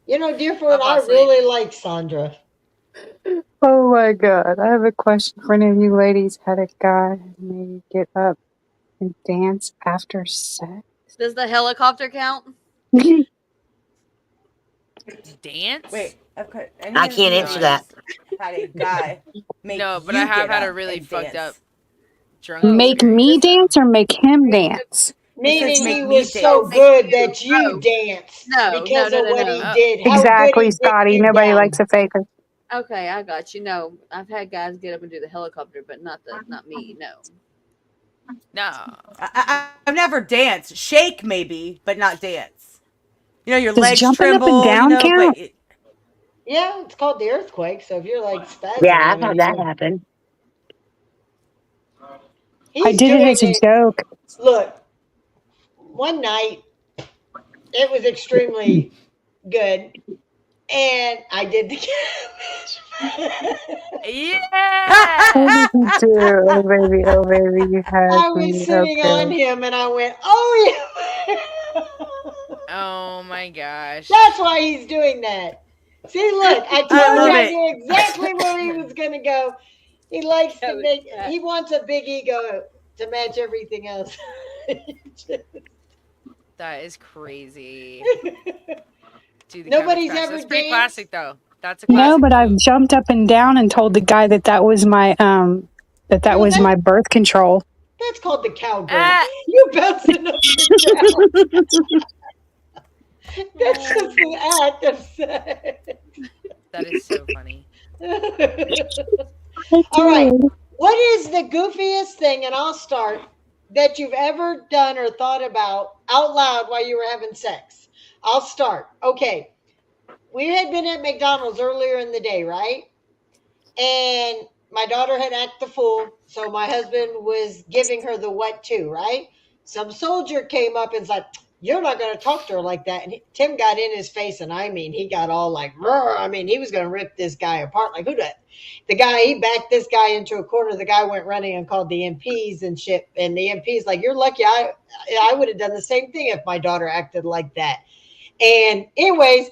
You know, dear I'll Ford, fall I asleep. really like Sandra. Oh my god! I have a question for any of you ladies. Had a guy maybe get up and dance after sex? Does the helicopter count? Dance? Wait, okay. Any I of can't you answer No, that. ladies had a guy make no, but you I have get had a up really and fucked up dance? drunk Make me experience. dance or make him dance? It says Meaning he make me was so dance. good that you Oh, danced no, no, because no, of no, what he no. did. How good Exactly, he did Scotty. get Nobody down. likes a faker. Okay, I got you. No, I've had guys get up and do the helicopter, but not me. No. No. I've never danced. Shake maybe, but not dance. You know, your Does legs jumping up and tremble. You down know, but count? Yeah, it's called the earthquake. So if you're like spazzing, Yeah, I I've had mean, that happen. I he's did it doing as a it. joke. Look, one night it was extremely good, and I did the cabbage. Yeah. What did you do? Oh baby, you had I was me. sitting on Okay. him, and I went, "Oh yeah." Oh my gosh. That's why he's doing that. See, look, I I told you love I it. knew exactly where he was going to go. He likes to Cabbage make, patch. he wants a big ego to match everything else. That is crazy. Do the Nobody's cabbage patch. ever That's pretty danced. classic though. That's a No, classic but I've move. jumped up and down and told the guy that that was my that Girl, was my birth control. that's called the cowgirl. Ah, You bouncing up and down. That's just an act of sex. that is so funny. I All right. did. What is the goofiest thing, and I'll start, that you've ever done or thought about out loud while you were having sex? I'll start. Okay. We had been at McDonald's earlier in the day, right? And my daughter had acted the fool. So my husband was giving her the what to, right? Some soldier came up and said, "You're not going to talk to her like that." And Tim got in his face. And I mean, he got all like, "Rrr." I mean, he was going to rip this guy apart. Like, who did? The guy, he backed this guy into a corner. The guy went running and called the MPs and shit. And the MPs, like, "You're lucky. I would have done the same thing if my daughter acted like that." And, anyways,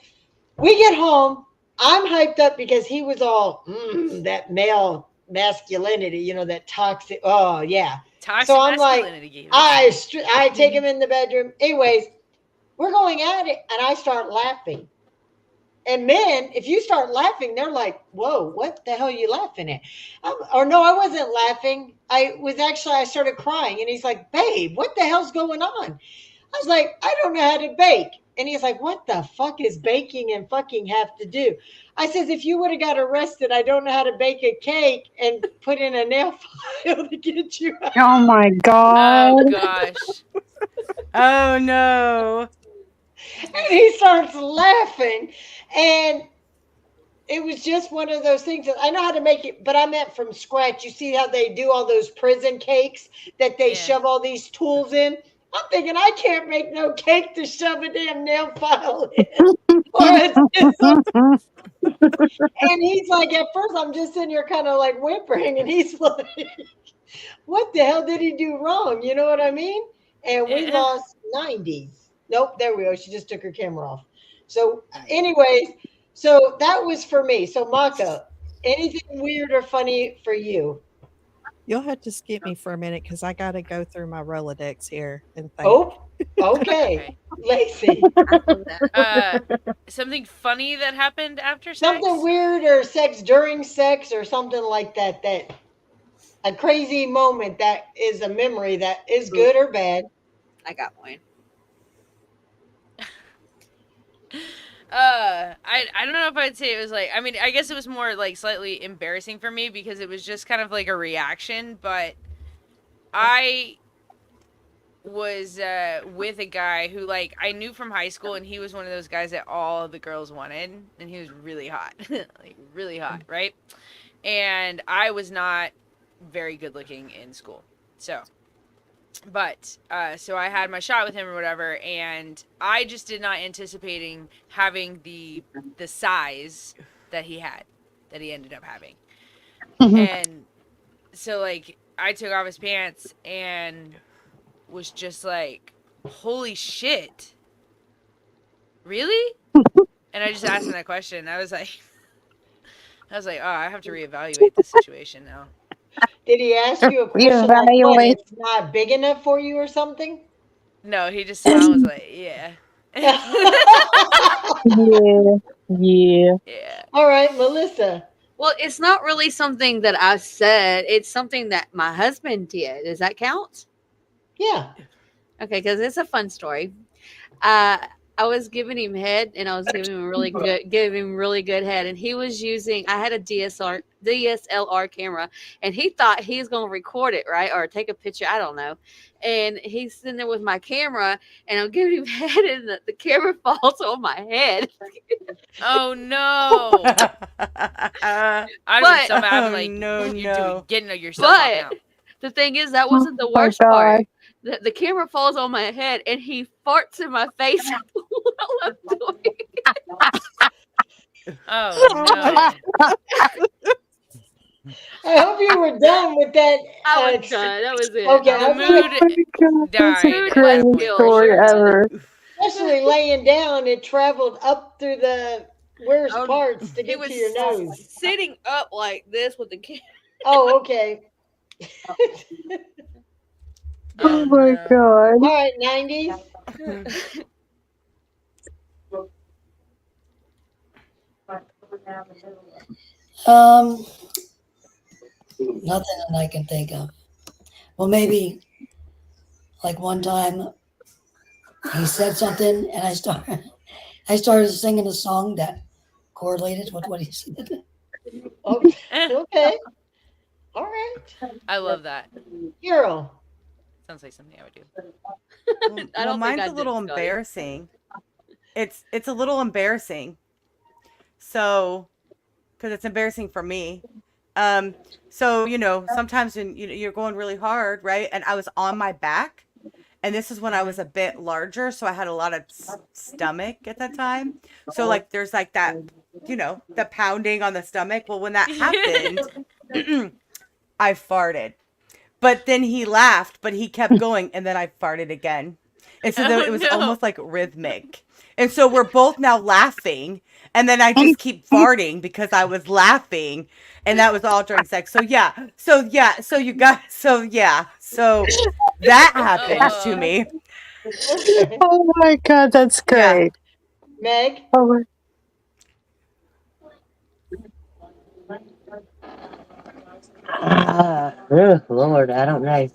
we get home. I'm hyped up because he was all that male masculinity, that toxic. Oh yeah. Toxic So I'm like, masculinity. That's funny. I take him in the bedroom. Anyways, we're going at it, and I start laughing. And men, if you start laughing, they're like, "Whoa, what the hell are you laughing at?" Or no, I wasn't laughing. I started crying, and he's like, "Babe, what the hell's going on?" I was like, "I don't know how to bake." And he's like, "What the fuck is baking and fucking have to do?" I says, "If you would have got arrested, I don't know how to bake a cake and put in a nail file to get you out." Oh my Oh god. gosh. Oh no. And he starts laughing. And it was just one of those things that I know how to make it, but I meant from scratch. You see how they do all those prison cakes that they Yeah. shove all these tools in? I'm thinking I can't make no cake to shove a damn nail file in. Or a chisel. And he's like, at first I'm just sitting here kind of like whimpering, and he's like, what the hell did he do wrong? You know what I mean? And we Yeah. lost 90s. Nope, there we go. She just took her camera off. So, anyways, so that was for me. So, Maka, anything weird or funny for you? You'll have to skip me for a minute because I got to go through my Rolodex here and think. Oh, okay. Okay. Lacey, I love that. Something funny that happened after sex? something weird or sex during sex or something like that, that a crazy moment that is a memory that is good or bad. I got one. I don't know if I'd say it was like, I mean, I guess it was more like slightly embarrassing for me because it was just kind of like a reaction, but I was with a guy who, like, I knew from high school, and he was one of those guys that all the girls wanted, and he was really hot. Like really hot, right? and I was not very good looking in school. So I had my shot with him or whatever, and I just did not anticipating having the size that he ended up having. And so like I took off his pants and was just like, holy shit, really? And I just asked him that question. I was like, oh, I have to reevaluate this situation now. Did he ask you a question like, what, it's not big enough for you or something? No, he just smiled and was like, yeah. Yeah. Yeah. All right, Melissa. Well, it's not really something that I said. It's something that my husband did. Does that count? Yeah. Okay, because it's a fun story. I was giving him head, and I was giving him really good head, and he was using. I had a DSLR camera, and he thought he was going to record it, right, or take a picture. I don't know. And he's sitting there with my camera, and I'm giving him head, and the camera falls on my head. Oh no! I've been so mad. I'm like, you're getting yourself out now. The thing is, that wasn't the worst part. The camera falls on my head, and he farts in my face while I'm doing it. Oh no! I hope you were done with that. I was done. That was it. Okay. The mood died. That's the greatest story ever. Especially laying down, it traveled up through the worst parts to get to your nose. Sitting up like this with the camera. Oh, okay. Oh my god. All right, 90s. Nothing that I can think of. Well, maybe like one time he said something and I started singing a song that correlated with what he said. Okay. All right. I love that. Hero. Sounds like something I would do. Well, mine's a little embarrassing. It's a little embarrassing. So, because it's embarrassing for me. So sometimes when you're going really hard, right? And I was on my back, and this is when I was a bit larger, so I had a lot of stomach at that time. So like there's like that, the pounding on the stomach. Well, when that happened, I farted. But then he laughed, but he kept going, and then I farted again. And so it was almost like rhythmic. And so we're both now laughing, and then I just keep farting because I was laughing, and that was all during sex. So that happened to me. Oh my god, that's great. Yeah. Meg? Oh Lord, I don't know.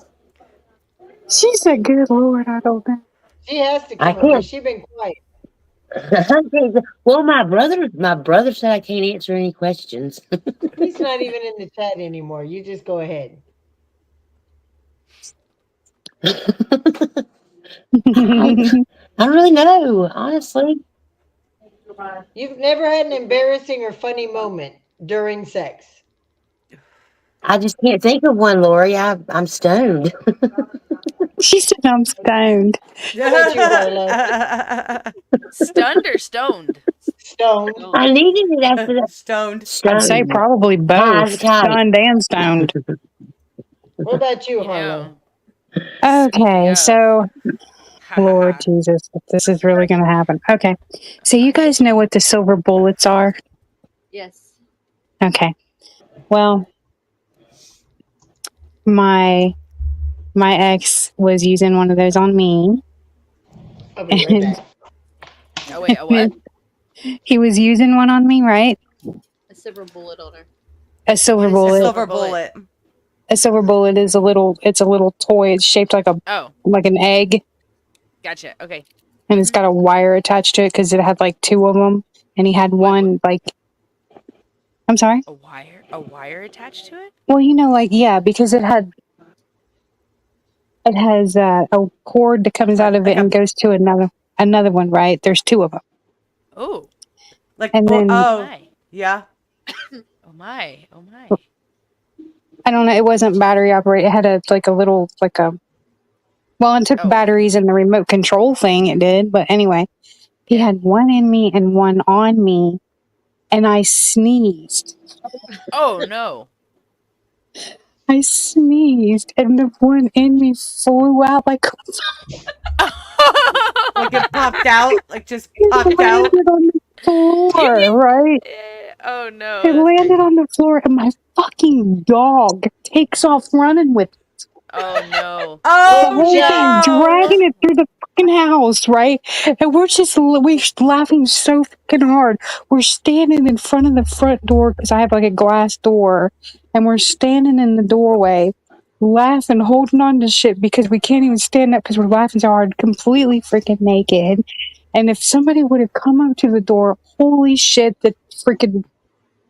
She said, good Lord, I don't know. She has to come over. She's been quiet. Well, my brother said I can't answer any questions. He's not even in the chat anymore. You just go ahead. I don't really know, honestly. You've never had an embarrassing or funny moment during sex? I just can't think of one, Lori. I'm stoned. She said I'm stoned. Stunned or stoned? Stoned. I needed it after that. Stoned. I'd say probably both. Stunned and stoned. What about you, Harlow? Okay, so Lord Jesus, this is really going to happen. Okay, so you guys know what the silver bullets are? Yes. Okay. Well, my ex was using one of those on me. I'll be right back. Oh wait, a what? He was using one on me, right? A silver bullet on her. A silver bullet. A silver bullet. A silver bullet is a little toy. It's shaped like an egg. Gotcha. Okay. And it's got a wire attached to it because it had like two of them, and he had one like. I'm sorry. A wire attached to it? Well, because it has a cord that comes out of it and goes to another one, right? There's two of them. Oh. Yeah. Oh my. Oh my. I don't know. It wasn't battery operated. It had a little well, it took Oh. batteries and the remote control thing. It did, but anyway, he Yeah. had one in me and one on me, and I sneezed. Oh no. I sneezed, and the one in me flew out like Like it popped out, like just it popped out. landed on the floor, right? Oh no. It That's landed crazy. on the floor, and my fucking dog takes off running with Oh no. the Oh whole thing, no! dragging it through the fucking house, right? And we're laughing so fucking hard. We're standing in front of the front door because I have like a glass door, and we're standing in the doorway, laughing, holding on to shit because we can't even stand up because we're laughing so hard, completely freaking naked. And if somebody would have come up to the door, holy shit, the freaking.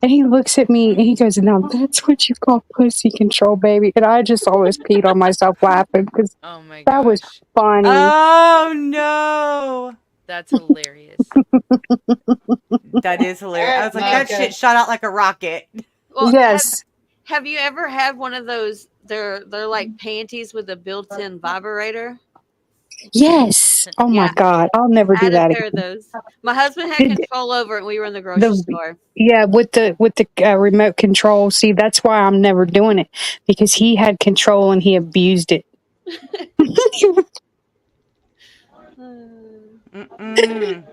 And he looks at me and he goes, "Now that's what you call pussy control, baby." And I just always peed on myself laughing because Oh my that was gosh. funny. Oh no! That's hilarious. That is All hilarious. I right, was like, that Micah. shit shot out like a rocket. Well, Yes. have you ever had one of those? They're like panties with a built-in vibrator. Yes. Oh my Yeah. God. I'll never I do had a that pair of again. those. My husband had Did control over it when we were in the grocery the store. yeah, with the remote control. See, that's why I'm never doing it because he had control and he abused it. Mm-mm.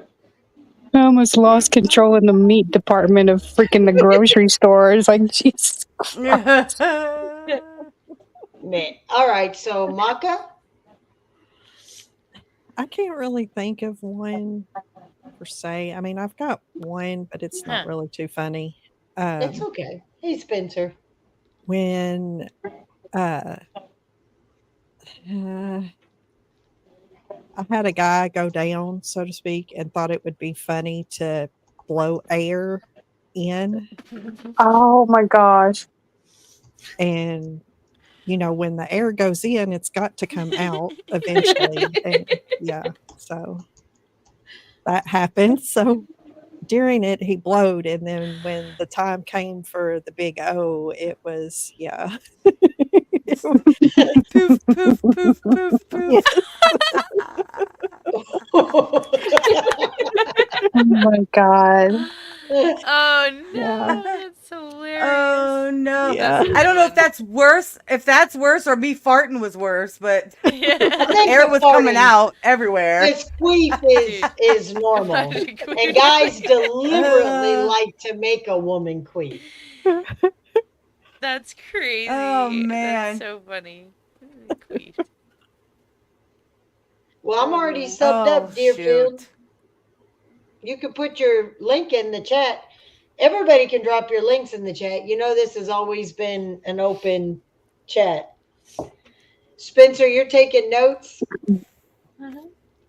I almost lost control in the meat department of freaking the grocery store. It's like Jesus. Man. All right. So, Maka, I can't really think of one per se. I mean, I've got one, but it's not Huh. really too funny. it's Um, okay. Hey, Spencer. when uh, uh, I had a guy go down, so to speak, and thought it would be funny to blow air in. Oh my gosh. And, when the air goes in, it's got to come out eventually. And yeah, so that happened. So during it, he blowed. And then when the time came for the big O, it was, yeah. Poof, poof, poof, poof, Yes. poof. Oh my God. Oh Yeah. no. That's hilarious. Oh no. That's Yeah. a I don't good know if one. that's worse. If that's worse or me farting was worse, but I think air the was coming farting, out everywhere. this queef Dude. is normal. And guys deliberately like to make a woman queef. That's crazy. Oh That's man. so funny. Queef. Well, I'm already subbed Oh up, Deerfield. shoot. You can put your link in the chat. Everybody can drop your links in the chat. This has always been an open chat. Spencer, you're taking notes?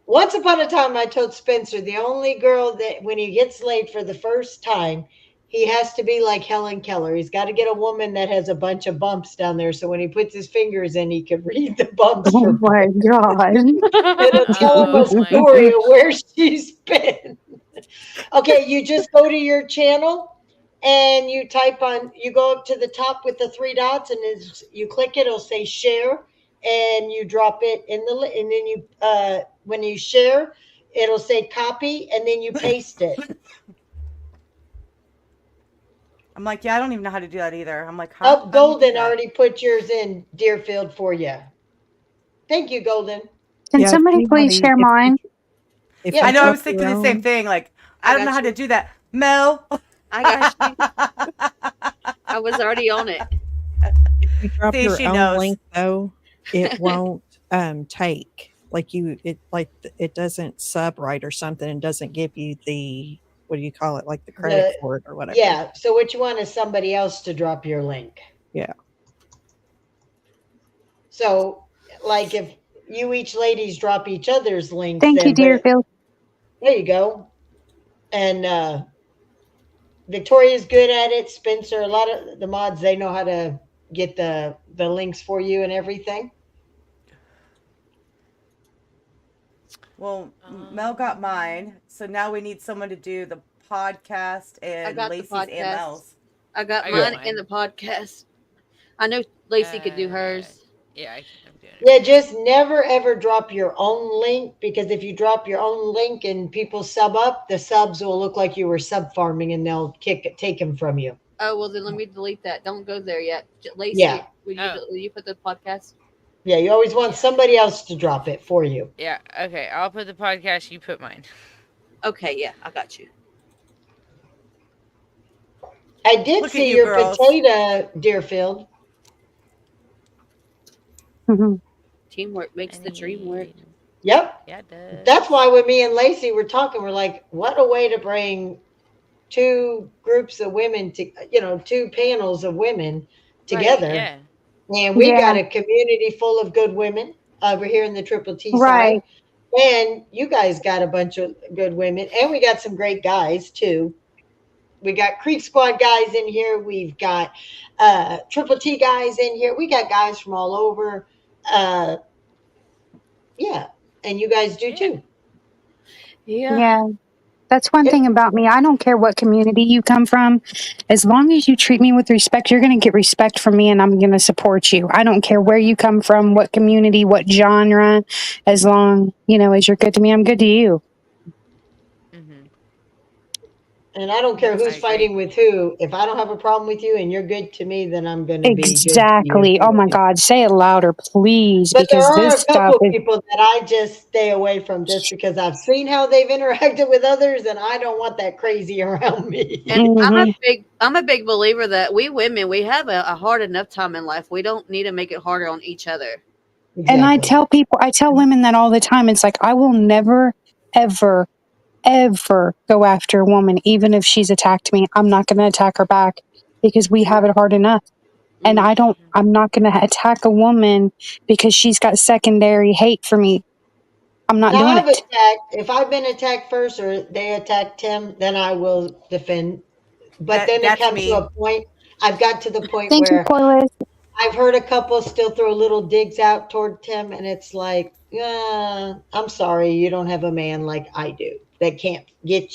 Once upon a time, I told Spencer the only girl that when he gets laid for the first time, he has to be like Helen Keller. He's got to get a woman that has a bunch of bumps down there. So when he puts his fingers in, he can read the bumps Oh from my God. it'll tell him a Oh my story of gosh. where she's been. Okay, you just go to your channel and you go up to the top with the three dots, and as you click it, it'll say share, and you drop it and then when you share, it'll say copy, and then you paste it. I'm like, yeah, I don't even know how to do that either. I'm like, huh? Oh, How do you do Golden that? already put yours in Deerfield for you. Thank you, Golden. Can Yeah. If somebody please anybody, share mine? if Yeah, I you know I drop was your thinking the same own, thing. Like, I I don't know got how to you. do that. Mel. I got you. I was already on it. if you drop See, your she own knows. link though, it won't take it doesn't sub right or something and doesn't give you the what do you call it, like the credit the for it or whatever. yeah. So what you want is somebody else to drop your link. Yeah. So, like, if you each ladies drop each other's links, Thank you, then but Deerfield. there you go. And Victoria's good at it. Spencer, a lot of the mods, they know how to get the links for you and everything. Well, Mel got mine, so now we need someone to do the podcast I and got the Lacey's podcast. AMLs. I got I got mine mine. in the podcast. I know Lacey could do hers. Yeah, I'm doing it. Yeah, just never ever drop your own link, because if you drop your own link and people sub up, the subs will look like you were sub farming and they'll take them from you. Oh well, then let me delete that. Don't go there yet, Yeah. Lacey. Will you put the podcast? Yeah, you always want somebody else to drop it for you. Yeah, okay. I'll put the podcast. You put mine. Okay, yeah, I got you. I did Look at see you your girls. potato, Deerfield. Mhm. Teamwork makes the dream work. Yep. Yeah, it does. That's why when me and Lacey were talking, we're like, what a way to bring two groups of women to, two panels of women together. Yeah. And we got Yeah, a community full of good women over here in the Triple T right. side. And you guys got a bunch of good women. And we got some great guys too. We got Creek Squad guys in here. We've got Triple T guys in here. We got guys from all over. Yeah. And you guys do too. Yeah. Yeah. That's one thing about me. I don't care what community you come from. As long as you treat me with respect, you're going to get respect from me and I'm going to support you. I don't care where you come from, what community, what genre. As long, as you're good to me, I'm good to you. Mm-hmm. And I don't care I who's agree. fighting with who. If I don't have a problem with you and you're good to me, then I'm going to be good to you. Exactly. Oh my God. Say it louder, please, But there because are this a stuff couple is people that I just stay away from just because I've seen how they've interacted with others, and I don't want that crazy around me. And Mhm. I'm a big believer that we women, we have a hard enough time in life. We don't need to make it harder on each other. And I Exactly. tell women that all the time. It's like, I will never, ever, ever go after a woman, even if she's attacked me. I'm not going to attack her back because we have it hard enough. And Mm. I'm not going to attack a woman because she's got secondary hate for me. I'm not Now doing I've it. attacked. If I've been attacked first or they attacked him, then I will defend. But then it That's comes to me. a point. I've got to the point Thank you, where Corliss. I've heard a couple still throw little digs out toward Tim, and it's like, I'm sorry, you don't have a man like I do that can't give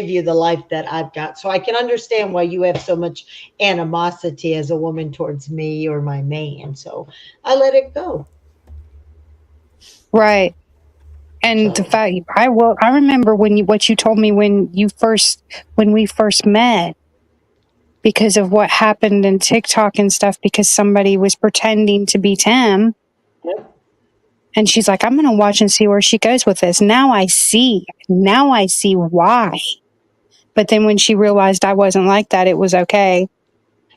you the life that I've got. So I can understand why you have so much animosity as a woman towards me or my man. So I let it go. Right. And the So fact I remember what you told me when we first met, because of what happened in TikTok and stuff, because somebody was pretending to be Tim. yep. And she's like, I'm going to watch and see where she goes with this. Now I see why. But then when she realized I wasn't like that, it was okay.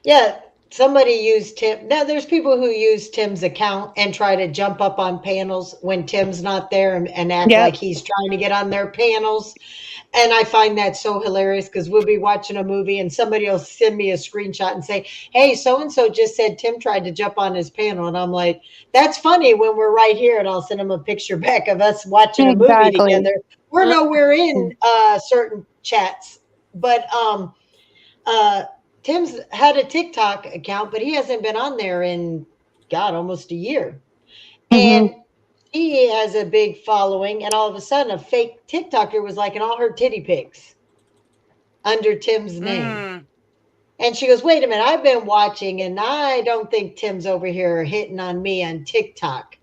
Yeah, somebody used Tim. Now, there's people who use Tim's account and try to jump up on panels when Tim's not there and act Yep. like he's trying to get on their panels. And I find that so hilarious because we'll be watching a movie and somebody will send me a screenshot and say, hey, so and so just said Tim tried to jump on his panel. And I'm like, that's funny when we're right here. And I'll send them a picture back of us watching a movie Exactly. together. We're nowhere in certain chats. But Tim's had a TikTok account, but he hasn't been on there in, God, almost a year. Mm-hmm. And he has a big following, and all of a sudden, a fake TikToker was liking all her titty pics under Tim's name. Mm. And she goes, wait a minute, I've been watching, and I don't think Tim's over here hitting on me on TikTok.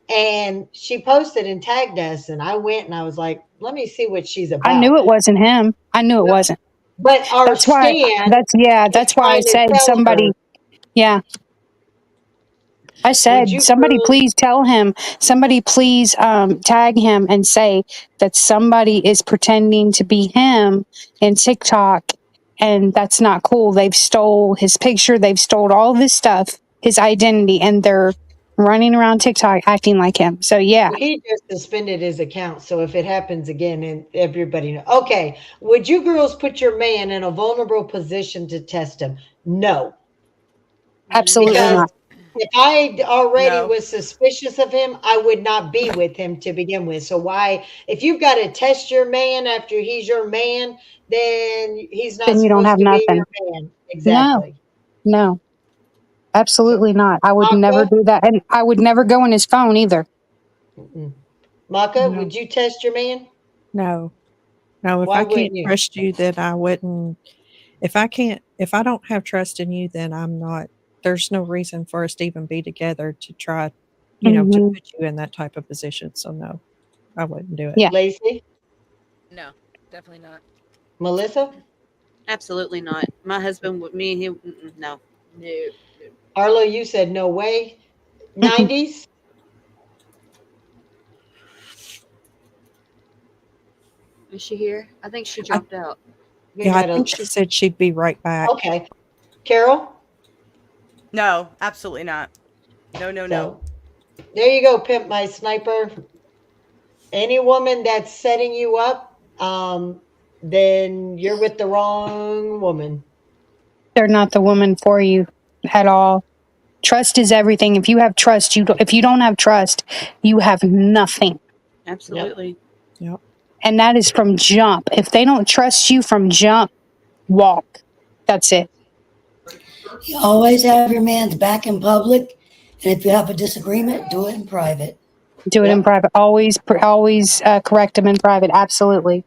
And she posted and tagged us, and I went and I was like, let me see what she's I about. knew it wasn't him. I knew it wasn't. But our That's why, stand is that's why I trying to said tell her, yeah. I would said, you somebody girls please tell him, somebody please tag him and say that somebody is pretending to be him in TikTok, and that's not cool. They've stole his picture, they've stole all this stuff, his identity, and they're running around TikTok acting like him. So yeah, Well, he just suspended his account, so if it happens again, and everybody know. Okay, would you girls put your man in a vulnerable position to test him? No, absolutely because not. if I already No. was suspicious of him, I would not be with him to begin with. So why, if you've got to test your man after he's your man, then he's not Then you don't supposed have to be your nothing. man. No, Exactly. no, So, absolutely not. I would never Maka, do that, and I would never go in his phone either. mm-mm. Maka, No, would you test your man? no, no. If Why I can't wouldn't you? trust you, then I wouldn't. if I don't have trust in you, then I'm not. There's no reason for us to even be together to try, to Hmm. put you in that type of position. So no, I wouldn't do it. Yeah. Lacey, No, definitely not. Melissa, Absolutely not. My husband with me, no. No. Arlo, you said no way. 90s. Is she here? I think she I, dropped out. We yeah, I might think have. she said she'd be right back. Okay. Carol? No, absolutely not. No, no, no. So there you go, pimp my sniper. Any woman that's setting you up, then you're with the wrong woman. They're not the woman for you at all. Trust is everything. If you have trust, if you don't have trust, you have nothing. Absolutely. Yep. And that is from jump. If they don't trust you from jump, walk. That's it. You always have your man's back in public, and if you have a disagreement, do it in private. Do it in Yep. private. Always correct them in private. Absolutely.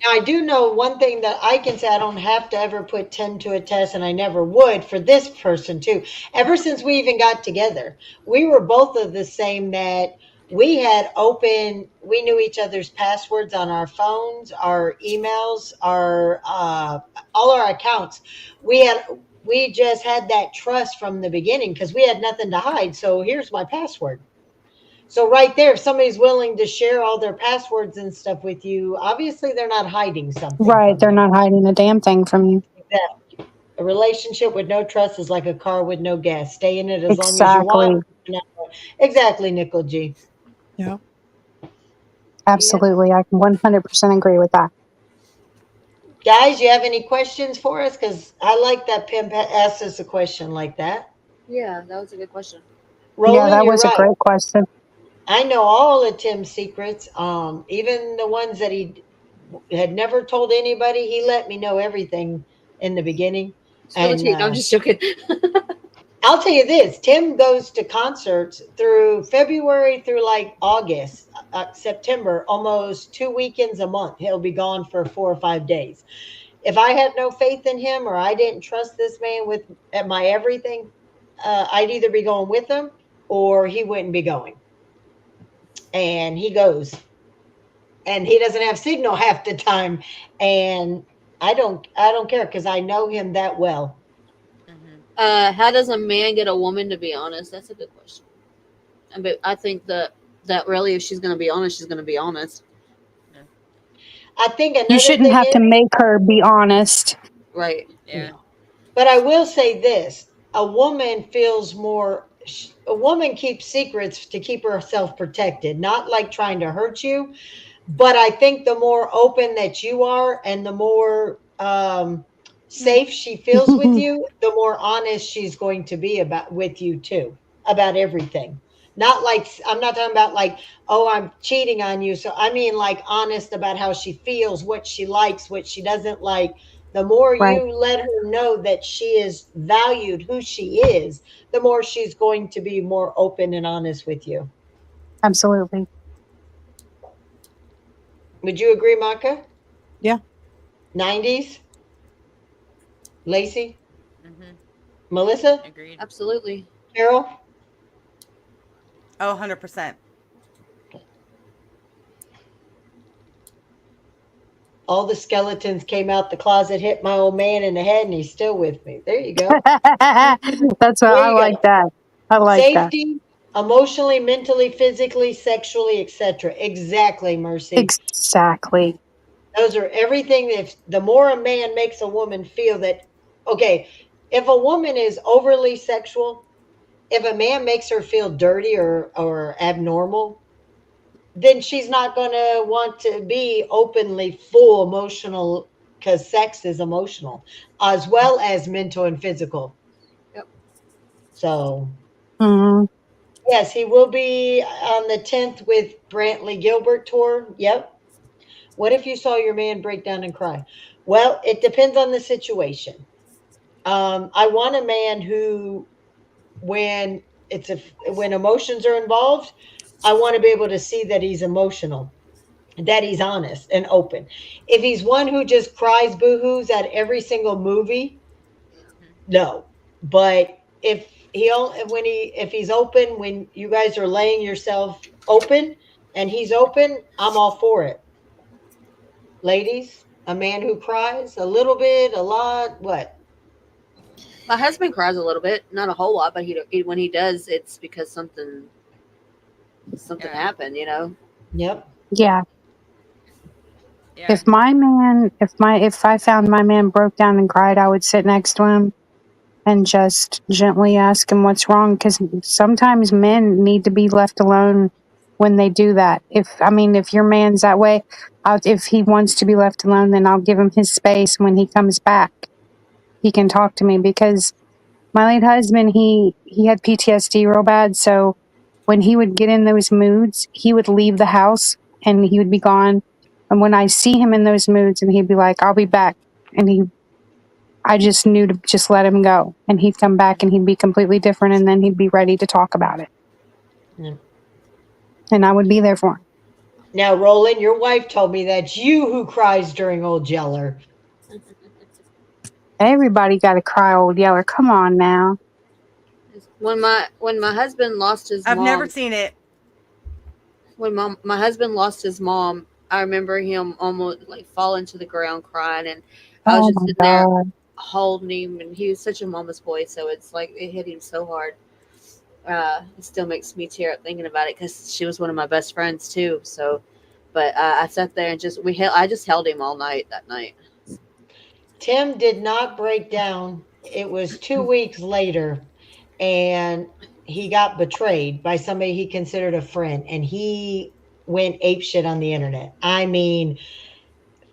Now, I do know one thing that I can say I don't have to ever put 10 to a test, and I never would for this person, too. Ever since we even got together, we were both of the same that we knew each other's passwords on our phones, our emails, all our accounts. We just had that trust from the beginning because we had nothing to hide. So here's my password. So right there, if somebody's willing to share all their passwords and stuff with you, obviously they're not hiding something Right. from They're you. not hiding a damn thing from you. Exactly. A relationship with no trust is like a car with no gas. Stay in it as long as you Exactly. want. Exactly, Nickel G. Yeah. Yep. Absolutely. I can 100% agree with that. Guys, you have any questions for us? Because I like that Pimp asked us a question like that. Yeah, that was a good question. Yeah, Roland, that you're was a right. great question. I know all of Tim's secrets, even the ones that he had never told anybody. He let me know everything in the beginning. Spill the And tea. No, I'm just joking. I'll tell you this, Tim goes to concerts through February through like August, September, almost 2 weekends a month. He'll be gone for 4 or 5 days. If I had no faith in him or I didn't trust this man with at my everything, I'd either be going with him or he wouldn't be going. And he goes, and he doesn't have signal half the time. And I don't care because I know him that well. How does a man get a woman to be honest? That's a good question. I think that really, if she's going to be honest, she's going to be honest. I think You another shouldn't thing have is, to make her be honest. Right. Yeah. no. But I will say this: a woman feels more. A woman keeps secrets to keep herself protected, not like trying to hurt you. But I think the more open that you are, and the more safe she feels with you, the more honest she's going to be about with you too, about everything. Not like I'm not talking about like, oh, I'm cheating on you. So I mean like honest about how she feels, what she likes, what she doesn't like. The more Right. you let her know that she is valued, who she is, the more she's going to be more open and honest with you. Absolutely. Would you agree, Maka? Yeah. 90s? Lacey? Mm-hmm. Melissa? Agreed. Absolutely. Carol? Oh, 100%. All the skeletons came out the closet, hit my old man in the head, and he's still with me. There you go. That's what There I you like go. that. I like that. Safety, emotionally, mentally, physically, sexually, etc. Exactly, Mercy. Exactly. Those are everything. If the more a man makes a woman feel that, okay, if a woman is overly sexual, if a man makes her feel dirty or abnormal, then she's not going to want to be openly full emotional because sex is emotional as well as mental and physical. Yep. So, Hmm. yes, he will be on the 10th with Brantley Gilbert tour. Yep. What if you saw your man break down and cry? Well, it depends on the situation. I want a man who, when when emotions are involved, I want to be able to see that he's emotional, that he's honest and open. If he's one who just cries boo-hoos at every single movie, No, but if he's open when you guys are laying yourself open and he's open, I'm all for it. Ladies, a man who cries a little bit, a lot, what? My husband cries a little bit, not a whole lot, but when he does, it's because something Yeah. happened, you know. Yep. Yeah. Yeah. If I found my man broke down and cried, I would sit next to him and just gently ask him what's wrong, because sometimes men need to be left alone when they do that. If your man's that way, if he wants to be left alone, then I'll give him his space. When he comes back, he can talk to me, because my late husband, he had PTSD real bad. So when he would get in those moods, he would leave the house and he would be gone. And when I see him in those moods, and he'd be like, "I'll be back," and I just knew to just let him go, and he'd come back and he'd be completely different, and then he'd be ready to talk about it. Yeah. And I would be there for him. Now, Roland, your wife told me that's you who cries during Old Yeller. Everybody got to cry, Old Yeller. Come on now. When my husband lost his I've mom, never seen it. when my husband lost his mom, I remember him almost like falling to the ground crying, and I was Oh just my sitting there God. holding him, and he was such a mama's boy, so it's like it hit him so hard. It still makes me tear up thinking about it, because she was one of my best friends too. So, but I sat there and I just held him all night that night. Tim did not break down. It was 2 weeks later, and he got betrayed by somebody he considered a friend, and he went apeshit on the internet. I mean,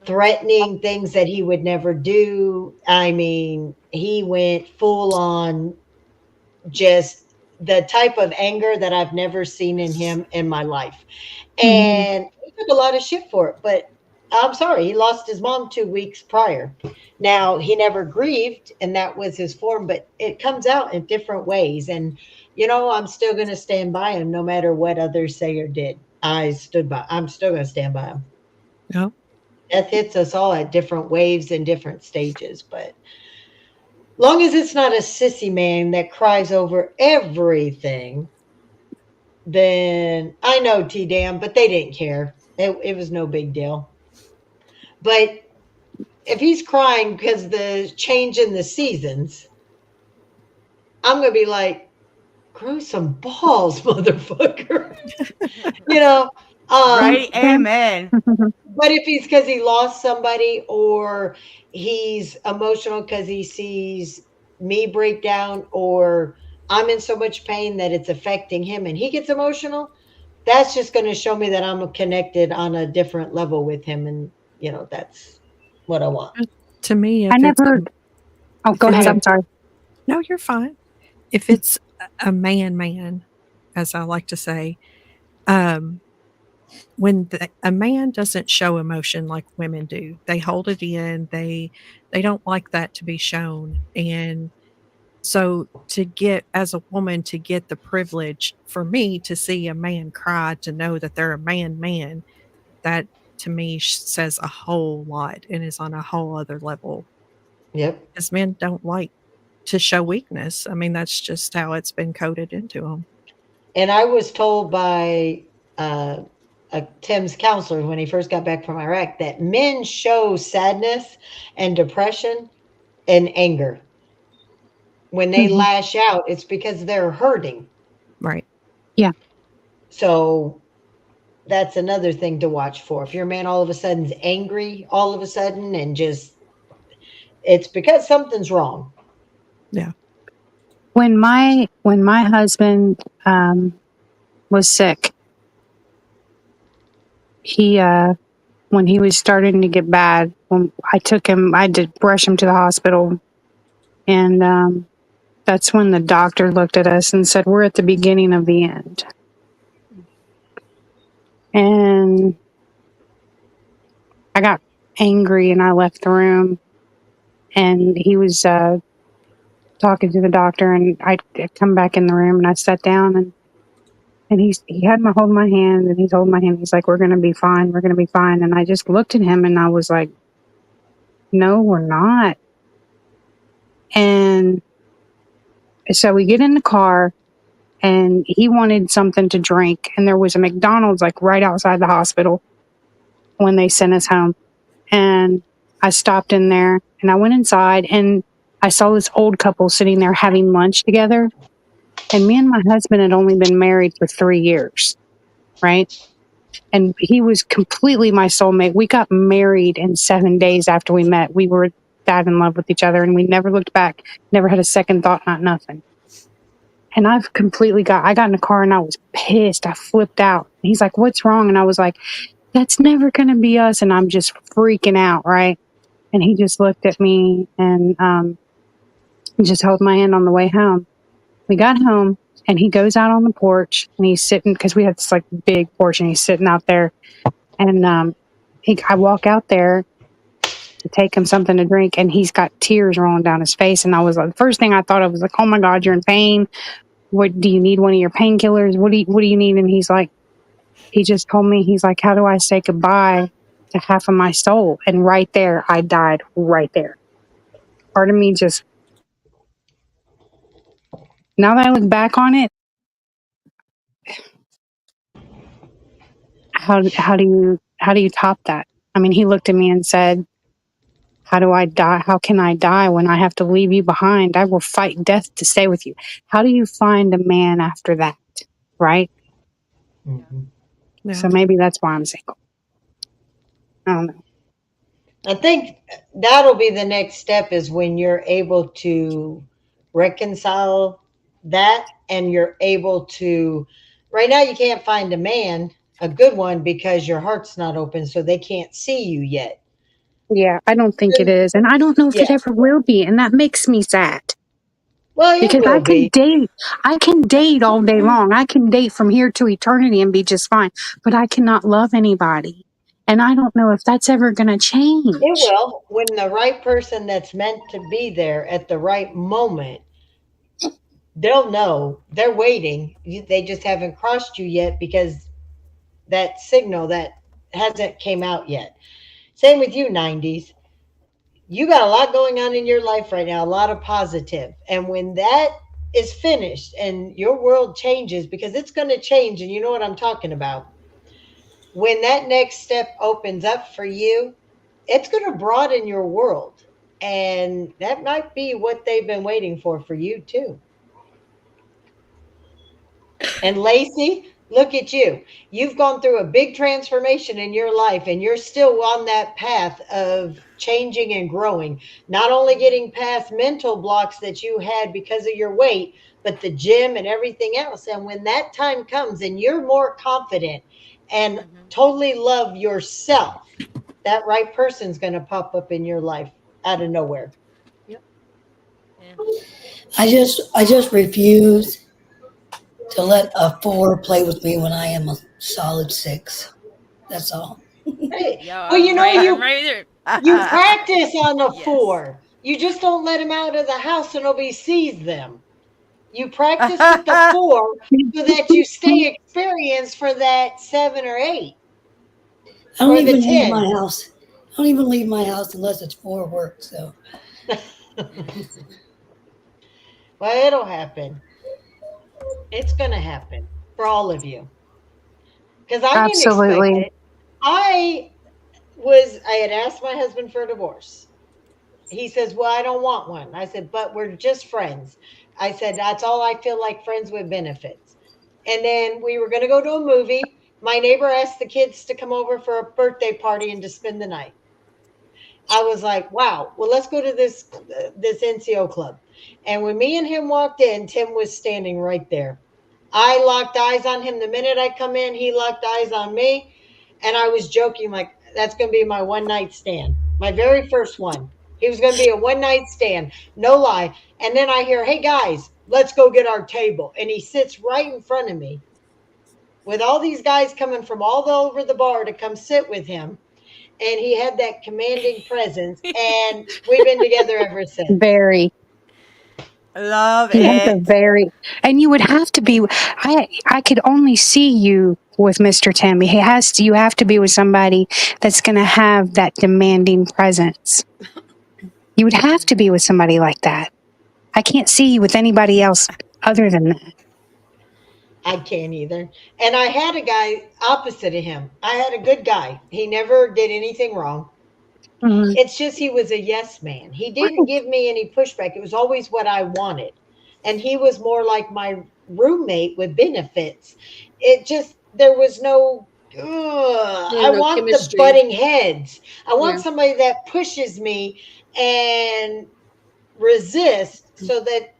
threatening things that he would never do. I mean, he went full on, just the type of anger that I've never seen in him in my life. Mhm. And he took a lot of shit for it. But I'm sorry, he lost his mom 2 weeks prior. Now, he never grieved, and that was his form, but it comes out in different ways. And, I'm still going to stand by him no matter what others say or did. I'm still going to stand by him. Yep. Death hits us all at different waves and different stages, but long as it's not a sissy man that cries over everything, then I know T Dam, but they didn't care. It was no big deal. But if he's crying because the change in the seasons, I'm gonna be like, grow some balls, motherfucker. you know. Um, Right? Amen. but if he's because he lost somebody, or he's emotional because he sees me break down, or I'm in so much pain that it's affecting him and he gets emotional, that's just going to show me that I'm connected on a different level with him. And, that's what I want. To me, I if it's never. Oh, go if ahead. it's a I'm sorry. no, you're fine. If it's a man, as I like to say, um, when a man doesn't show emotion like women do, they hold it in. They don't like that to be shown, and so to get as a woman to get the privilege for me to see a man cry, to know that they're a man, that to me says a whole lot and is on a whole other level. Yep. Because men don't like to show weakness. I mean, that's just how it's been coded into them. And I was told by Tim's counselor when he first got back from Iraq that men show sadness and depression and anger. When they Mhm. lash out, it's because they're hurting. Right. Yeah. So that's another thing to watch for. If your man all of a sudden's angry all of a sudden and just, it's because something's wrong. Yeah. When my husband was sick, he when he was starting to get bad, when I took him, I did rush him to the hospital, and that's when the doctor looked at us and said, "We're at the beginning of the end." And I got angry and I left the room. And he was talking to the doctor, and I come back in the room and I sat down, and he had my hold my hand, and he told my hand, he's like, "We're gonna be fine. We're gonna be fine." And I just looked at him and I was like, "No, we're not." And so we get in the car, and he wanted something to drink. And there was a McDonald's like right outside the hospital when they sent us home. And I stopped in there and I went inside, and I saw this old couple sitting there having lunch together. And me and my husband had only been married for 3 years, right? And he was completely my soulmate. We got married in 7 days after we met. We were that in love with each other, and we never looked back, never had a second thought, not nothing. And I got in the car and I was pissed. I flipped out. He's like, "What's wrong?" And I was like, "That's never going to be us." And I'm just freaking out, right? And he just looked at me and just held my hand on the way home. We got home, and he goes out on the porch, and he's sitting, because we had this like big porch, and he's sitting out there. And I walk out there to take him something to drink, and he's got tears rolling down his face. And I was like, the first thing I thought of was like, "Oh my God, you're in pain. What do you need? One of your painkillers? What do you need?" And he just told me, he's like, "How do I say goodbye to half of my soul?" And right there, I died right there. Part of me just, now that I look back on it, how do you top that? I mean, he looked at me and said, "How do I die? How can I die when I have to leave you behind? I will fight death to stay with you." How do you find a man after that? Right? Mm-hmm. Yeah. So maybe that's why I'm single. I don't know. I think that'll be the next step, is when you're able to reconcile that, and you're able to, right now you can't find a good one, because your heart's not open, so they can't see you yet. Yeah, I don't think it is. And I don't know if it Yeah. ever will be. And that makes me sad. Well, it Because will I can date all day long. I can date from here to eternity and be just fine. But I cannot love anybody. And I don't know if that's ever going to change. It will, when the right person that's meant to be there at the right moment, they'll know. They're waiting. They just haven't crossed you yet, because that signal that hasn't came out yet. Same with you, 90s. You got a lot going on in your life right now, a lot of positive. And when that is finished and your world changes, because it's going to change, and you know what I'm talking about, when that next step opens up for you, it's going to broaden your world. And that might be what they've been waiting for you too. And Lacey, look at you. You've gone through a big transformation in your life, and you're still on that path of changing and growing. Not only getting past mental blocks that you had because of your weight, but the gym and everything else. And when that time comes and you're more confident and totally love yourself, that right person's going to pop up in your life out of nowhere. Yep. Yeah. I just refuse to let a 4 play with me when I am a solid 6. That's all. Hey, Yeah, well, you know, I'm right there. you practice on a Yes. 4. You just don't let them out of the house so nobody sees them. You practice with the 4 so that you stay experienced for that 7 or 8. I don't Or the even leave 10. my house. I don't even leave my house unless it's for work. So Well, it'll happen. It's going to happen for all of you. Because I didn't expect Absolutely. it. I had asked my husband for a divorce. He says, "Well, I don't want one." I said, "But we're just friends." I said, "That's all I feel like, friends with benefits." And then we were going to go to a movie. My neighbor asked the kids to come over for a birthday party and to spend the night. I was like, "Wow, well, let's go to this NCO club." And when me and him walked in, Tim was standing right there. I locked eyes on him the minute I come in. He locked eyes on me. And I was joking, like, that's going to be my one night stand. My very first one. He was going to be a one night stand. No lie. And then I hear, "Hey, guys, let's go get our table." And he sits right in front of me with all these guys coming from all over the bar to come sit with him. And he had that commanding presence. And we've been together ever since. Very. Love He has a it. very, and you would have to be, I could only see you with Mr. Tim. You have to be with somebody that's going to have that demanding presence. You would have to be with somebody like that. I can't see you with anybody else other than that. I can't either. And I had a guy opposite of him. I had a good guy. He never did anything wrong. Mhm. It's just he was a yes man. He didn't Right. give me any pushback. It was always what I wanted. And he was more like my roommate with benefits. It just, there was no, There's I no want the chemistry. butting heads. I want Yeah. somebody that pushes me and resist so that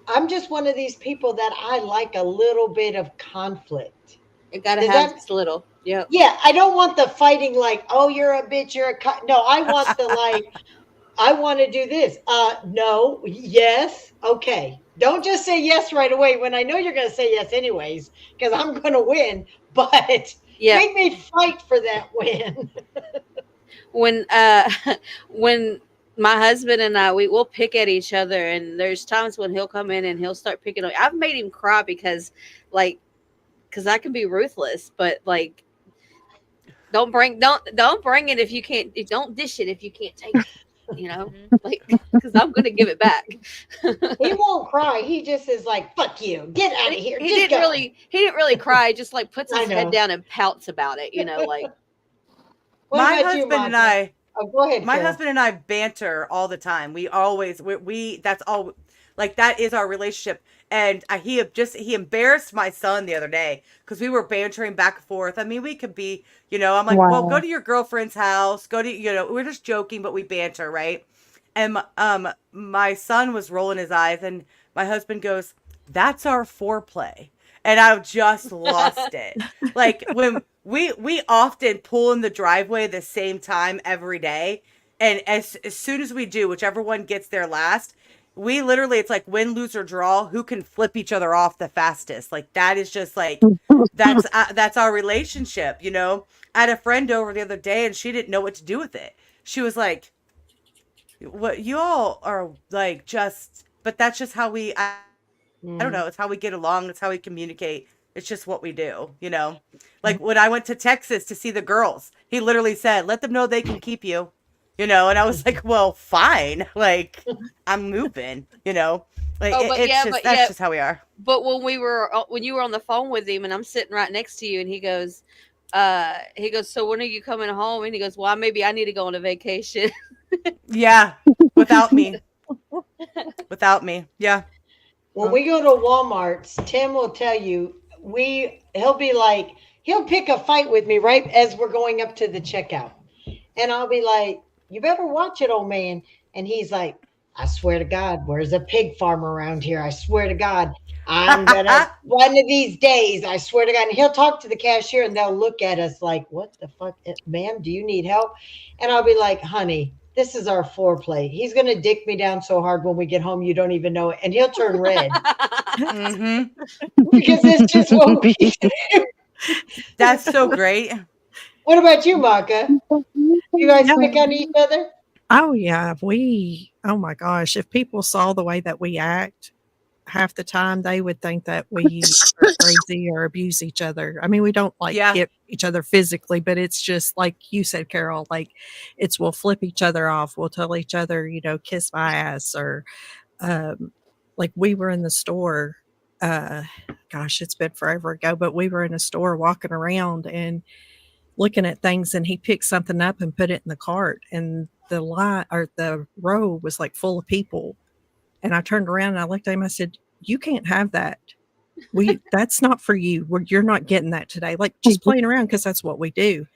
I'm just one of these people that I like a little bit of conflict. It got to Does have that, just a little. Yep. yeah, I don't want the fighting like, oh, you're a bitch, you're a no, I want the like, I want to do this. No, yes, okay. Don't just say yes right away when I know you're going to say yes anyways, because I'm going to win. But Yeah. make me fight for that win. When when my husband and I we'll pick at each other, and there's times when he'll come in and he'll start picking on. I've made him cry because like because I can be ruthless, but like don't bring it if you can't. Don't dish it if you can't take it. You know, like because I'm gonna give it back. He won't cry. He just is like, "Fuck you, get out of here." He Just didn't go. really he didn't really cry. Just like puts I his head know. down and pouts about it. You know, like What My about you, husband and Monica? I, Oh, go ahead, my Carol. husband and I banter all the time. We always we that's all, like that is our relationship. And he embarrassed my son the other day because we were bantering back and forth. I mean, we could be, I'm like, well, go Wow. to your girlfriend's house. Go to, we're just joking, but we banter, right? And my son was rolling his eyes, and my husband goes, "That's our foreplay," and I just lost it. Like when we often pull in the driveway the same time every day, and as soon as we do, whichever one gets there last, we literally, it's like win, lose, or draw, who can flip each other off the fastest. Like that is just like that's our relationship. I had a friend over the other day, and she didn't know what to do with it. She was like, what you all are like, just, but that's just how I don't Mm. know, it's how we get along, it's how we communicate, it's just what we do. Like when I went to Texas to see the girls, he literally said, let them know they can keep you, and I was like, well, fine, like I'm moving. Like oh, but it's yeah, just, but that's yeah, just how we are. but when you were on the phone with him and I'm sitting right next to you and he goes, so when are you coming home? And he goes, well, maybe I need to go on a vacation. Yeah, without me, yeah. When we go to Walmart's, Tim will tell you, he'll be like, he'll pick a fight with me right as we're going up to the checkout. And I'll be like, you better watch it, old man. And he's like, I swear to God, where's a pig farm around here? I swear to God, I'm gonna one of these days, I swear to God. And he'll talk to the cashier and they'll look at us like, what the fuck, ma'am, do you need help? And I'll be like, honey, this is our foreplay. He's gonna dick me down so hard when we get home, you don't even know it. And he'll turn red Mm-hmm. because it's just what we do. That's so great. What about you, Maka? You guys Yeah. pick on each other? Oh, yeah. Oh my gosh. If people saw the way that we act, half the time they would think that we are crazy or abuse each other. I mean, we don't like Yeah. hit each other physically, but it's just like you said, Carol, like we'll flip each other off. We'll tell each other, kiss my ass, or like we were in the store. Gosh, it's been forever ago, but we were in a store walking around and looking at things, and he picked something up and put it in the cart, and the line or the row was like full of people. And I turned around and I looked at him. I said, "You can't have that. That's not for you. You're not getting that today." Like just playing around because that's what we do.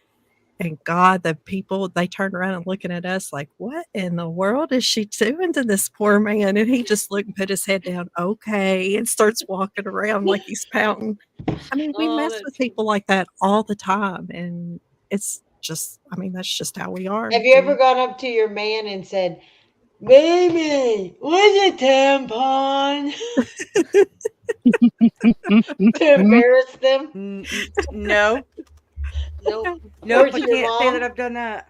And God, the people, they turned around and looking at us like, what in the world is she doing to this poor man? And he just looked and put his head down, okay, and starts walking around like he's pouting. I mean, we Oh, mess that's with people like that all the time. And it's just, I mean, that's just how we are. Have you ever gone up to your man and said, baby, where's a tampon? To embarrass them? No. nope. Nope, to I your can't say mom? that I've done that.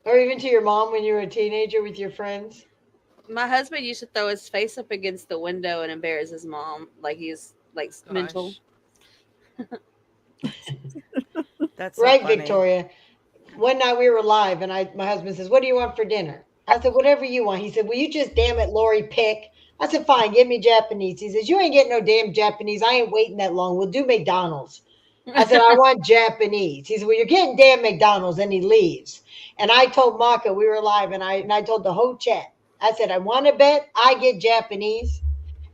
Or even to your mom when you were a teenager with your friends? My husband used to throw his face up against the window and embarrass his mom, like he's like mental. That's so Right, funny. Victoria. One night we were live and my husband says, what do you want for dinner? I said, whatever you want. He said, will you just damn it, Lori, pick? I said, fine, give me Japanese. He says, you ain't getting no damn Japanese. I ain't waiting that long. We'll do McDonald's. I said, I want Japanese. He said, well, you're getting damn McDonald's. And he leaves. And I told Maka, we were live, and I told the whole chat, I said, I want to bet I get Japanese.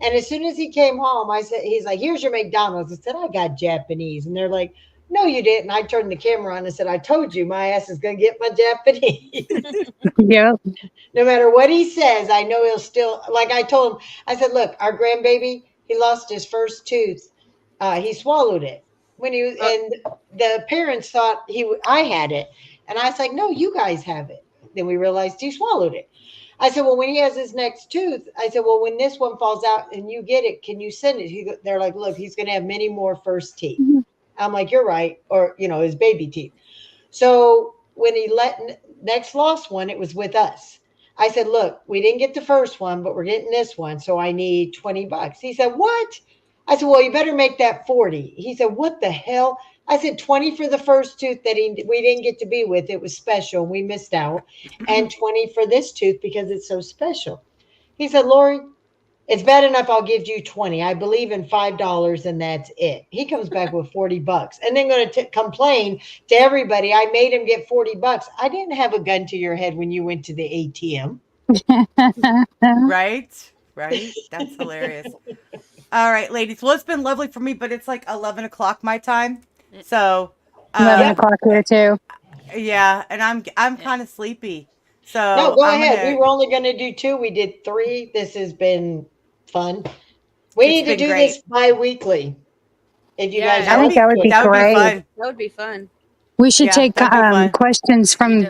And as soon as he came home, I said, he's like, here's your McDonald's. I said, I got Japanese. And they're like, no, you didn't. I turned the camera on and said, I told you my ass is going to get my Japanese. Yep. No matter what he says, I know he'll still, like I told him, I said, look, our grandbaby, he lost his first tooth. He swallowed it when he was, and the parents thought I had it. And I was like, no, you guys have it. Then we realized he swallowed it. I said, well, when he has his next tooth, I said, well, when this one falls out and you get it, can you send it? They're like, look, he's going to have many more first teeth. I'm like, you're right. Or, his baby teeth. So when he next lost one, it was with us. I said, look, we didn't get the first one, but we're getting this one. So I need $20. He said, what? I said, well, you better make that 40. He said, what the hell? I said 20 for the first tooth that we didn't get to be with. It was special. We missed out. And 20 for this tooth because it's so special. He said, Lori, it's bad enough I'll give you 20. I believe in $5 and that's it. He comes back with $40 and then going to complain to everybody. I made him get $40. I didn't have a gun to your head when you went to the ATM. Right? That's hilarious. All right, ladies. Well, it's been lovely for me, but it's like 11 o'clock my time. So 11 o'clock here too. Yeah, and I'm kind of sleepy. So no, go ahead. We were only going to do 2. We did 3. This has been fun. We need to do this bi-weekly. If you guys, I think that would be great. That would be fun. We should take questions from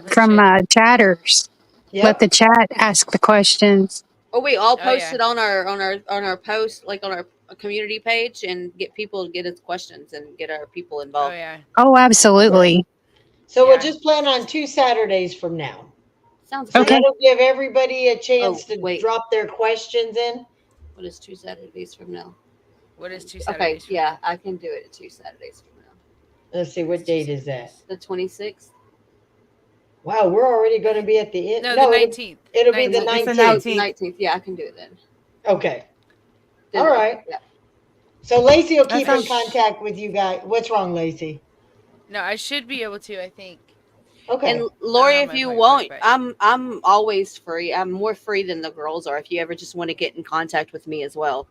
chatters. Yep. Let the chat ask the questions. Or we all post it on our post, like on our community page, and get people to get us questions and get our people involved. Oh yeah. Oh, absolutely. Right. So we'll just plan on 2 Saturdays from now. Sounds so okay. That'll give everybody a chance to drop their questions in. What is 2 Saturdays from now? What is 2 Saturdays? Okay, yeah, I can do it 2 Saturdays from now. Let's see, what date is that? The 26th. Wow, we're already going to be at the end. No, the 19th. It'll be the 19th. 19th. Yeah, I can do it then. Okay. All right. Yeah. So Lacey will keep in contact with you guys. What's wrong, Lacey? No, I should be able to, I think. Okay. And Lori, if you won't, I'm always free. I'm more free than the girls are. If you ever just want to get in contact with me as well,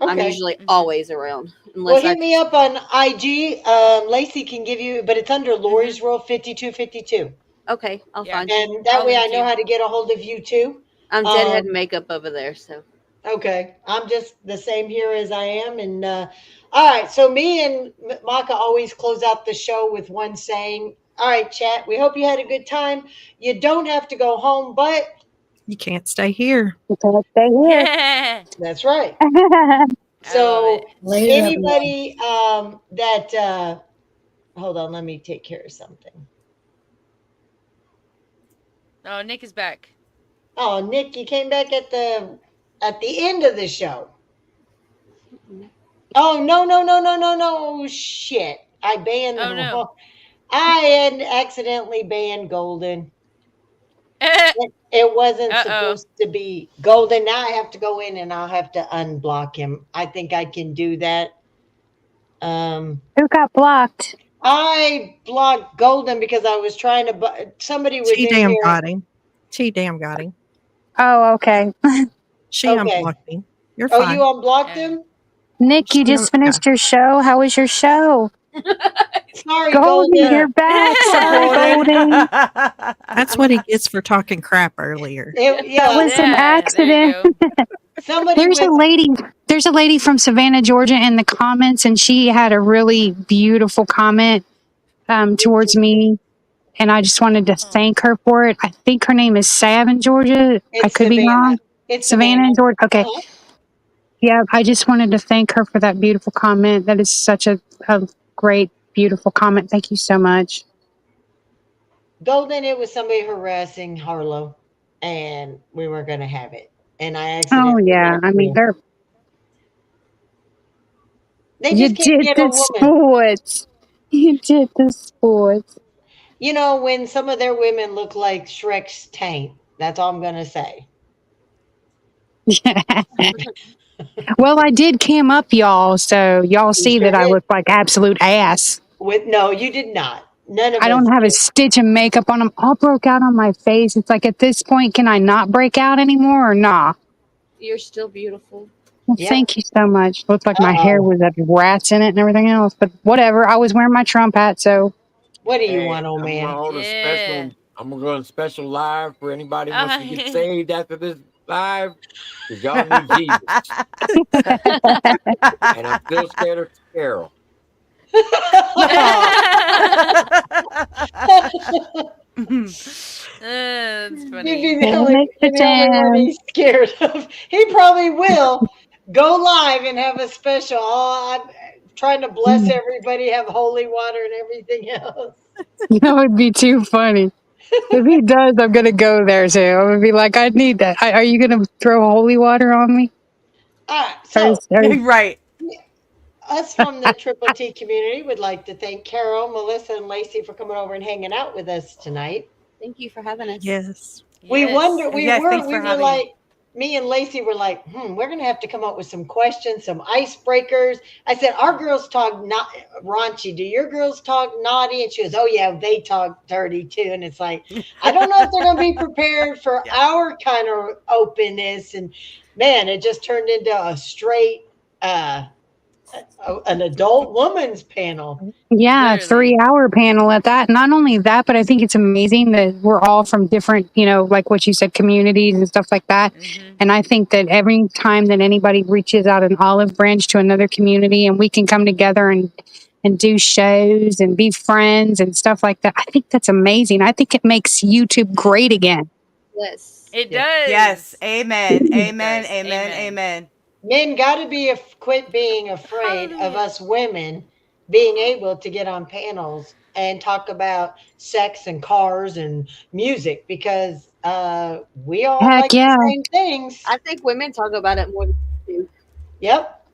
I'm usually always around. Well, hit me up on IG. Lacey can give you, but it's under Lori's Rule 5252. Okay, I'll find you. And that way I know how to get a hold of you too. I'm deadhead makeup over there, so. Okay, I'm just the same here as I am. And all right, so me and Maka always close out the show with one saying, all right, chat, we hope you had a good time. You don't have to go home, but you can't stay here. You can't stay here. That's right. So anybody that hold on, let me take care of something. Oh, Nick is back. Oh, Nick, you came back at the end of the show. Oh, no, shit. I banned them. No. I had accidentally banned Golden. It wasn't supposed to be Golden. Now I have to go in and I'll have to unblock him. I think I can do that. Who got blocked? I blocked Golden because I was trying to. Somebody was in here. Got him. T-Dam got him. Oh, okay. She unblocked him. You're fine. Oh, you unblocked him? Nick, you just finished your show. How was your show? Sorry, Golden, you're back. Sorry, Golden. That's what he gets for talking crap earlier. That was an accident. There's a lady from Savannah, Georgia in the comments, and she had a really beautiful comment towards me. And I just wanted to thank her for it. I think her name is Sav in Georgia. I could be wrong. It's Savannah in Georgia. Okay. Yeah, I just wanted to thank her for that beautiful comment. That is such a great, beautiful comment. Thank you so much. Golden, it was somebody harassing Harlow, and we weren't going to have it. And I accidentally. Oh, yeah. I mean, they just can't get a woman. Sports. You did the sports. You know, when some of their women look like Shrek's taint. That's all I'm going to say. Well, I did cam up y'all, so y'all see sure that I did. look like absolute ass. No, you did not. None of I us don't have a did. stitch of makeup on. I'm all broke out on my face. It's like at this point, can I not break out anymore or nah? You're still beautiful. Well, Yep. thank you so much. Looked like my hair Uh-oh. was had rats in it and everything else, but whatever. I was wearing my Trump hat, so What do you Hey, want, old I'm gonna man? hold a Yeah. special. I'm gonna go on a special live for anybody who wants to get Oh, saved after this live, because y'all need Jesus. And I'm still scared of Carol. that's You'd funny. be the only, Mr. you're the only one Sam. he's scared of. He probably will go live and have a special. Oh, I'm trying to bless everybody, have holy water and everything else. That would be too funny. If he does, I'm gonna go there too. I'm gonna be like, I need that. Are you gonna throw holy water on me? All right, Or so Right. us from the Triple T community would like to thank Carol, Melissa, and Lacey for coming over and hanging out with us tonight. Thank you for having us. Yes. We wonder, Yes. Yes, thanks we for were having me. like, me and Lacey were like, we're gonna have to come up with some questions, some icebreakers. I said, our girls talk not raunchy. Do your girls talk naughty? And she goes, oh yeah, they talk dirty too. And it's like, I don't know if they're gonna be prepared for Yeah. our kind of openness. And man, it just turned into a straight an adult woman's panel. yeah, Literally. 3 hour panel at that. Not only that, but I think it's amazing that we're all from different, like what you said, communities and stuff like that. Hmm. And I think that every time that anybody reaches out an olive branch to another community and we can come together and do shows and be friends and stuff like that, I think that's amazing. I think it makes YouTube great again. Yes. It Yeah. does. Yes. Amen. It Amen. does. Amen. Amen. Amen. Men got to be quit being afraid of Hallelujah. us women being able to get on panels and talk about sex and cars and music because we all Heck like the yeah. same things. I think women talk about it more than we do. Yep.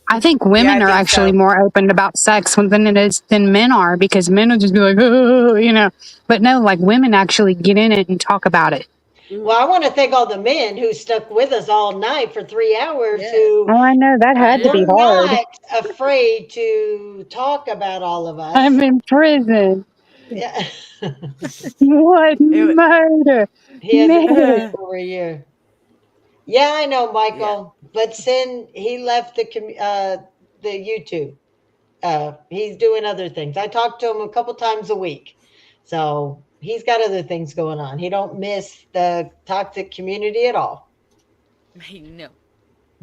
I think Yeah, women I are think actually so. more open about sex than men are because men will just be like, oh. But no, like women actually get in it and talk about it. Well, I want to thank all the men who stuck with us all night for 3 hours Yeah. who Oh, I know that had to Yeah. be were hard. not afraid to talk about all of us. I'm in prison. Yeah. What It, murder? He hasn't been there Murder. for over a year. Yeah, I know, yeah. Michael. But he left the YouTube. He's doing other things. I talk to him a couple times a week, so he's got other things going on. He don't miss the toxic community at all. No.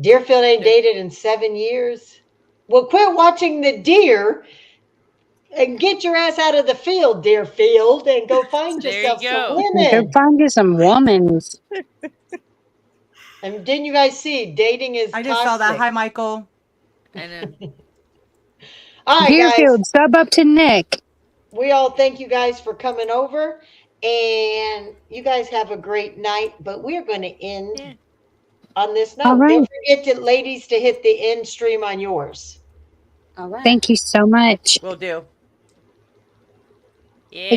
Deerfield ain't Nope. dated in 7 years. Well, quit watching the deer and get your ass out of the field, Deerfield, and go find There you yourself some go. Go women. find you some womans. And didn't you guys see dating is I just saw that. toxic? Hi, Michael. I know. All right, guys. Deerfield, sub up to Nick. We all thank you guys for coming over, and you guys have a great night. But we're going to end Yeah. on this All note. right. Don't forget to, ladies, to hit the end stream on yours. All right. Thank you so much. Will do. Yeah.